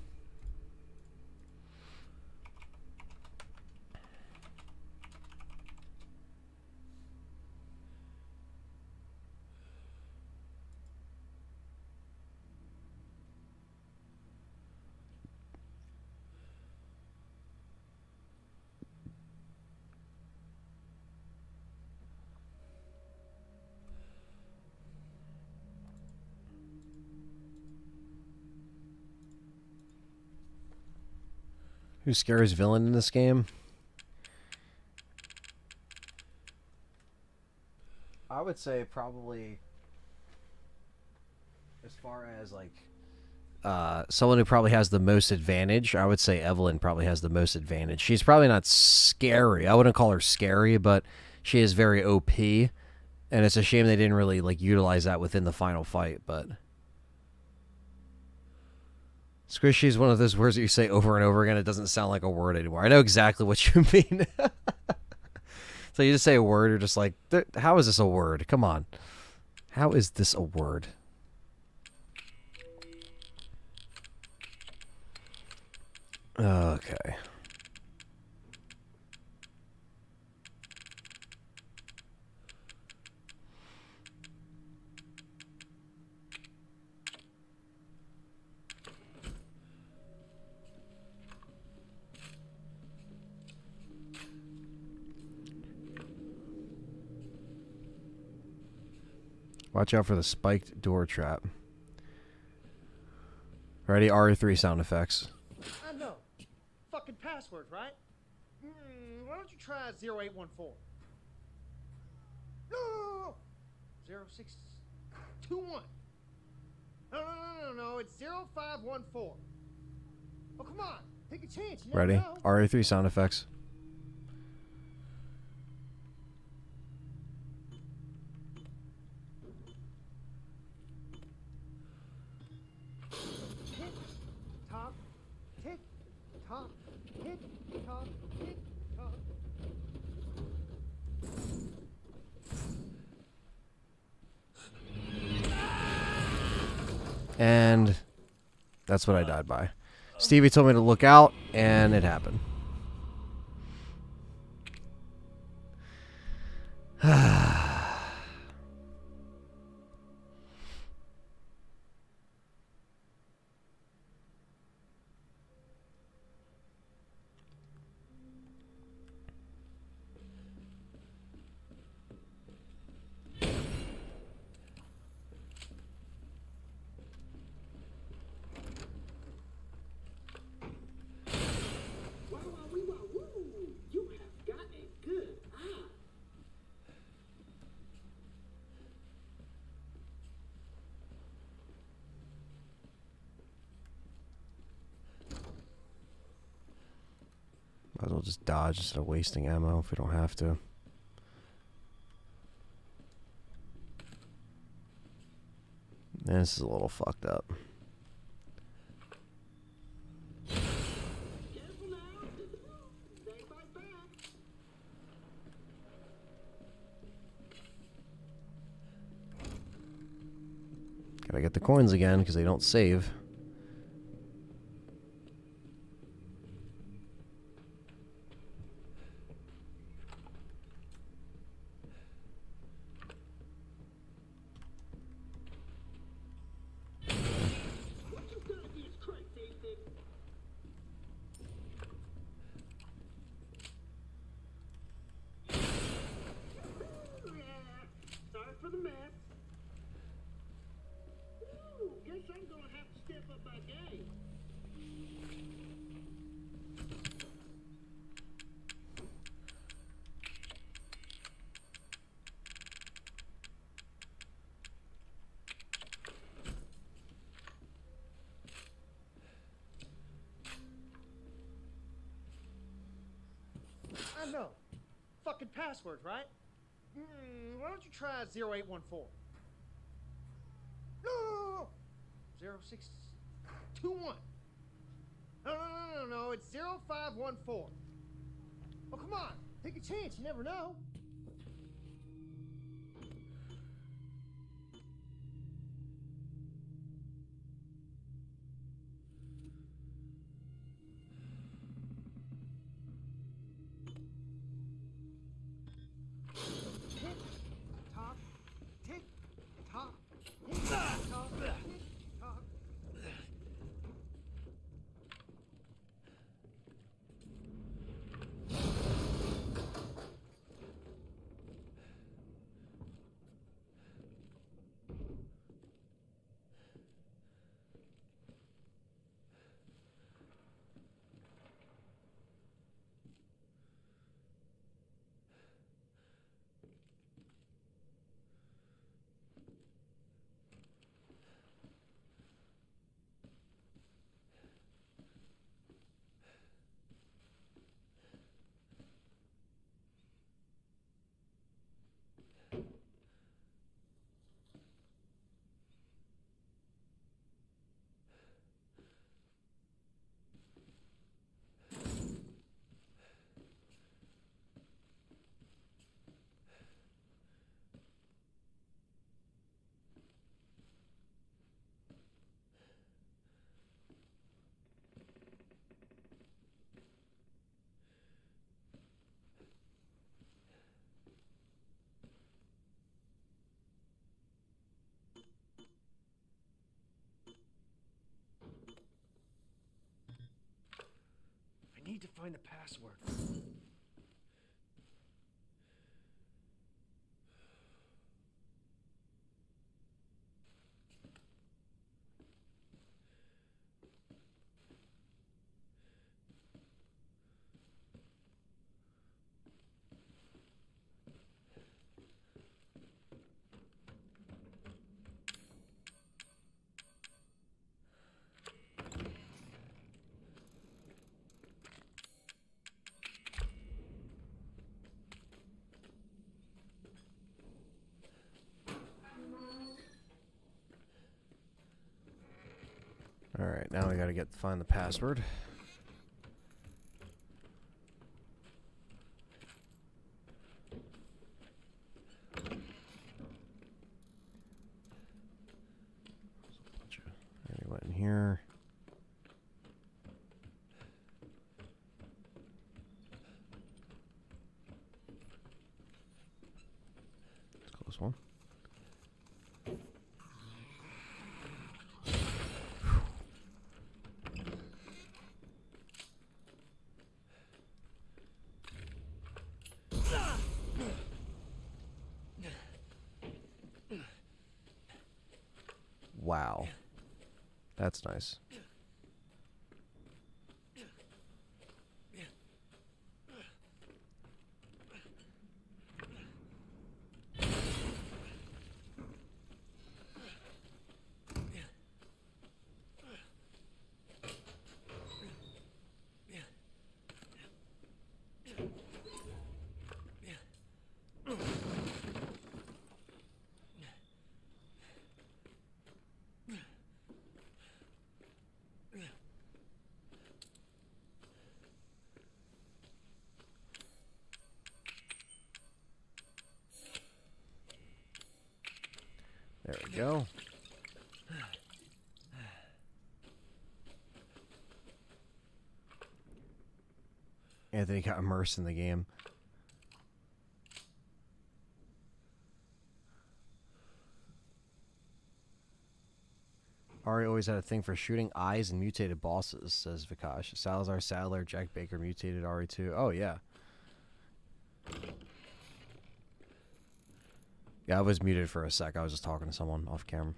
Who's scariest villain in this game? I would say probably, as far as like someone who probably has the most advantage, I would say Evelyn probably has the most advantage. She's probably not scary. I wouldn't call her scary, but she is very OP, and it's a shame they didn't really like utilize that within the final fight, but Squishy is one of those words that you say over and over again. It doesn't sound like a word anymore. I know exactly what you mean. So you just say a word, you're just like, how is this a word? Come on. How is this a word? Okay. Watch out for the spiked door trap. Ready? RE3 sound effects. I know. Fucking password, right? Why don't you try 0814? No! 06 21. No, it's 0514. Oh, come on. Take a chance. You never Ready? know. RE3 sound effects. Tick, tock, tick, tock, tick, tock, tick, tock. And that's what I died by. Stevie told me to look out, and it happened. You have got a good eye. Might as well just dodge instead of wasting ammo if we don't have to. This is a little fucked up. Careful now. They fight back. Gotta get the coins again because they don't save. What you got against Craig, David? Sorry for the mess. Ooh, guess I'm gonna have to step up my game. I know. Fucking password, right? Why don't you try 0814? No. 0621. No, it's 0514. Oh, come on. Take a chance. You never know. Tick, tock, tick, tock, tick, tock, tick, tock. I need to find the password. Alright, now we gotta find the password. Already went in here. Close one. Wow. That's nice. There we go. Anthony got immersed in the game. Ari always had a thing for shooting eyes and mutated bosses, says Vikash. Salazar, Sadler, Jack Baker mutated Ari too. Oh, yeah. Yeah, I was muted for a sec. I was just talking to someone off camera.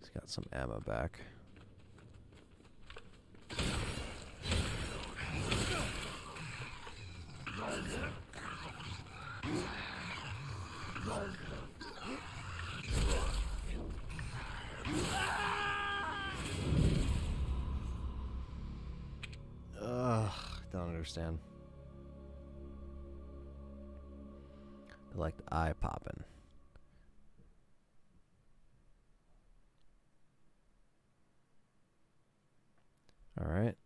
He's got some ammo back. Don't understand. I like the eye popping. All right.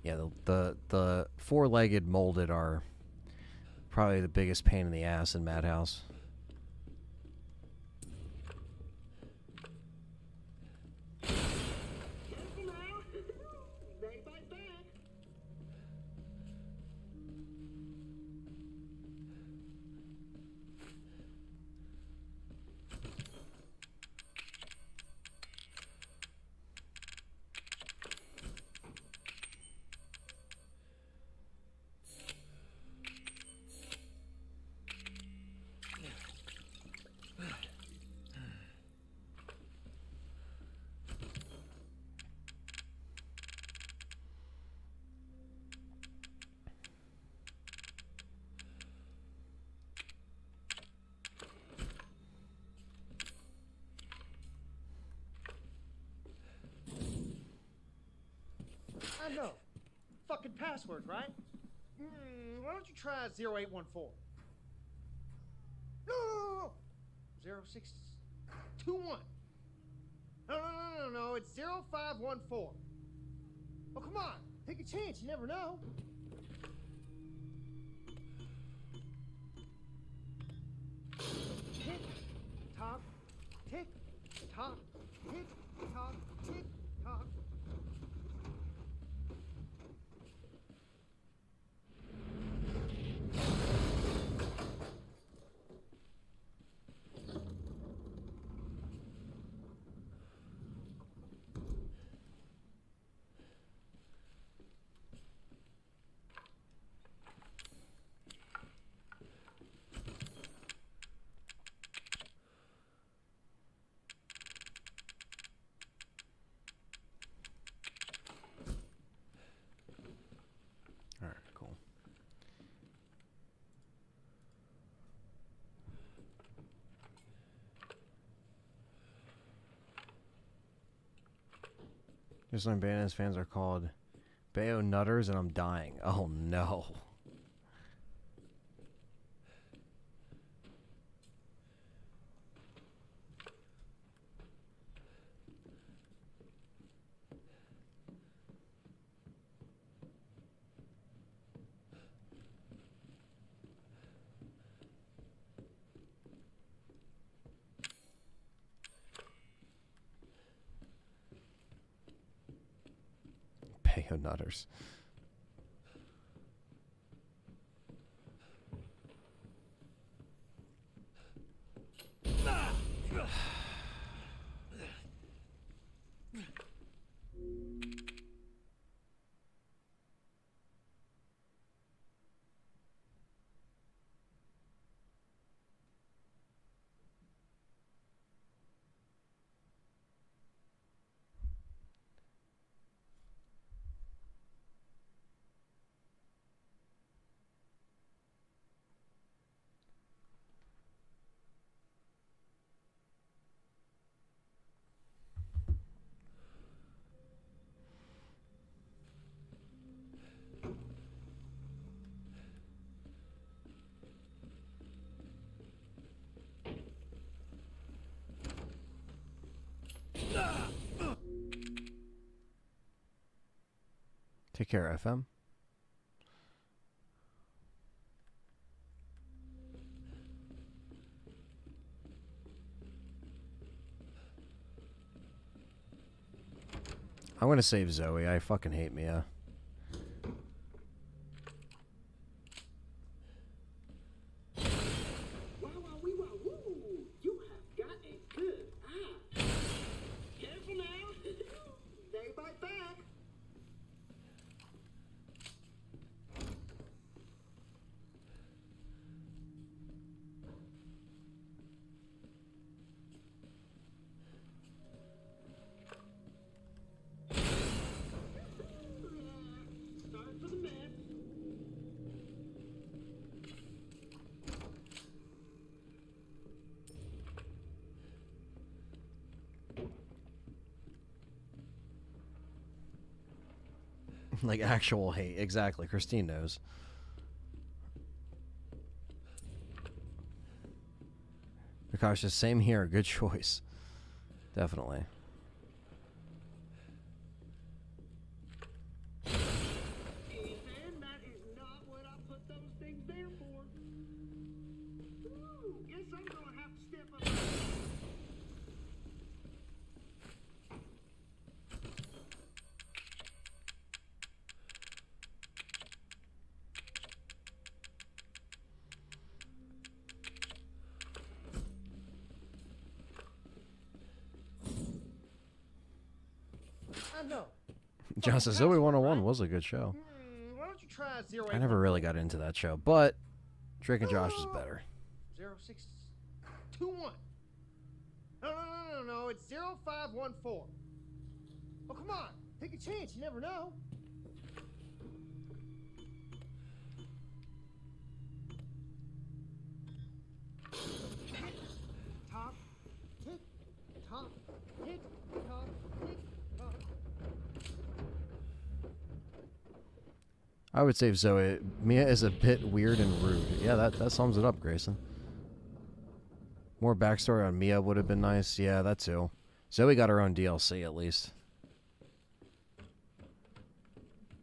Yeah, the four-legged molded are probably the biggest pain in the ass in Madhouse. fucking password, right? Why don't you try 0814? No. 0621. No, it's 0514. Oh, come on. Take a chance. You never know. Tick, tock, tick, tock, tick, tock, tick, tock. All right, cool. Just when Bandits fans are called Bayo Nutters, and I'm dying. Oh no. Bayo Nutters. Take care, FM. I'm gonna save Zoe. I fucking hate Mia. You have got a good eye. Careful now. They bite back. Start for the mess. Like actual hate. Exactly. Christine knows. Prakash says, same here. Good choice. Definitely. And that is not what I put those things there for. Ooh, guess I'm gonna have to step up. I know. John says, Zoe 101 was a good show. Why don't you try 08? I never really got into that show, but Drake and Josh is better. 0621. No, it's 0514. Oh, come on. Take a chance. You never know. Tick, tock, tick, tock, tick, tock, tick, tock. I would save Zoe. Mia is a bit weird and rude. Yeah, that sums it up, Grayson. More backstory on Mia would have been nice. Yeah, that too. Zoe got her own DLC at least.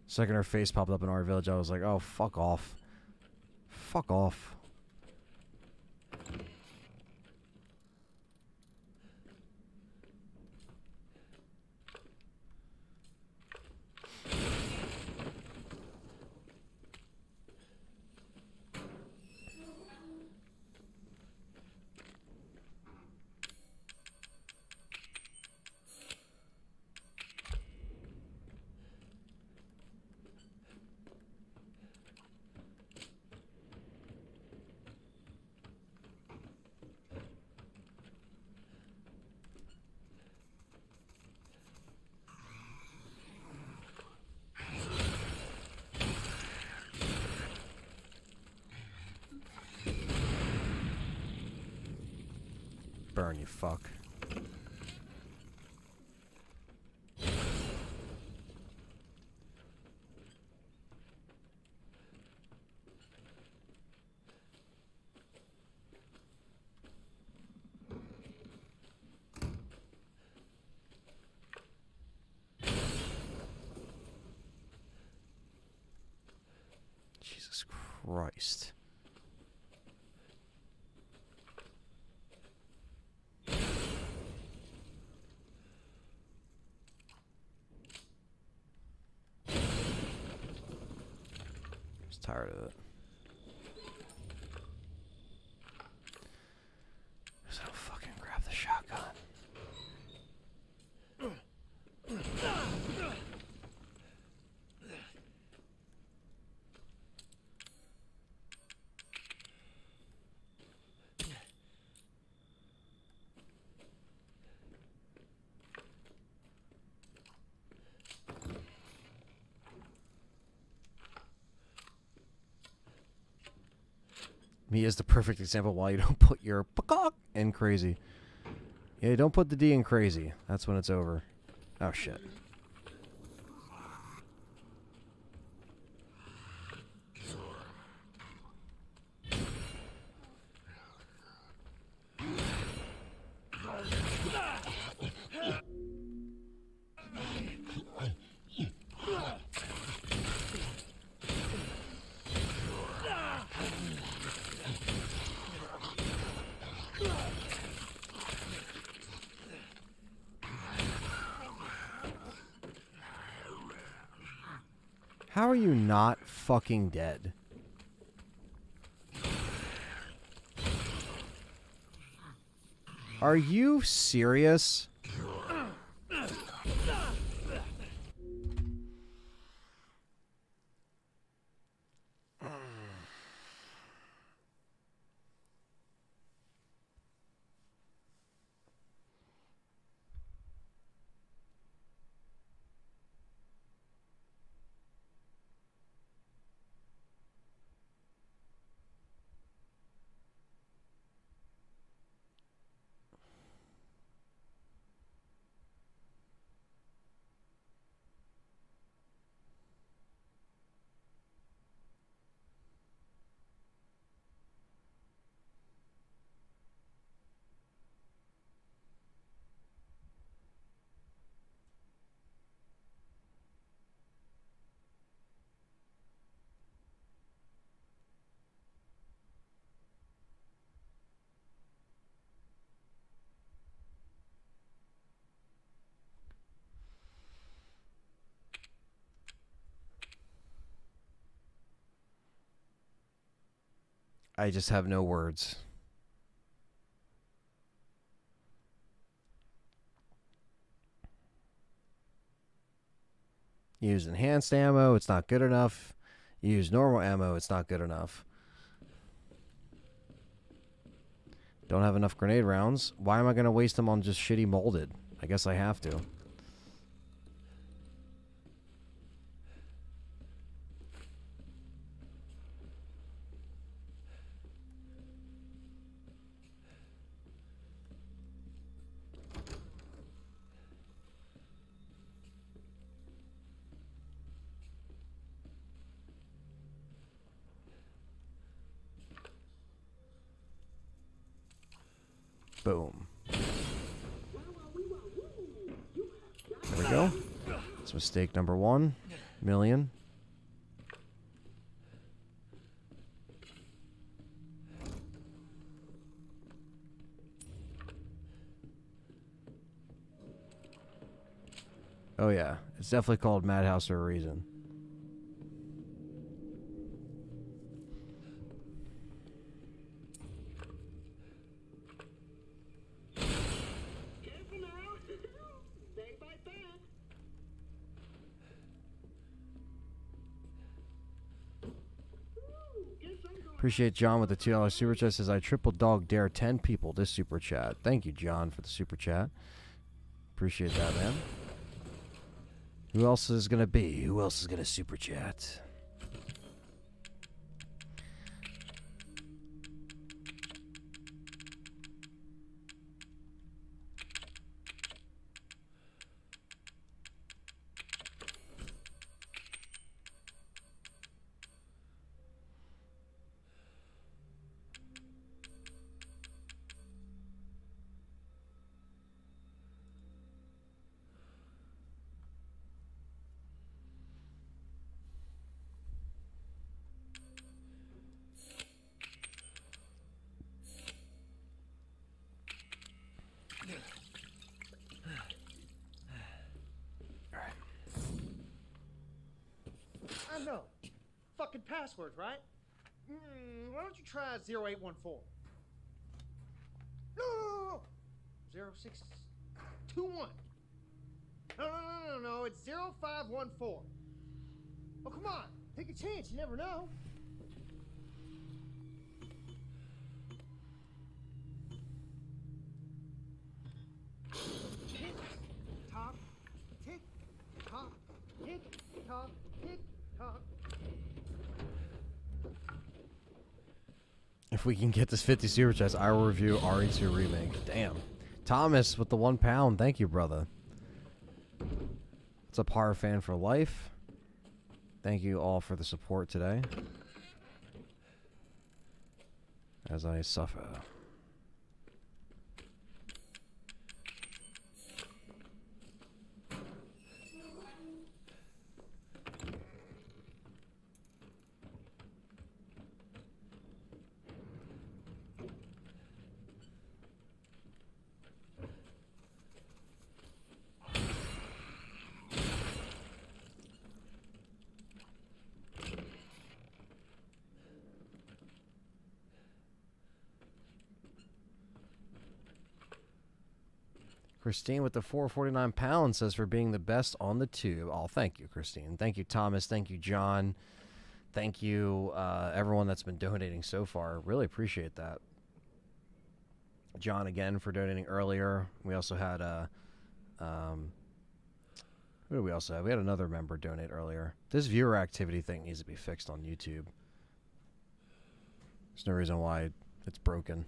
Second her face popped up in our village, I was like, oh, fuck off. Fuck off. Burn, you fuck. Jesus Christ. Just tired of it. So fucking grab the shotgun. Me is the perfect example why you don't put your peacock in crazy. Yeah, don't put the D in crazy. That's when it's over. Oh shit. How are you not fucking dead? Are you serious? I just have no words. Use enhanced ammo, it's not good enough. Use normal ammo, it's not good enough. Don't have enough grenade rounds. Why am I going to waste them on just shitty molded? I guess I have to. Boom. There we go. That's mistake number 1 million. Oh yeah, it's definitely called Madhouse for a reason. Careful now. Stay by that. Appreciate John with the $2 super chat. Says I triple dog dare 10 people this super chat. Thank you, John, for the super chat. Appreciate that, man. Who else is gonna be? Who else is gonna super chat? I know. Fucking passwords, right? Why don't you try 0814? No. 0621. No. It's 0514. Oh, come on. Take a chance. You never know. Tick tock, tick tock, tick tock, tick tock. If we can get this 50 super chats, I will review RE2 Remake. Damn. Thomas with the £1. Thank you, brother. What's up, horror fan for life? Thank you all for the support today. As I suffer. Christine with the £4.49 says for being the best on the tube. Oh, thank you, Christine. Thank you, Thomas. Thank you, John. Thank you, everyone that's been donating so far. Really appreciate that. John again for donating earlier. We also had who did we also have? We had another member donate earlier. This viewer activity thing needs to be fixed on YouTube. There's no reason why it's broken.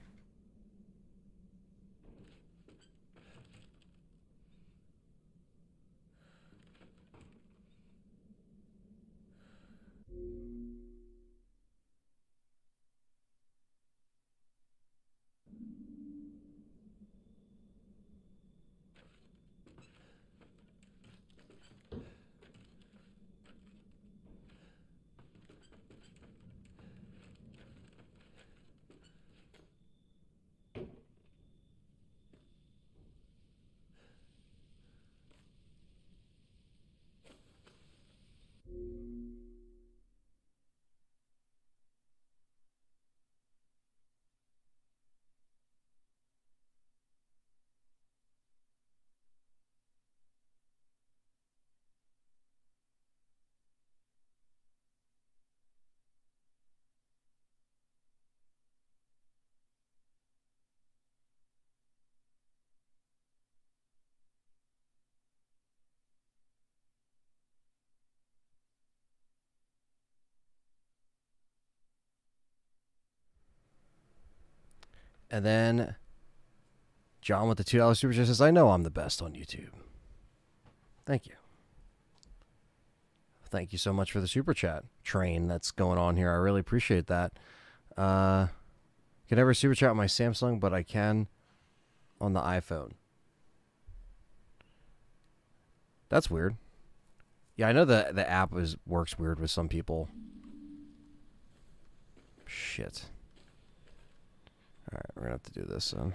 And then John with the $2 super chat says, I know I'm the best on YouTube. Thank you. Thank you so much for the super chat train that's going on here. I really appreciate that. Can never super chat with my Samsung, but I can on the iPhone. That's weird. Yeah, I know the app works weird with some people. Shit. Alright, we're gonna have to do this then.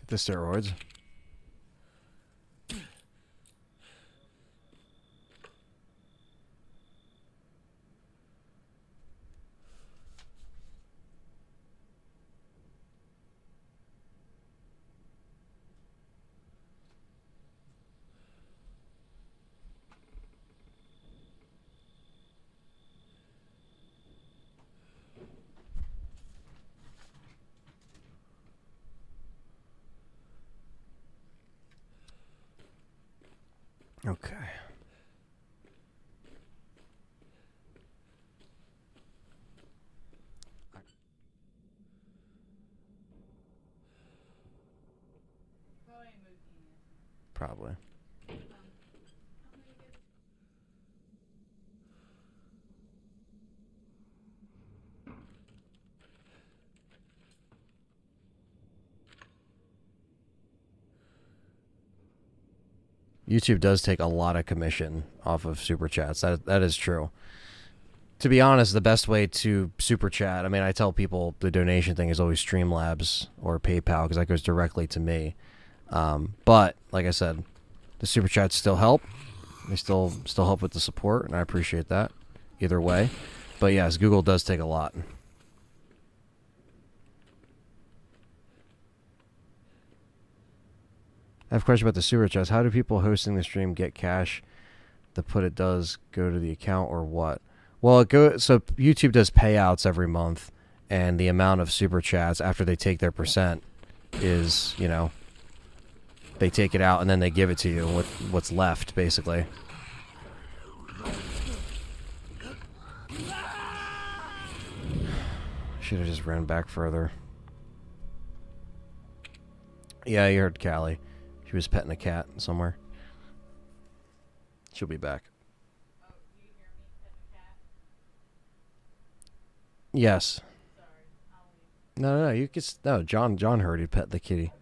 The steroids. Okay. Probably. YouTube does take a lot of commission off of super chats. That is true. To be honest, the best way to super chat, I mean, I tell people the donation thing is always Streamlabs or PayPal because that goes directly to me. But like I said, the super chats still help. They still help with the support, and I appreciate that either way. But yes, Google does take a lot. I have a question about the super chats. How do people hosting the stream get cash? The put it does go to the account or what? Well, so YouTube does payouts every month, and the amount of super chats after they take their percent is, you know, they take it out and then they give it to you with what's left, basically. Should have just ran back further. Yeah, you heard Callie. She was petting a cat somewhere. She'll be back. Oh, do you hear me petting a cat? Yes. Sorry, I'll leave. No, you can. No, John heard you pet the kitty.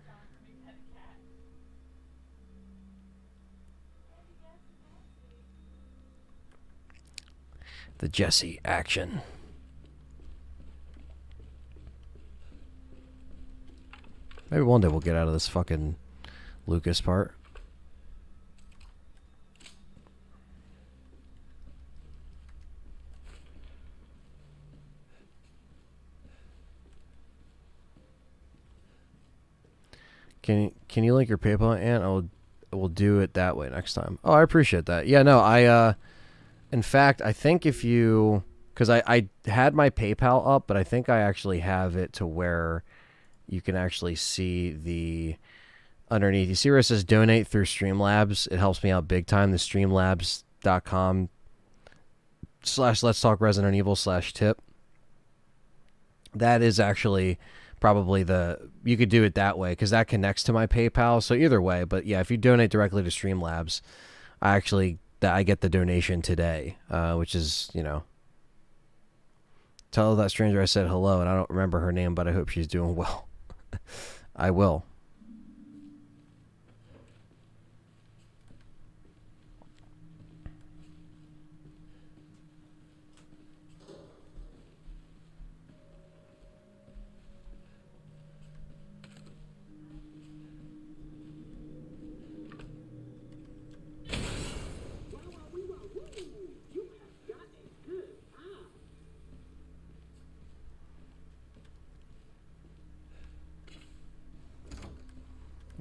The Jesse action. Maybe one day we'll get out of this fucking Lucas part. Can you link your PayPal, and we'll do it that way next time. Oh, I appreciate that. Yeah, no, in fact, I think if you, because I had my PayPal up, but I think I actually have it to where you can actually see the underneath. You see where it says donate through Streamlabs? It helps me out big time. The streamlabs.com/Let's Talk Resident Evil /tip. That is actually probably you could do it that way because that connects to my PayPal. So either way, but yeah, if you donate directly to Streamlabs, I get the donation today, which is, you know, tell that stranger I said hello, and I don't remember her name, but I hope she's doing well. I will.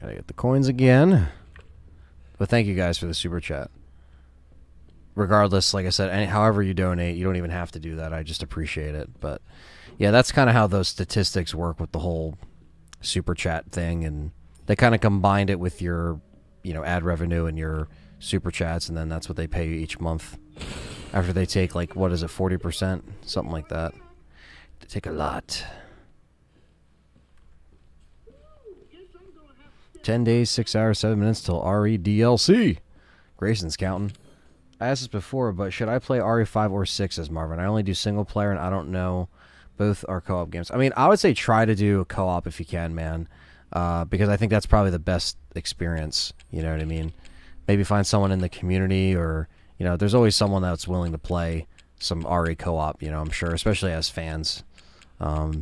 Gotta get the coins again. But thank you guys for the super chat. Regardless, like I said, however you donate, you don't even have to do that. I just appreciate it. But yeah, that's kind of how those statistics work with the whole super chat thing, and they kind of combined it with your, you know, ad revenue and your super chats, and then that's what they pay you each month after they take, like, what is it, 40%, something like that. Take a lot. 10 days, 6 hours, 7 minutes till RE DLC. Grayson's counting. I asked this before, but should I play RE5 or 6 as Marvin? I only do single player, and I don't know. Both are co-op games. I mean, I would say try to do a co-op if you can, man. Because I think that's probably the best experience. You know what I mean? Maybe find someone in the community, or, you know, there's always someone that's willing to play some RE co-op, you know, I'm sure, especially as fans. I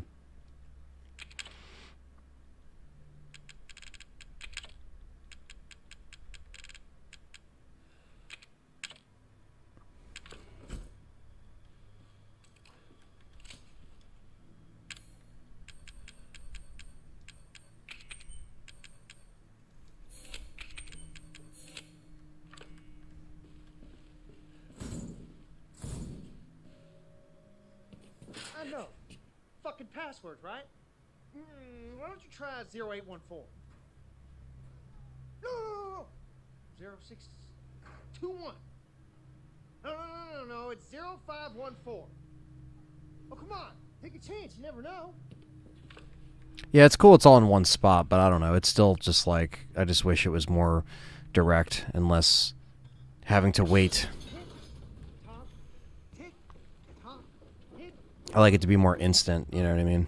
know. Fucking password, right? Why don't you try 0814? No. 0621. No. It's 0514. Oh, come on. Take a chance. You never know. Yeah, it's cool it's all in one spot, but I don't know. It's still just like, I just wish it was more direct and less having to wait. I like it to be more instant, you know what I mean?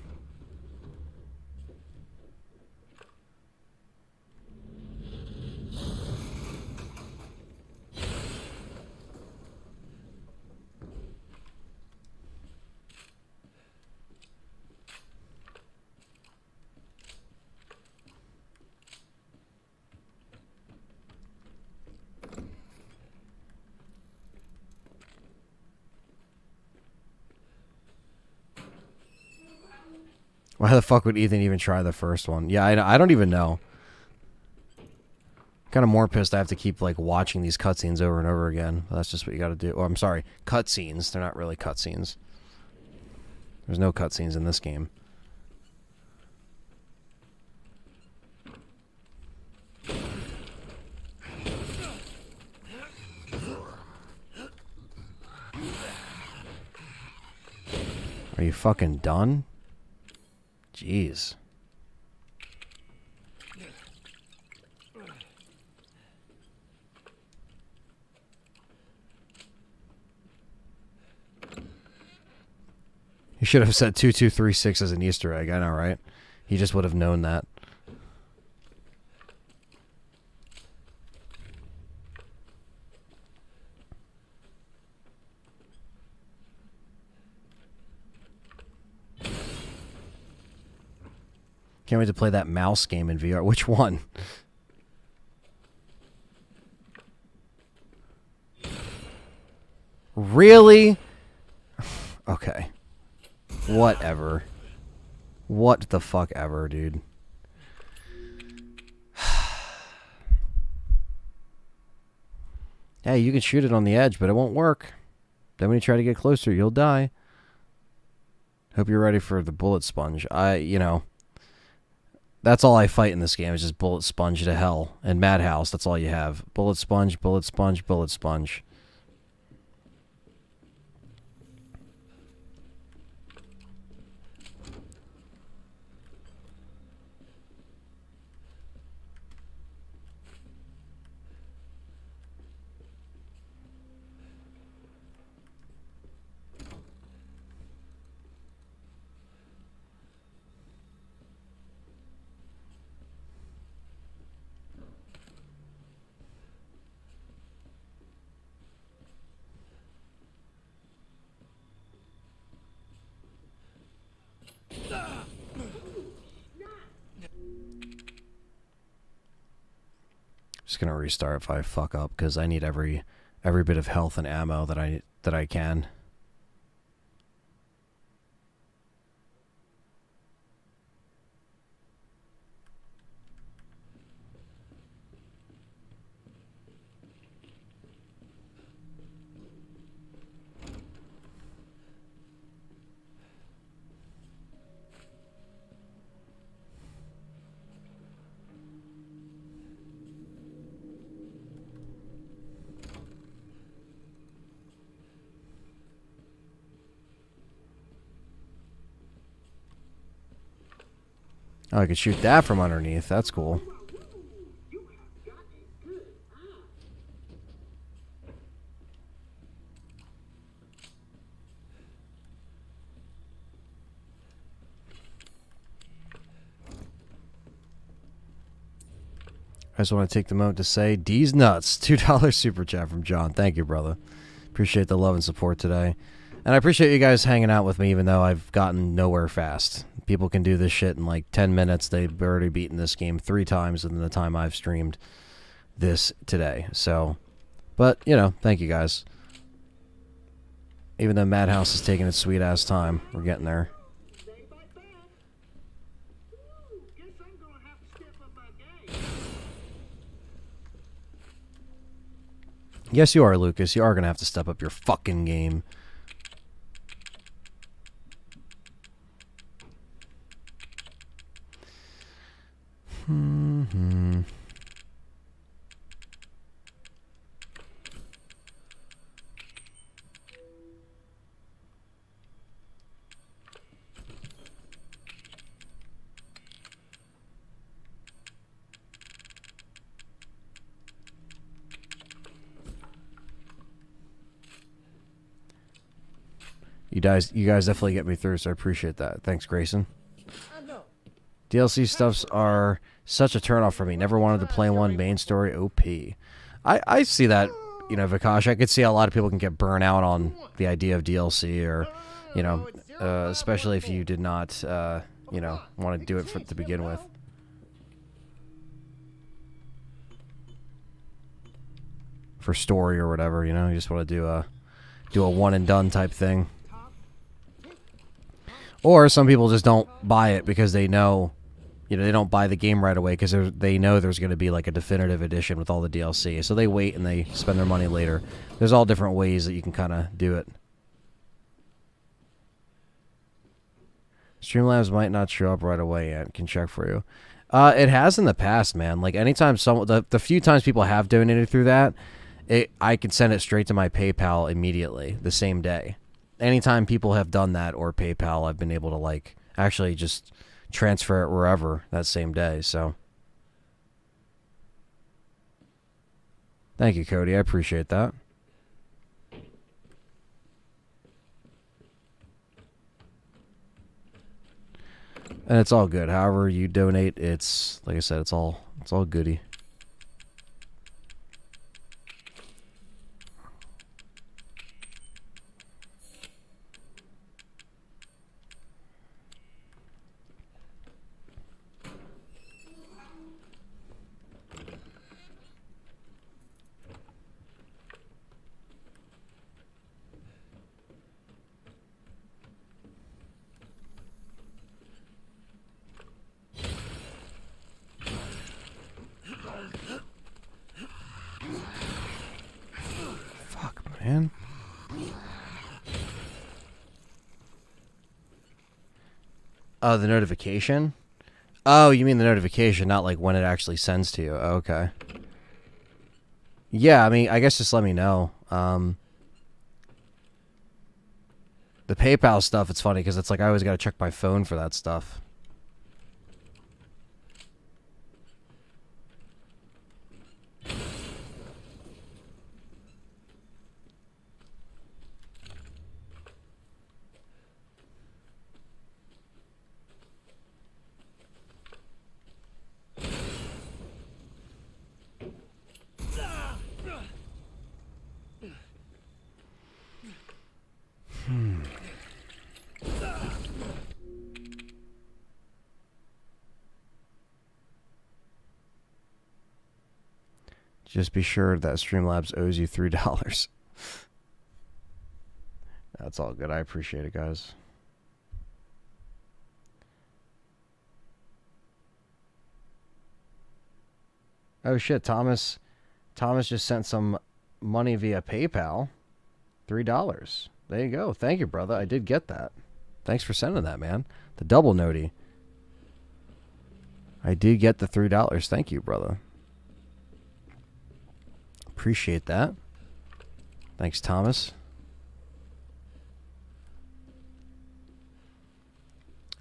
Why the fuck would Ethan even try the first one? Yeah, I don't even know. Kind of more pissed I have to keep like watching these cutscenes over and over again. That's just what you got to do. Oh, I'm sorry, cutscenes. They're not really cutscenes. There's no cutscenes in this game. Are you fucking done? Jeez. You should have said 2236 as an Easter egg. I know, right? He just would have known that. Can't wait to play that mouse game in VR. Which one? Really? Okay. Whatever. What the fuck ever, dude. Hey, you can shoot it on the edge, but it won't work. Then when you try to get closer, you'll die. Hope you're ready for the bullet sponge. You know, that's all I fight in this game is just bullet sponge to hell. And Madhouse, that's all you have. Bullet sponge, bullet sponge, bullet sponge. Just gonna restart if I fuck up because I need every bit of health and ammo that I can. Oh, I could shoot that from underneath. That's cool. I just want to take the moment to say, D's nuts. $2 super chat from John. Thank you, brother. Appreciate the love and support today. And I appreciate you guys hanging out with me, even though I've gotten nowhere fast. People can do this shit in like 10 minutes. They've already beaten this game 3 times in the time I've streamed this today. So, but, you know, thank you guys. Even though Madhouse is taking its sweet-ass time, we're getting there. Yes, you are, Lucas. You are going to have to step up your fucking game. You guys definitely get me through, so I appreciate that. Thanks, Grayson. DLC stuffs are such a turnoff for me. Never wanted to play one. Main story OP. I see that, you know, Vikash. I could see how a lot of people can get burnt out on the idea of DLC, or, you know, especially if you did not, you know, want to do it to begin with. For story or whatever, you know, you just want to do a one and done type thing. Or some people just don't buy it because they know, you know, they don't buy the game right away because they know there's going to be like a definitive edition with all the DLC. So they wait and they spend their money later. There's all different ways that you can kind of do it. Streamlabs might not show up right away yet. Can check for you. It has in the past, man. Like anytime the few times people have donated through that, I can send it straight to my PayPal immediately the same day. Anytime people have done that or PayPal, I've been able to like actually just transfer it wherever that same day. So thank you, Cody. I appreciate that. And it's all good. However you donate, it's like I said, it's all goody. Man. Oh, the notification? Oh, you mean the notification, not like when it actually sends to you. Oh, okay. Yeah, I mean, I guess just let me know. The PayPal stuff, it's funny because it's like I always got to check my phone for that stuff. Just be sure that Streamlabs owes you $3. That's all good. I appreciate it, guys. Oh shit, Thomas just sent some money via PayPal. $3. There you go. Thank you, brother. I did get that. Thanks for sending that, man. The double notey. I did get the $3. Thank you, brother. Appreciate that. Thanks, Thomas.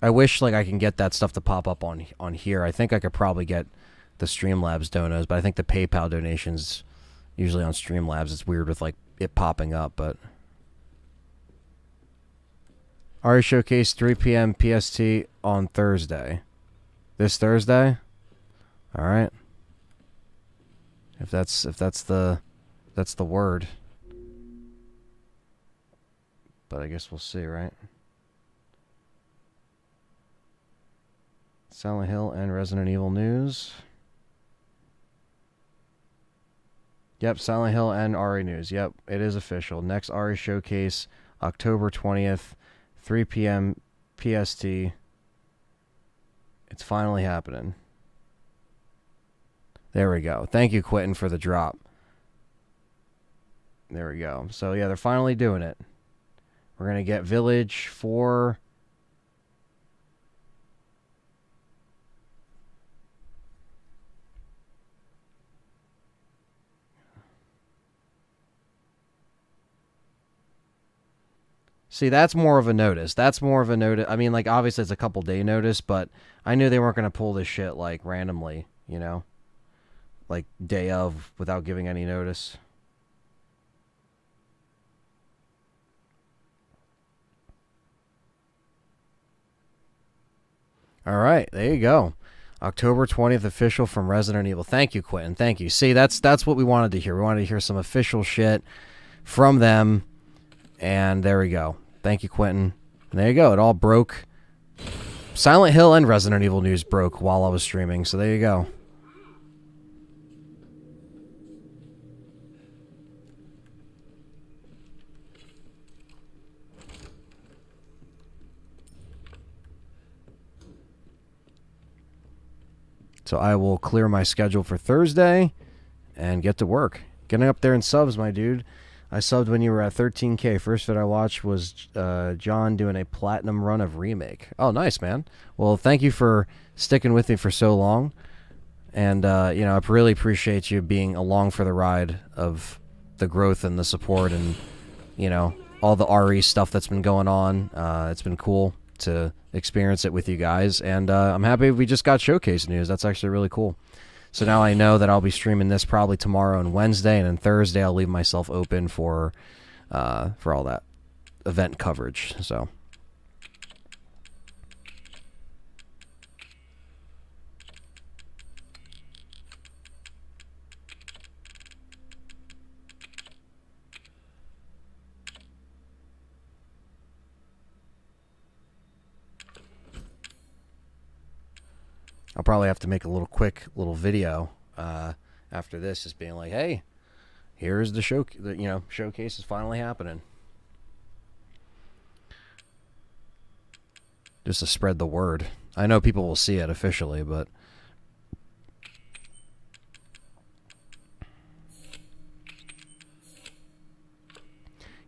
I wish like I can get that stuff to pop up on here. I think I could probably get the Streamlabs donos, but I think the PayPal donations usually on Streamlabs, it's weird with like it popping up. But RE Showcase 3 p.m. PST on Thursday. This Thursday. All right. If that's the word. But I guess we'll see, right? Silent Hill and Resident Evil news. Yep, Silent Hill and RE news. Yep, it is official. Next RE Showcase, October 20th, 3 p.m. PST. It's finally happening. There we go. Thank you, Quentin, for the drop. There we go. So, yeah, they're finally doing it. We're going to get Village 4... See, that's more of a notice. That's more of a notice. I mean, like, obviously it's a couple day notice, but I knew they weren't going to pull this shit, like, randomly, you know? Like, day of, without giving any notice. All right, there you go. October 20th official from Resident Evil. Thank you, Quentin. Thank you. See, that's what we wanted to hear. We wanted to hear some official shit from them. And there we go. Thank you, Quentin. And there you go. It all broke. Silent Hill and Resident Evil news broke while I was streaming. So there you go. So I will clear my schedule for Thursday and get to work. Getting up there in subs, my dude. I subbed when you were at 13K. First vid I watched was John doing a platinum run of Remake. Oh, nice, man. Well, thank you for sticking with me for so long. And, you know, I really appreciate you being along for the ride of the growth and the support and, you know, all the RE stuff that's been going on. It's been cool to experience it with you guys. And I'm happy we just got Showcase news. That's actually really cool. So now I know that I'll be streaming this probably tomorrow and Wednesday, and then Thursday I'll leave myself open for all that event coverage. So. I'll probably have to make a quick little video after this, just being like, "Hey, here's the show. Showcase is finally happening." Just to spread the word. I know people will see it officially, but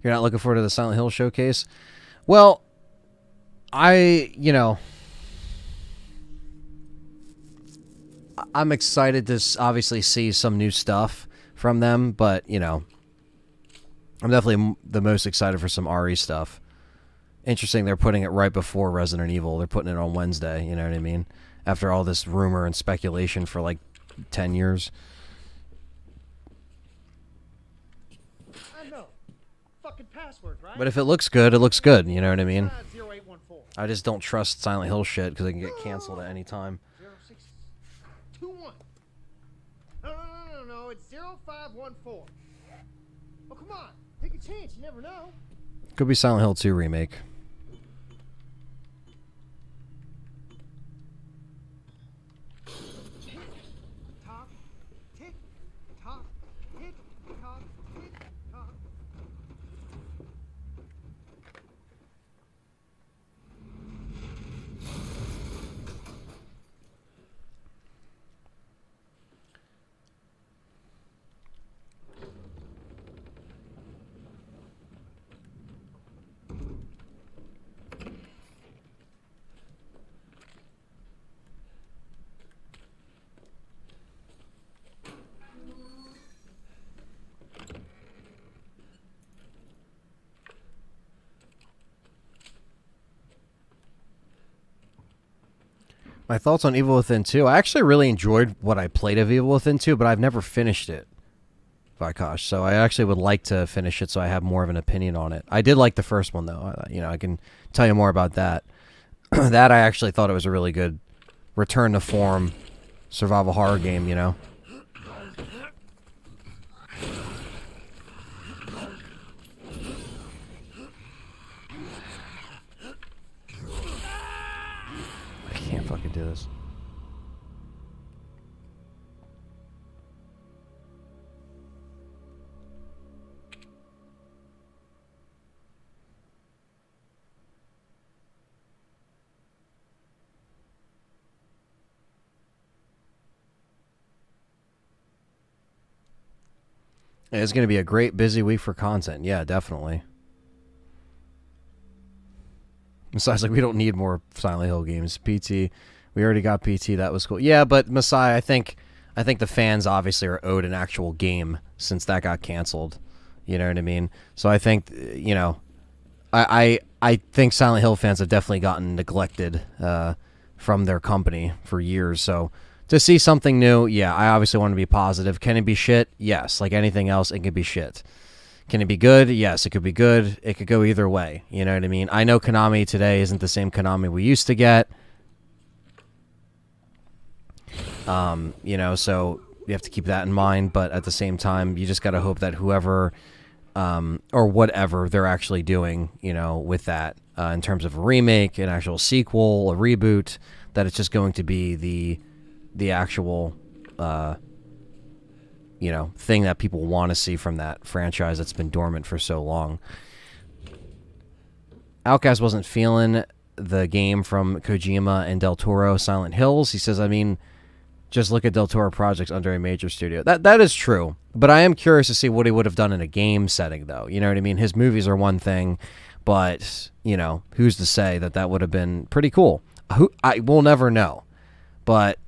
you're not looking forward to the Silent Hill showcase? Well, I'm excited to obviously see some new stuff from them, but, you know, I'm definitely the most excited for some RE stuff. Interesting, they're putting it right before Resident Evil. They're putting it on Wednesday, you know what I mean? After all this rumor and speculation for like 10 years. I know. Fucking password, right? But if it looks good, it looks good, you know what I mean? I just don't trust Silent Hill shit because it can get canceled at any time. 0621. No, it's 0514. Oh, come on. Take a chance, you never know. Could be Silent Hill 2 remake. Tock, tick, tock, tick, tock, tick, tock. My thoughts on Evil Within 2. I actually really enjoyed what I played of Evil Within 2, but I've never finished it, Vikash. So I actually would like to finish it so I have more of an opinion on it. I did like the first one, though. I can tell you more about that. That I actually thought it was a really good return to form survival horror game, you know? I can't fucking do this. It's going to be a great, busy week for content. Yeah, definitely. Besides, like, we don't need more Silent Hill games. PT, we already got PT. That was cool. Yeah, but Messiah, I think the fans obviously are owed an actual game since that got canceled. You know what I mean? So I think, you know, I think Silent Hill fans have definitely gotten neglected from their company for years. So to see something new, yeah, I obviously want to be positive. Can it be shit? Yes. Like anything else, it can be shit. Can it be good? Yes, it could be good. It could go either way. You know what I mean? I know Konami today isn't the same Konami we used to get. You know, so you have to keep that in mind. But at the same time, you just got to hope that whoever or whatever they're actually doing, you know, with that in terms of a remake, an actual sequel, a reboot, that it's just going to be the actual, you know, thing that people want to see from that franchise that's been dormant for so long. Outcast wasn't feeling the game from Kojima and Del Toro, Silent Hills. He says, I mean, just look at Del Toro projects under a major studio. That is true, but I am curious to see what he would have done in a game setting, though. You know what I mean? His movies are one thing, but, you know, who's to say that would have been pretty cool? We'll never know, but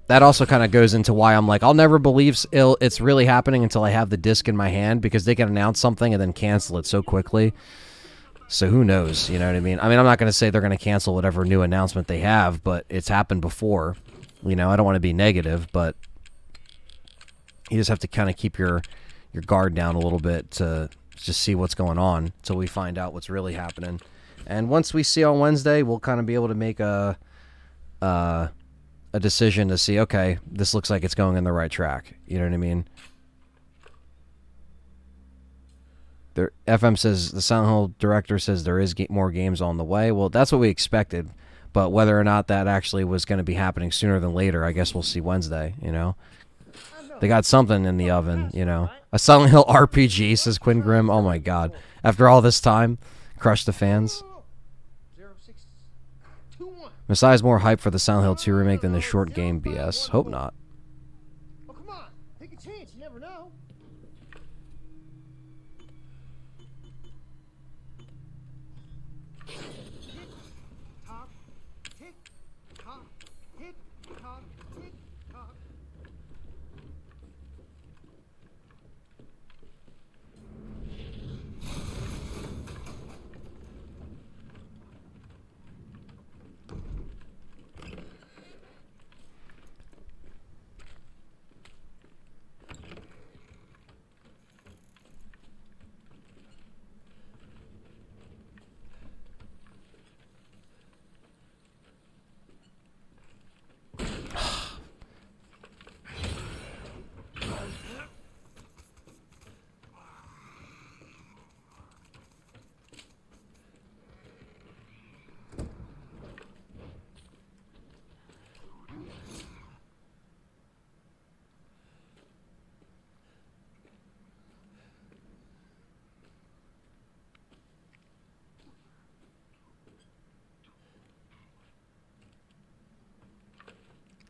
that also kind of goes into why I'm like, I'll never believe it's really happening until I have the disc in my hand, because they can announce something and then cancel it so quickly. So who knows? You know what I mean? I mean, I'm not going to say they're going to cancel whatever new announcement they have, but it's happened before. You know, I don't want to be negative, but you just have to kind of keep your guard down a little bit to just see what's going on until we find out what's really happening. And once we see on Wednesday, we'll kind of be able to make a decision to see, okay, this looks like it's going in the right track. You know what I mean? FM says, the Silent Hill director says there is more games on the way. Well, that's what we expected. But whether or not that actually was going to be happening sooner than later, I guess we'll see Wednesday, you know? They got something in the oven, you know? A Silent Hill RPG, says Quinn Grimm. Oh, my God. After all this time, crush the fans. Messiah's more hype for the Silent Hill 2 remake than the short game BS. Hope not. Oh, come on. Take a chance. You never know. Tick-tock. Tick-tock. Tick-tock. Tick-tock.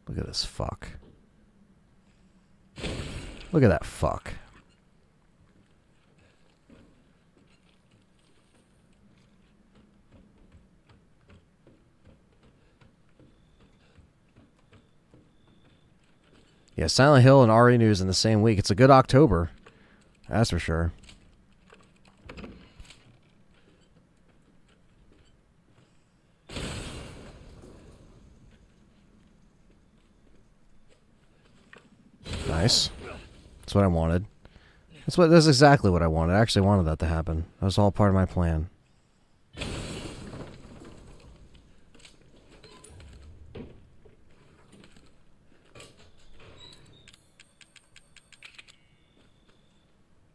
Look at this fuck. Look at that fuck. Yeah, Silent Hill and RE News in the same week. It's a good October. That's for sure. Nice. That's what I wanted. That's exactly what I wanted. I actually wanted that to happen. That was all part of my plan.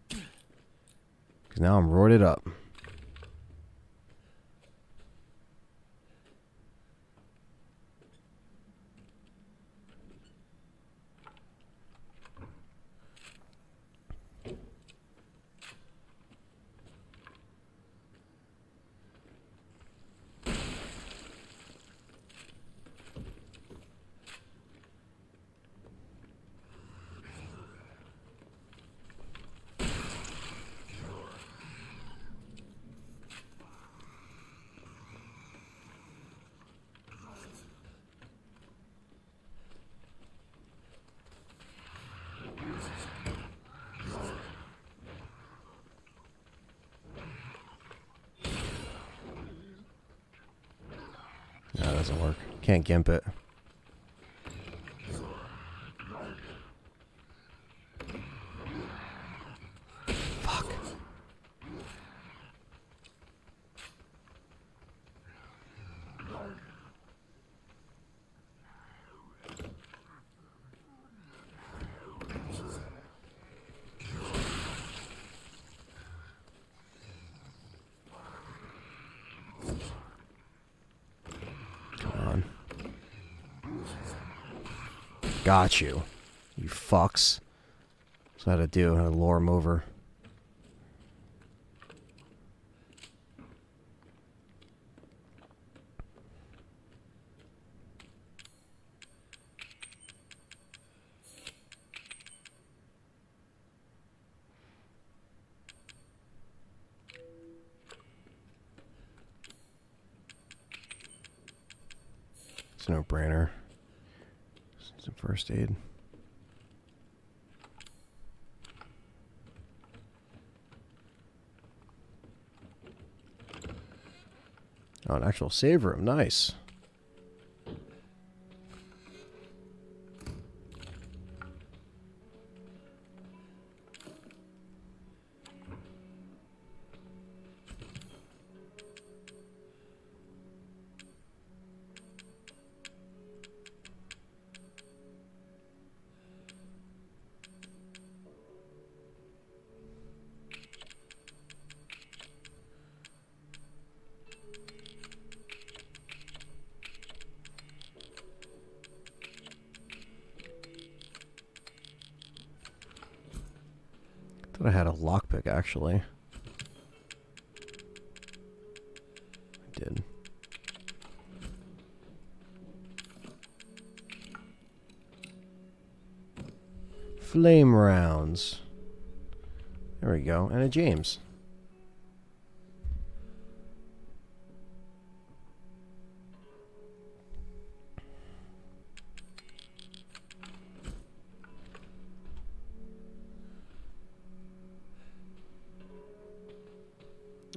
Because now I'm roided up. No, that doesn't work. Can't gimp it. Fuck. Got you. You fucks. That's what I had to do. I had to lure him over. It's a no-brainer. Some first aid. Oh, an actual save room. Nice. Thought I had a lockpick, actually. I did. Flame rounds. There we go. And a James.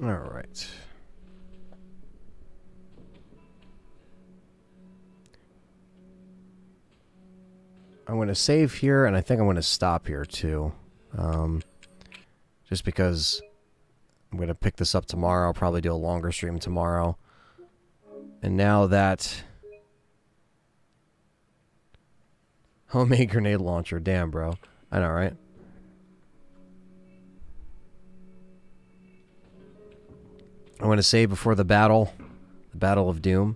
All right. I'm going to save here, and I think I'm going to stop here, too. Just because I'm going to pick this up tomorrow. I'll probably do a longer stream tomorrow. And now that... Homemade grenade launcher. Damn, bro. I know, right? I'm going to save before the Battle of Doom.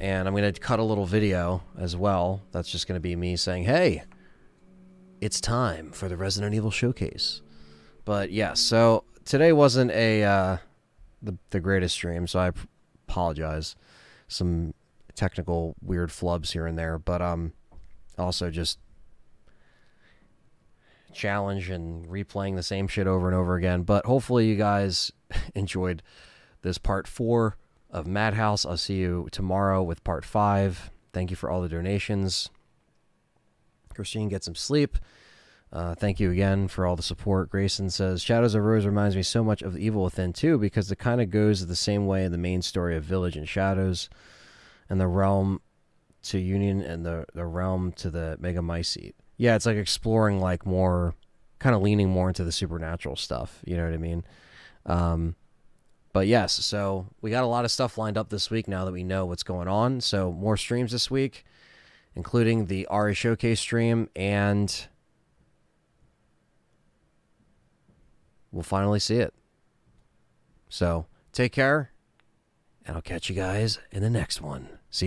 And I'm going to cut a little video as well. That's just going to be me saying, hey, it's time for the Resident Evil Showcase. But yeah, so today wasn't the greatest stream, so I apologize. Some technical weird flubs here and there, but also just challenge and replaying the same shit over and over again. But hopefully you guys enjoyed this part 4 of Madhouse. I'll see you tomorrow with part 5. Thank you for all the donations. Christine, get some sleep. Thank you again for all the support. Grayson says, Shadows of Rose reminds me so much of The Evil Within 2 because it kind of goes the same way in the main story of Village and Shadows and the realm to Union and the realm to the Megamycete. Yeah, it's like exploring like more, kind of leaning more into the supernatural stuff. You know what I mean? But yes, so we got a lot of stuff lined up this week now that we know what's going on. So more streams this week, including the Ari Showcase stream, and we'll finally see it. So take care, and I'll catch you guys in the next one. See you.